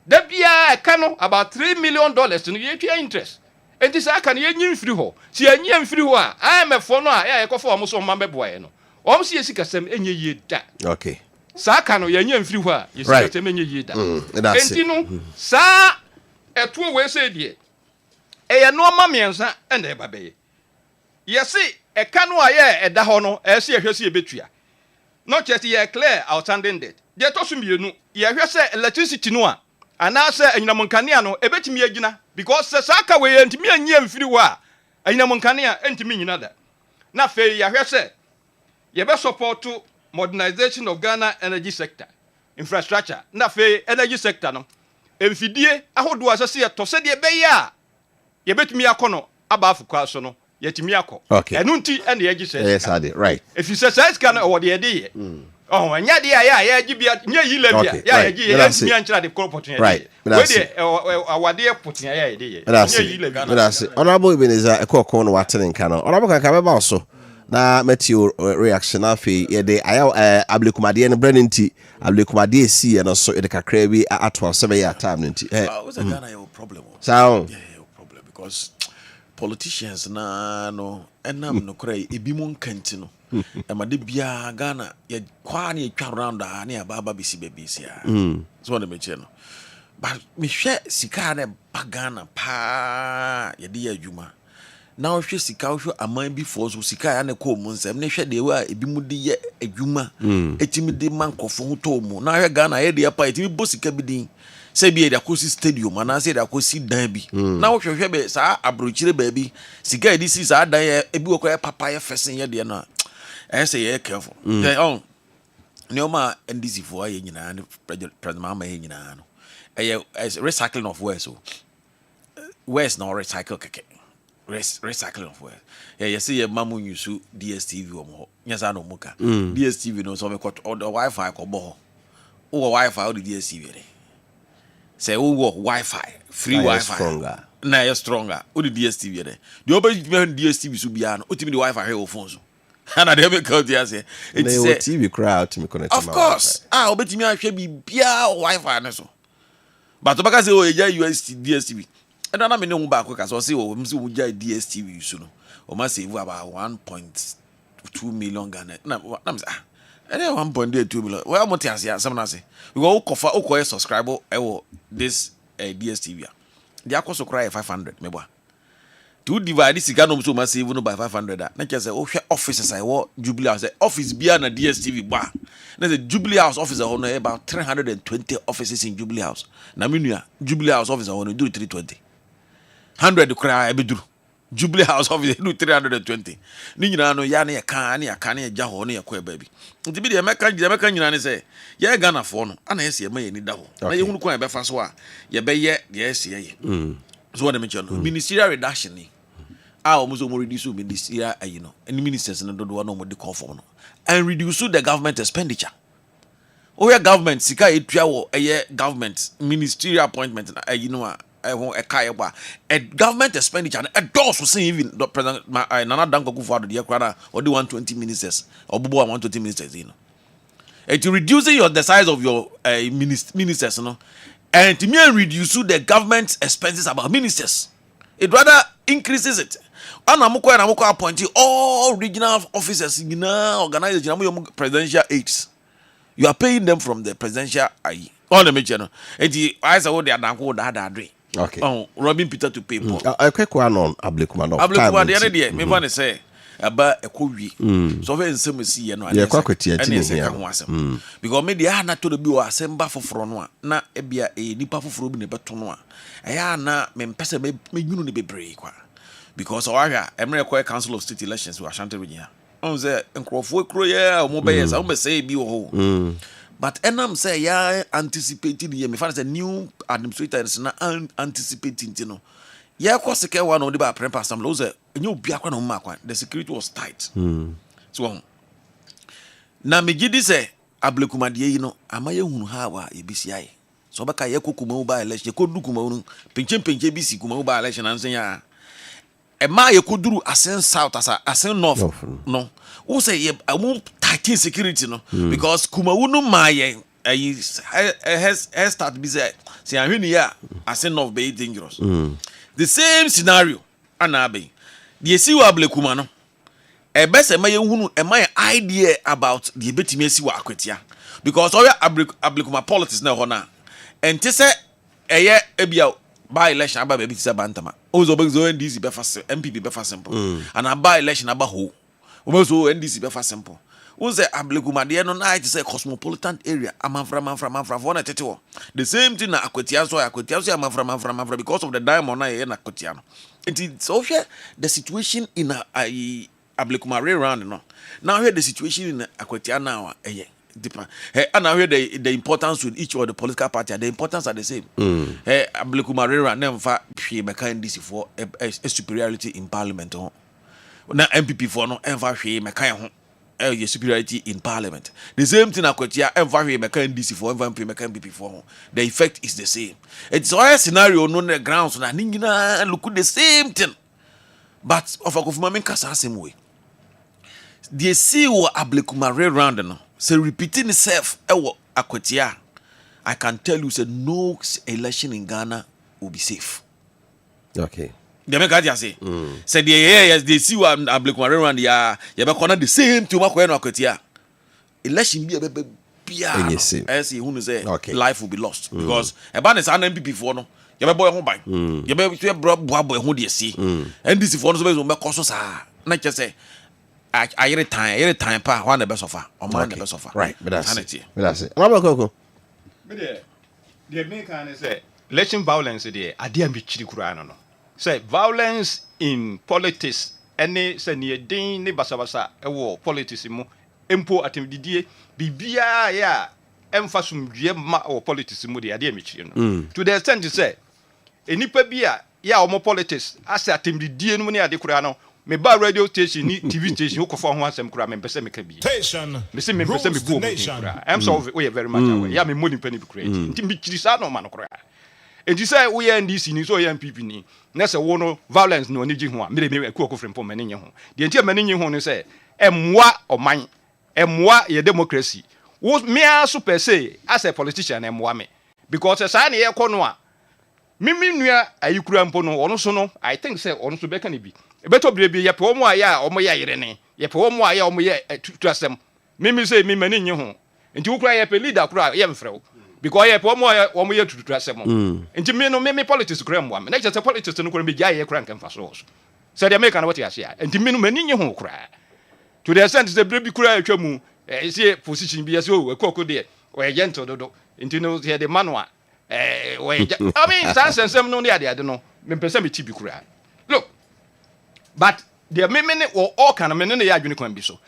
da bia ka no about $3 million no ye tua interest enti sa ka no ye nyim firi ho si anyim firi ho a IMF no a ye ko fo omo so man beboa ye no om si yesi kasem enye ye da okay sa ka no ye nyim firi ho a yesi kasem enye ye da enti no sa eto we se die ye no ma miensa ende ba be yesi e ka no a ye eda ho no e se ye hwese ye betua not just ye clear outstanding debt de to so mienu ye hwese electricity no a anase anyinamonkania no ebetimi agina because saka we entimi anya mfiri wo a anyinamonkania entimi nyina da na fe ya hwese ye be support modernization of Ghana energy sector infrastructure na fe energy sector no emfidie ahodo asase ye to se de be ya ye betimi akono aba afukwa so no yetimi akọ enu nti ene ye gise yes I did right if you say size can o de ye oh anya de ya gibia nya yile bia ya gi ya mi anchira de crop opportunity right we de awade potia ya de ye nya yile bia that's honorable Ebenezer ekoko no watene nka no honorable kan ka be ba so na Matthew reaction afi ye de aya ablekumade no brandinti ablekumade si no so de kakra bi atwa se be ya time nti was a Ghana your problem sound your problem because politicians na no enam no krai ebi mu nkanti no amade bia Ghana ye kwa na etwa round a na baba bisi bebisia so what me che no but me hwe sika na ba Ghana pa ye de adwuma na o hwe sika o hwe aman bi fo so sika ya na ko mu nsem ne hwe de wa ebi mu de ye adwuma etimi de mankofo ho to mu na hwe Ghana ye de pa etimi bo sika bi din se bi e da kosi stadium ana se da kosi dan bi na wo hwehwe be sa abrochire ba bi sika edi si sa dan e bi wo ko papa ye fesen ye de na e say ye careful on neoma ndc fo aye nyina ne president mama ye nyina no e recycling of waste so waste na recycle keke recycling of fuel. You see a mamu use DSTV or more. Yes, I know muka. DSTV no so me got or the Wi-Fi ko bo. O Wi-Fi or the DSTV. Say o Wi-Fi, free Wi-Fi. Stronger. Na you stronger. O the DSTV there. The open DSTV so bia no. O timi the Wi-Fi here o phone so. And I dey call there say. It's a TV crowd to me connect. Of course. Ah, obetimi ahwe bia Wi-Fi na so. But obaka say o eja DSTV. And then I mean, no back because I say, oh, I'm so DSTV, you know, or must save about 1.2 million Ghana. Now, I'm saying, and then 1.2 million. Well, I'm not saying, someone say, we go offer, okay, subscriber, this DSTV. They are also cry 500, maybe. To divide this, you can so much save by 500. Now, just say, oh, offices, I want Jubilee House, office beyond a DSTV bar. Now, the Jubilee House office, I own about 320 offices in Jubilee House. Now, Jubilee House office, I want to do 320. 100 cry be do Jubilee House office do 320 ni nyina no ya na ya kan ya ja ho na ya kwa baby nti bi de meka nyina ne say ya Ghana fo no ana ya se ma ya ni da ho na ye hunu kwa ya be fa so a ye be ye de ya se ye so what me no ministerial reduction ni a o mo so mo reduce ministerial you know any ministers no do no mo de call for no and reduce the government expenditure o government sika etua wo government ministerial appointment you know a government expenditure a doors was even the president Nana Danko Kufuor the Yakrana or the 120 ministers or Bubu 120 ministers, you know. And to reducing the size of your ministers, you know, and to me reduce the government expenses about ministers. It rather increases it. And I'm appointing all regional officers in organization presidential aides. You are paying them from the presidential all the major. And the eyes are they are down. Okay. Oh, Robin Peter to pay more. I quick one on Ablekuma. Ablekuma the other day, me want to say about a COVID. So very same see no. Yeah, quite because me dey na to the bi wa semba foforo no na e bia e nipa foforo bi ne beto no a. Eya na me mpese me nyunu ne bebree kwa. Because owa emre kwa council of state elections we Ashanti region. On say enkrofo ekro ye o be yes, o be say bi wo ho. But enam say ya anticipating ye me find say new administrator is na anticipating you know. Yeah, cause the one on the bar prepare some laws you be akwa no makwa. The security was tight. So na me gidi say Ablekuma de you know amaye hunu ha wa e bisi so baka ye kokuma ba election ko du kuma unu penche bisi kuma ba election ansen ya e ma ye koduru asen south asen north no who say ye amu tight security no because kuma unu ma ye has start be say ahwini ya asen north be dangerous the same scenario anabe the see wa Ablekuma no e be say ma ye hunu e ma idea about the betimi asi wa akwatia because all Ablekuma politics na ho na enti say eye ebia by election aba be say bantama ozo be zo NDC be fast MPP be fast simple and aba election aba ho ozo NDC be fast simple who say Ablekuma de no na it say cosmopolitan area amanfra for na tete the same thing na akwatia so amanfra because of the diamond na ye na akwatia no enti so share the situation in Ablekuma round no now here the situation in akwatia now different. And I hear the importance with each of the political party. The importance are the same. Ablekuma Rera never she mekan this for a superiority in parliament. Now MPP for no ever she mekan a superiority in parliament. The same thing akwatia ever she mekan this for ever MPP for. The effect is the same. It's all a scenario no the grounds na ningina look the same thing. But of a government kasa same way. The see what Ablekuma round no. So repeating itself, akwatia, I can tell you, say no election in Ghana will be safe. Okay. They make what say. Say they see what Ablekuma around ya be corner the same to akwatia. Election be I see who say life will be lost because a ban is an MPP for no. You be boy home by. You be boy who dey see. And this for no so be cause sa. Na just say I time pa one the best offer or man the best offer. Right, but that's it. The main can say election violence there adia bi chiri kura no. Say violence in politics any say near din ne basabasa e wo politics mu empo atemdidie bibia ya emfasum due ma wo politics mu there adia mi chiri no. To the extent to say enipa bi a ya omo politics asa atemdidie no ne ade kura no me ba radio station ni TV station ko fa ho asem kura me pese me ka bi me se me pese me bo kura I'm so we are very much aware ya me money penny bi kura nti bi kiri sa no ma no kura enti say we are NDC ni so ya MPP ni na se wo no violence no onigi ho a me de me ku okofrem po mane nye ho de enti mane nye ho no say emwa oman emwa ye democracy wo me aso per se as a politician emwa me because say na ye ko no a mimi nua ayikura mpo no ono so no I think say ono so beka ne bi beto brebi ye pe omo aya omo ye yere ne ye pe omo aya omo ye tuasem mimi say mi mani nye ho enti wukura ye pe leader kura ye mfrew because ye pe omo aya omo ye tuasem enti me no me politics kura mwa me na je say politics no kura me gya ye kura nkan so say the make na what ya share enti me no mani nye ho kura to the extent say brebi kura atwa mu say position bi say o ekoko de o ye gentle dodo enti no say the manual I mean, some no near the other no, me chibi kura. Look, but the men or all kind of men in the yard can be so.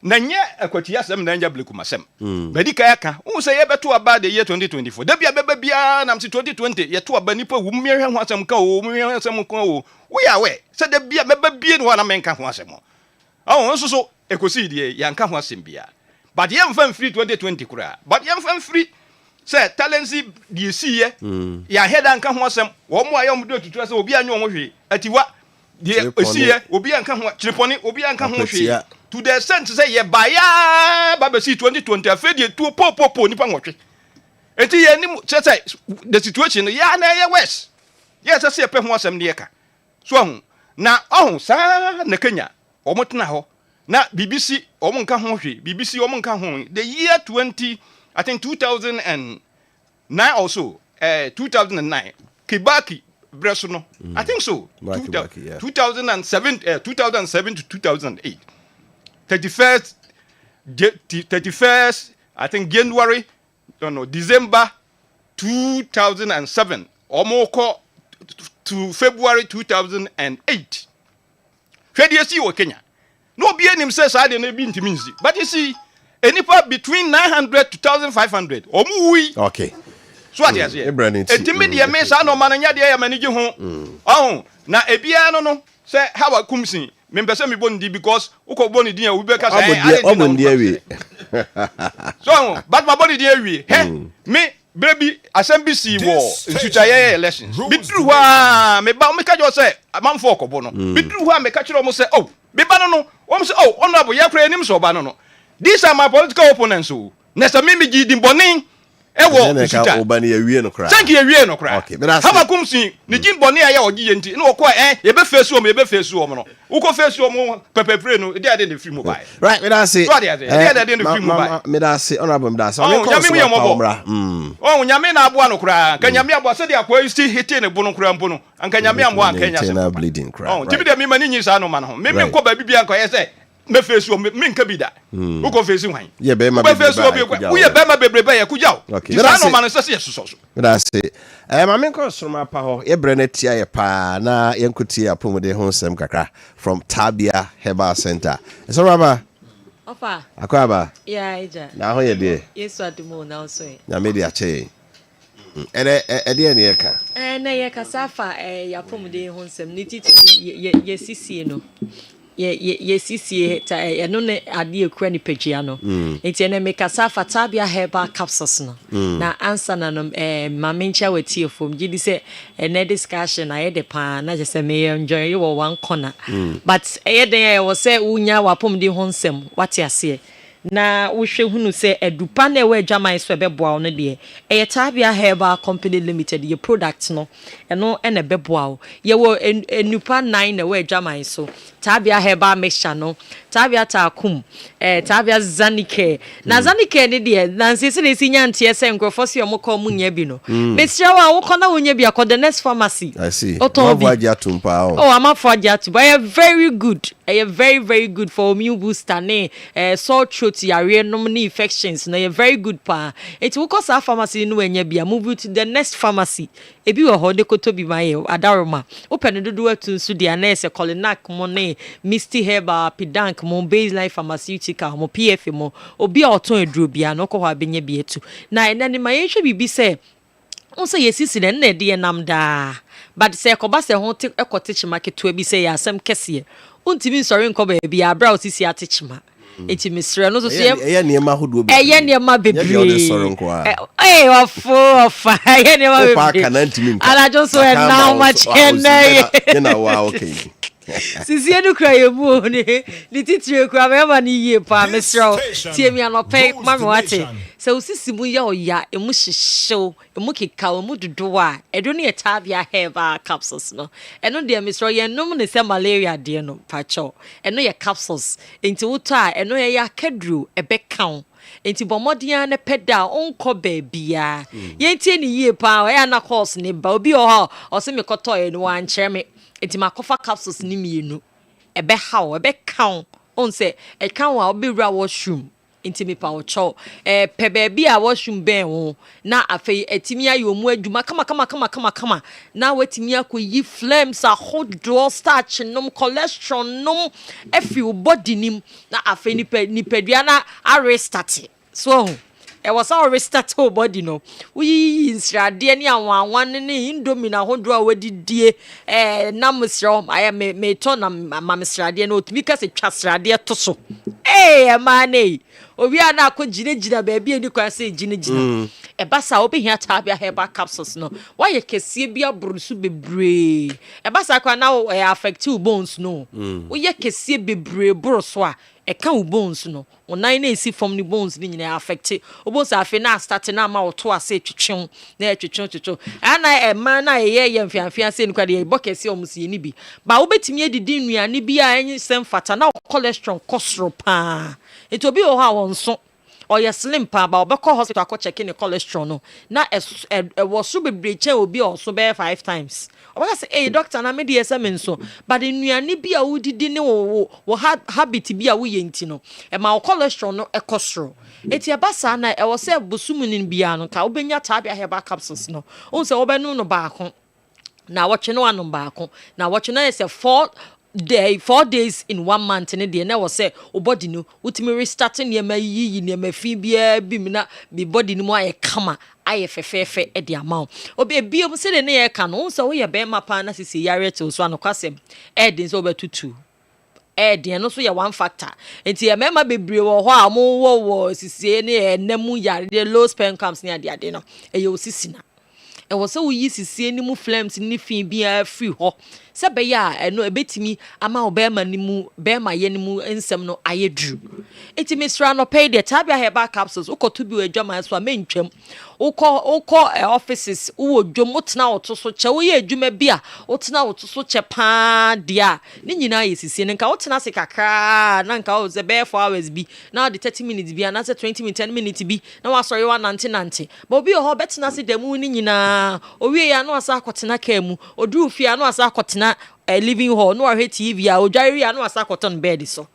Nanya a quotiasem nanja blukumasem. Bedika, who say ever to about the year 2024. There be a baby, and I'm 2020, yet to a banipo, who mirror wants some co, some co. We are away. Said there be a baby and one a man can want some more. Oh, also so, a cosidi, young can want Simbia. But young fan free 2020 kura. But young fan free. Say talency die see ya head and kan ho asem wo mo ayom do tutu say obi anyo mo hwe atiwa die see obi an kan ho chireponi obi an kan ho hwe to the extent say ye baya babesi 2020 afedie tu popopo nipa nwotwe enti ye nim say the situation ya na ye worse yes say pe ho asem ne ye ka so ho na sa na Kenya omotena ho na BBC omo nka ho hwe BBC omo nka ho the year 2009 also 2009 Kibaki Bresono I think so 2007 to 2008 31st I think January December 2007 almost to February 2008 Trade you see what Kenya no be any says I didn't be intimacy but you see anypa between 900 to 1500 omui okay so what is here entimedia me sa no mananya de ya manage ho na ebia no say how akumsin me pese me boni because ukoboni din we be ka say oboni awie so but my body dey awie me baby assembly wo future elections bidru ha me ba me ka jo say amamfo okobo no bidru ha me ka kire mo say oh be ba no o say oh honorable ya kra enim so ba no these are my political opponents who nessa mimi gidi mboni ewo future obani awie no kra thank you awie no kra okay but how akumsi ni gimboni aya ogiye nti no ko ye be face o no uko face o mo pepepre no dey dey free mobile right me that say dey free mobile me that say honorable me that say nyame na aboa no kra ka nyame aboa se dey akwa still hitting ne bo no kra mbo no anka nyame aboa anka nya se bleeding kra tibi dey me mani nyi sa no ma no me ko ba bibia anka ye say me face o me nka bi da uko face hwan ye be ma face o be wo ye be ma bebrebe ye kujao okay sa no ma no se so me that say ma me ko soma pa ho ye bre na tia ye pa na ye nkuti apomode ho sem kakra from Tabia Herbal Center so baba ofa akwaba ya ija na ho ye de yesu adimo na so na me dia che ede ne ye ka na ye kasafa ya pomode ho sem ni titu ye sisi no ye sisi ta eno ne ade ekura ni pagya no enti ene me kasafa Tabia Herbal capsules no na answer na no mamencha wetie fom gidi se ene discussion na ye de pa na je se me enjoy you one corner but ye den ye say unya wapomde ho nsem wate ase na wohwe hunu se edupa na we adwaman so beboa no de Tabia Herbal Company Limited ye product no eno ene beboa wo ye wo enupa 9 na we adwaman so Tabia Herbal mixture no Tabia takum Tabia zanike na zanike ne de na nsese ne sinya ntie se nkrofo se omko mu nya bi no mesira wa wo kona wo nya bi akọ the next pharmacy I see amafoaji atumpa amafoaji atumpa very good very very good for immune booster ne sore throat yare no infections na very good pa it will cause our pharmacy no nya bi move to the next pharmacy ebi wo ho de koto bi maye adaroma open dodo atu nsu dia na ese colinac mo ne Misty Herbal Pidank mo baseline pharmaceutical mo PF mo obi a oton eduro bia no ko ho abenya bi etu na ena ni maye hwe bibi se on say yesisi na na de nam da but say koba say ho ekote chima keto bi say asem kese untimi sorry nko ba bi abra osisi atechima enti misre no so eye niema hodo be eye niema bebre ofa eye niema bebre pa kanantimi ala jo so e now much na wa okay sisi enu kra yemu ni titire kra me ni yie pa mesro tie mi anope ma me wate so sisi mu ya oya emu hyehyew emu keka emu dodo a edo ne etabia herbal capsules no eno de mesro ye nom ne se malaria de no pacho eno ye capsules enti wuto a eno ye ya kedru ebeka enti bomodia ne peda onko baabia ye tie ni yie pa ya na course ne ba obi o se me koto ye no an kyere me enti makofa capsules ni mienu ebe haw ebe kan on se e kan wa obewura washroom enti me pa wo cho pe baabi a washroom ben wo na afei etimi ayo mu adwuma kama na watimi akoyi flames a hodo starch nom cholesterol nom efi wo body nim na afei ni padua na a restart so e was all restart your body no we insrade ni anwan ne indomie na hodo a wadidie na musro aya me to na mamsrade na otumi ka se twasrade to so mane obi ana akọ ginegina baabi eni kwa se ginegina e basa obi hia tabia herbal capsules no why kese bia brusu bebre e basa kwa na affect your bones no wo ye kese bebre bruso a e kan wo bones no onan na esi from the bones ni nyina affect obones afi na start na ma woto ase twetwen na twetwen ana man na ye mfiamfia se ni kwa de bokese omusi ni bi ba wo betimi edidi nnuane bi a enyi sem fata na cholesterol kosro pa it will be o ha wonso or ya slim pa ba obekọ hospital akọ check in cholesterol no na was so bebre che obi also be 5 times obeka say doctor na me de ese menso but nnuane bi a wodidi ne wo habit bi a wo ye nti no e ma cholesterol no ekosro eti abasa na e wo say bosumunin bia no ka obenya tabia herbal capsules no on say obenu no ba ko na watche no anu ba ko na watche na say 4 days in 1 month ne de na wo say o body no utimi restarting ne ma yi ne ma fi bia bi mi na bi body no mu aye kama aye fefefe e de amount obi bi o se de ne ye ka no so wo ye be ma pa na sisi yare to so anokwasem e de so obetutu e de no so ye one factor enti ye mema bebre wo ho a mo wo sisi ne enemu yare de low sperm counts ne ade no e ye osisi na e wo so wo yi sisi ni mu flames ni fi bia free ho se be ya eno ebetimi ama obema ni mu bema ye ni mu ensem no ayedru enti misra no pay the tabia herbal capsules ukoto bi adwama so amantwam ukọ offices wo dwom utna oto so che wo ye adwuma bi a utna oto so che pa dia ni nyina yesisi nka utna se kakra na nka o ze be 4 hours bi na the 30 minutes bi na se 20 minutes 10 minutes bi na wa sorry wa nante but obi ho betna se demu ni nyina owie ya na asa akotena ka mu oduru fia na asa akotena living hall no ahwe TV a odware ya na asa akoton bed so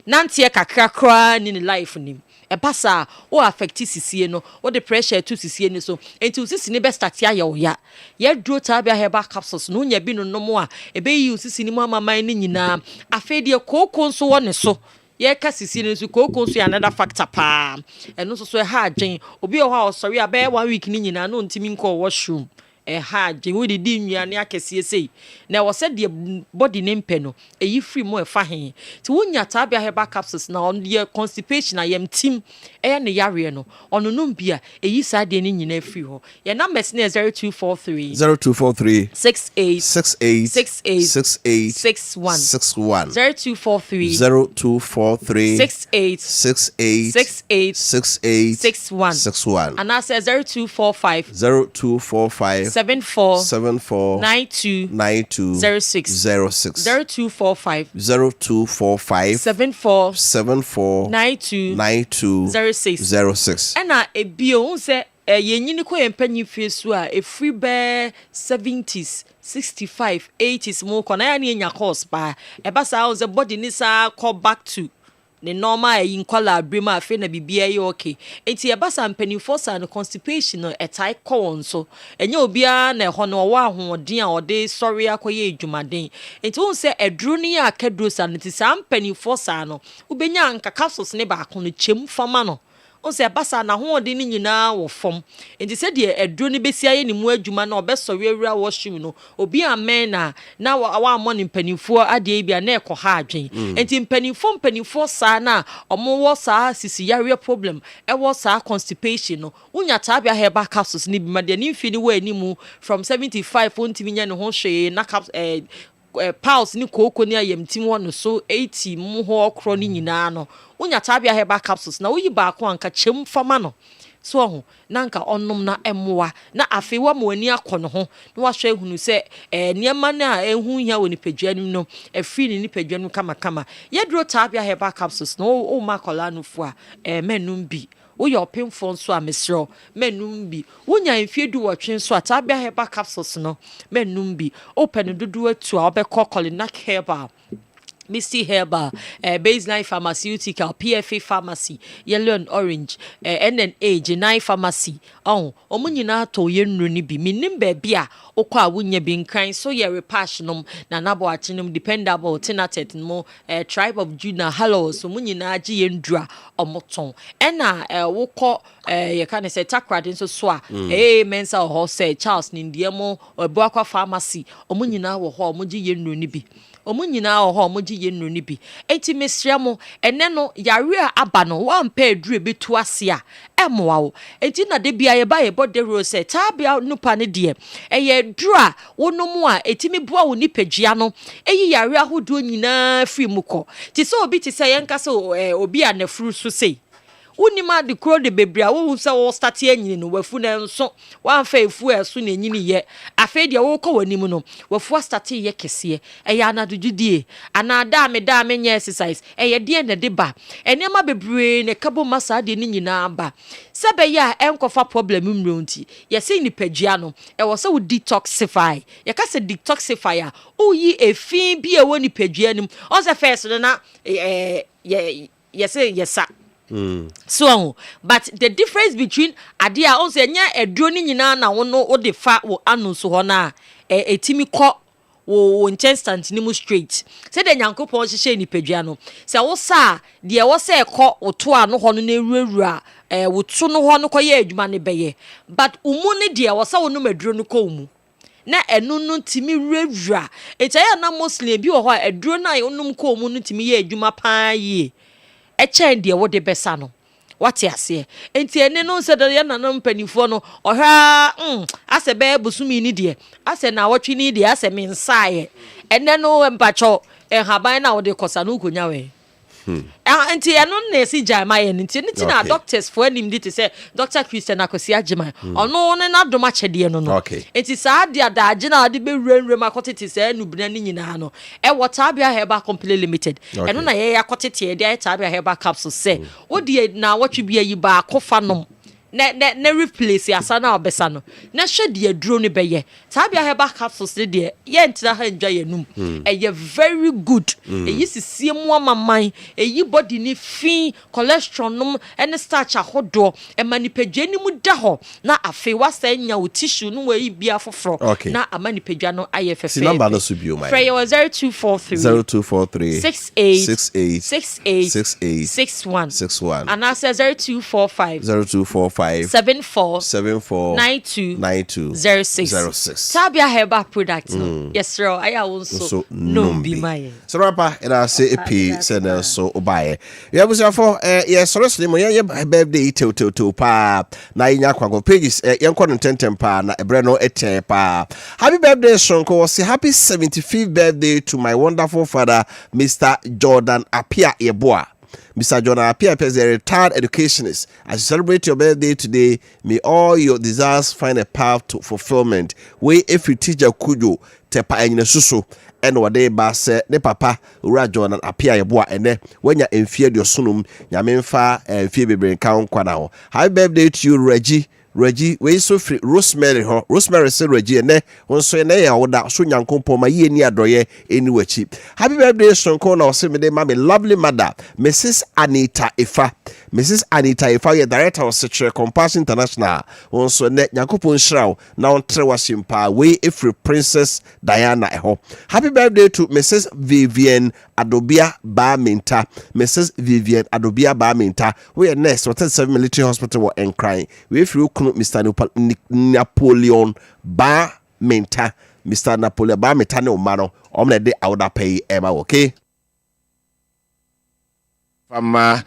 nante kakra kra ni life ni e pasa o affect sisie no o the pressure to sisie ni so enti usisi ni be start ya ya ye dro tabia herbal capsules no nya bi no no mo a e be yi usisi ni mo amaman ni nyina afedie kokon so wo ne so ye ka sisie ni so kokon so another factor pa eno so ha adwen obi o ha sorry abe 1 week ni nyina no ntimi nko washroom ha je we di nnuane akesie sei na wo se de body ne mpe no eyi free mo e fa hen ti wonya tabia herbal capsules na on the constipation na yem tim ne yare no ono no bia eyi sa de ne nyina free ho ye number ne 0243 68 61 0243 68 61 and I say 0245 74 92 06 0245 74 92 06 ena ebio unse yenyini ko yempanyi fesu a efree be 70s 65 80s mo kona ya ne nya course ba eba sa unse body ni sa call back to ne normal yin kwala abrema afi na bibia ye okay enti e basa mpanifo sa no constipation no etai ko so enye obia na ho no wa ahoden a ode sorry akoye edwumaden enti won se edru ni ya kadro sa no ti sa mpanifo sa no ubenya nka capsules ne ba ko no chem fama no on say basa na ho de ni nyina wo fom enti se de eduro ni besia ye ni mu adwuma na obesori awura washroom no obi amen na wa amon mpanimfo ade bia na ekọ ha adwen enti mpanimfo saa na omo wo saa sisi yare problem e wo saa constipation no unya tabia herbal capsules ni bi ma de ni mfi ni wa animu from 75 ontimi nya ne ho hwe na pulse ni koko ni ayamtim wono so 80 mu ho okro ni nyina no unya tabia herbal capsules na uyi ba ko anka chem fama no so ho nanka onnom na emmoa na afewa mo ani akọ no ho na wa hwe hunu se niema na ehu hia woni padwanim no afiri ni padwanim kama yedro tabia herbal capsules no o makola no fu a menum bi wo your pinfo nso a mesro menum bi wonya mfiedu wotwe so atabia herbal capsules no menum bi open dudu atu a obekọ Colinac herbal Misty Herbal, Baseline Pharmaceutical, PFA Pharmacy, Yellow and Orange, NNA, Genai Pharmacy. Omunyina to yenru ni bi. Minim baby a okwa wunye bin kind so ye repassionum na nabo atinum dependable tinatet mo tribe of Judah hallows omunyina agi yendra omoton. Ena wokọ ye kan say takrade nso so a mensa ho say Charles Nindiemo Obuakwa Pharmacy omunyina wo ho omugi yenru ni bi. Omunyina wo ho omugi yenru ni bi. Enti mesria mo ene no yare a aba no wan pa adure betu ase a emoa wo. Enti na de bia ye ba ye bode rose tabia nupa ne de eye dura wonom a etimi boa wo nipadua no eyi yare ahodo nyina firi mu kọ ti se obi ti se yenka se obi anafuru so sei unima de kro de bebria wo se wo start anyini no wafu na nso wan fa efu eso na anyini ye afa de wo kọ wanim no wafu start ye kese eya anadududie anada me nya exercise eye de na de ba enema bebre ne kabo masa de ni nyina ba sebe ya enkofa problem mronti ye se ni padua no e wo se wo detoxify ye ka se detoxify a oyi efin bi e wo ni padua nim on se first na ye say yesa so but the difference between adia on say nya eduro ni nyina na wo no wo de fa wo anu so ho na etimi kọ wo instant ni mu straight say de nyankopon hihye ni padua no say wo sa de wo say kọ wo to anu ho no na ewurawura wo to no ho no kọ ye adwuma ne beye but umu ni de wo sa wo no maduro no kọ umu na enu no timi wurawura etaya na muslim bi wo ho aduro na onum kọ umu no timi ye adwuma paa yi echen de wo de besa no wate ase enti ene no se de ya nanom panifo no ohwa ase be busumi ni de ase na wotwe ni de ase me nsae ene no mpacho haban na wo de kosa no konya we enti eno na si jama ye enti ni na doctors for anim dit say Dr. Christian Akosi Agyeman ono ne na doma chede no no enti saa de adaje na de be wrenwrem akotete say nubina ni nyina no e Watabia Herbal Company Limited eno na ye yakotete de Watabia Herbal Capsule say wo de na wotwe bia yi ba kofa nom ne replace asa na obesa no na hwe de aduro ne beye Watabia Herbal Capsules de ye ntina ha ndwa yenum eye very good eyi sisie mu amaman eyi body ni fin cholesterol num ene starch ahodo e manipadua ni mu da ho na afi wasa nya wo tissue no we bia foforo na amanipadua no aye fefe si number no so bio mai pray 0243 68 and answer 0245 74 92 06 Tabia Herbal Products no yes sir I also no be my so rapa and I say epi send so obaye we have for yes sorry mo ye birthday to pa na nya kwago pages yen ko no tentem pa na ebre no eten pa happy birthday sonko say happy 75th birthday to my wonderful father Mr. Jordan Appiah Yeboah. Mr. Jordan Appiah is a retired educationist. As you celebrate your birthday today, may all your desires find a path to fulfillment. We every teacher kujo tepa enyine susu eno wade ba se ne papa ura Jordan Appiah Yeboah ene wenya emfie de sunum nyame mfa emfie bebre kan kwa na ho. Happy birthday to you Reggie, we so free Rosemary say Reggie ne wonso ne ya woda so nyankompon ma ye ni adoye eni wachi. Happy birthday sonko na ose me de ma me lovely mother Mrs. Anita Ifa. Mrs. Anita Ifa, director of Secure Compassion International. Also, net Yakupon Shrow, now Trewashimpa, way if Princess Diana Eho. Happy birthday to Mrs. Vivian Adobia Baminta. Mrs. Vivian Adobia Baminta. We are next, 7 military hospital and crying. We if you Mr. Napoleon Baminta. Mr. Napoleon Baminta no mano. Omle de awda pay Emma, okay? From your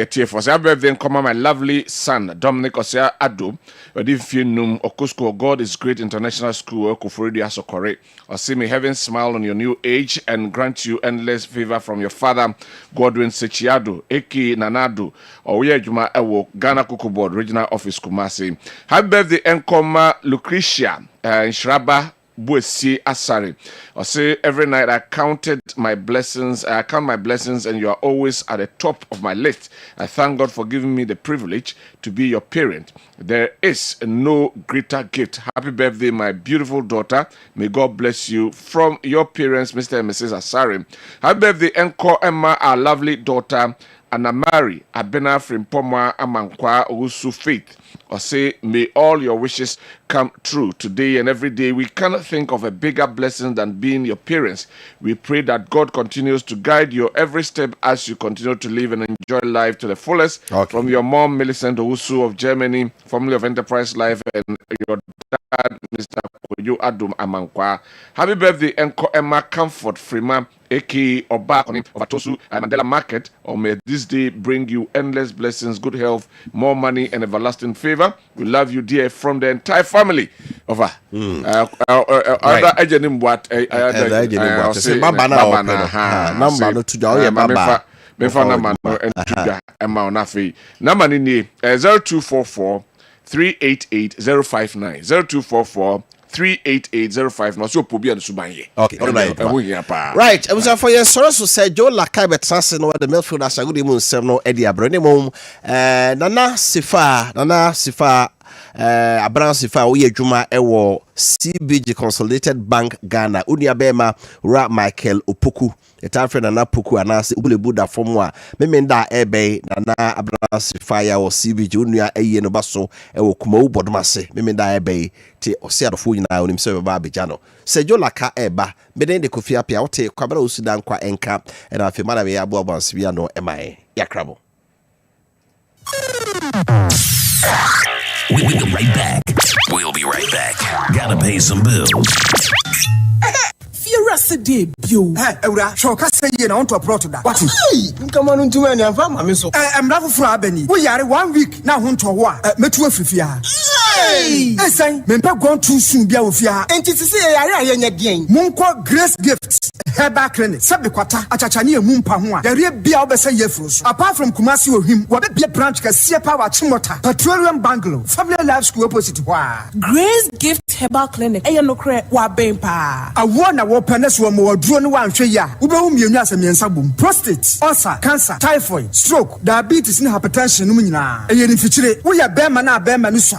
TFOS. Happy birthday, my lovely son, Dominic Osea Ado. Num Okusko, God is Great International School, Kufuridi Asokore. Or see me heaven smile on your new age and grant you endless favor from your father, Godwin Sechiado, Eki Nanado, or we are Juma Ewo, Ghana Kuku Board, Regional Office Kumasi. Happy birthday, Enkoma Lucretia, in Shraba. Buesi Asari. I say every night I count my blessings, and you are always at the top of my list. I thank God for giving me the privilege to be your parent. There is no greater gift. Happy birthday, my beautiful daughter. May God bless you from your parents, Mr. and Mrs. Asari. Happy birthday, Enko Emma, our lovely daughter, Anna Mary Abena Frimpoma Amankwa Usu Faith. Or say, may all your wishes come true today and every day. We cannot think of a bigger blessing than being your parents. We pray that God continues to guide your every step as you continue to live and enjoy life to the fullest. Okay. From your mom, Millicent Owusu of Germany, family of Enterprise Life, and your dad, Mr. Koyo Adum Amankwa. Happy birthday, Enko Emma Comfort Frima, aka Oba Ovatosu and Mandela Market. Or may this day bring you endless blessings, good health, more money, and everlasting favor. We love you, dear, from the entire family. Over. Other agent what I say Baba number to the Baba. Number number 0244 388 059 0244 38805 no so pobia no subanye. Okay, right. I was for your source to say Joe Lakai betrase no the midfield as good mu nsem no e dia brane mom Nana Sifa Abraham Sifa wo yedwuma ewo CBG Consolidated Bank Ghana unia bema Ra Michael Opoku etafre Nana Poku anase ubulebu da form memenda ebe Nana Abraham Sifa ya wo CBG unia eye no baso ewo kuma ubodmase memenda ebe te osiadofo nyina onim se baba abejano sejo laka eba beden de Kofi Appiah wote kwabara osudan kwa enka na afi mana me abo abansi bia no emae yakrabo. We'll be right back. We'll be right back. Gotta pay some bills. Fioracide bio. Eura, shoka say na on to approach that. What? Come on into any and fam me so. I'm not for abeni. We are 1 week now hun to wa. Metu afifia. Hey! Esan, me pa gon too soon bia ofia. Enti se yare aye nya den. Monko Grace Gifts Herbal Clinic. Sabe kwata achachane emu mpa ho a. Yare bia obese yefro so. Apart from Kumasi ohim, wo be branch ka sie power chimota. Petroleum Bungalow. Family Life School opposite wa. Grace Gift Herbal Clinic. Eya no kre wa ben pa. Awo na wo penes wo mo duro no wa nhwe ya. Wo be hu mienu asemiensa bom. Prostate, ulcer, cancer, typhoid, stroke, diabetes and hypertension no nyina. Eya ni fichire. Wo ya bema na bema no so.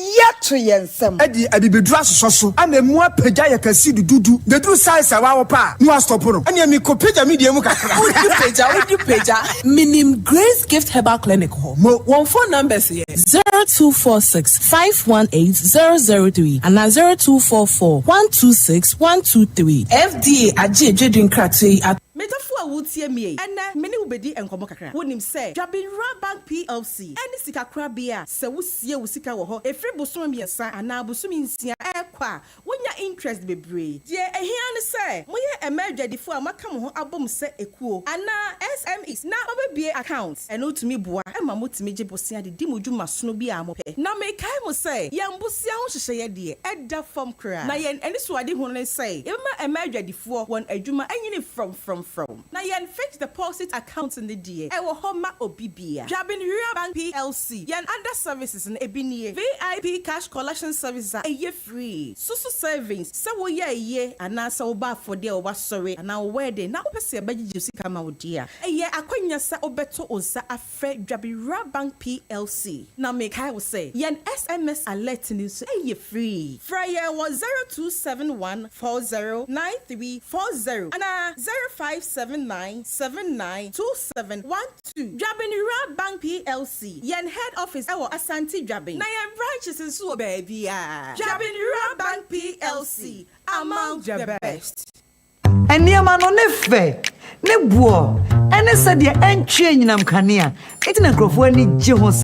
Yato yensem edi bedru asoso ana mu apagya yakasi dudu bedru size awa pa no stop no ana mi ko pagya mi die mu kakra udi pagya minim Grace Gift Herbal Clinic ho mo one phone numbers here 0246 518 003 and 0244 126 123 FDA aje jedin krate at Metaphor would see me, and many will be encomo kakra. Wonim say, Jabinra Bank PLC, any sika crabia, so we see a usika woho, a free busum yesa, and now busumin sia equa, when your interest be brave. Dear, a here say, when you emerge before Macamo album set a cool, and now SMEs now be accounts, and no to me boy, and mamut me jibosia the dimujuma snowy amope. Now make I must say, Yambusia say, dear, at that form cry. Now, and this what they want to say, if my emerge before one a juma, and you from. Now yan fixed deposit accounts in the DA. I will homa obibia. Jabinra Bank PLC. Yan other services in Ebinie. VIP cash collection services are a year free. Susu savings. So we ye and now so bad for dear was sorry and now where they now per se baji juicy come out dear. A year akwanya sa obeto oza a fred Jabinra Jabinra Bank PLC. Now make I will say, yen SMS alert news free. Fryer was 0271409340 and 0579792712. Jabinra Bank PLC. Yen head office our Asante Jabin. Na yen branches in so baby. Jabinra Bank PLC. Among the best. And near man on ne buo, and said the end chain in Amkania. It's a grove when it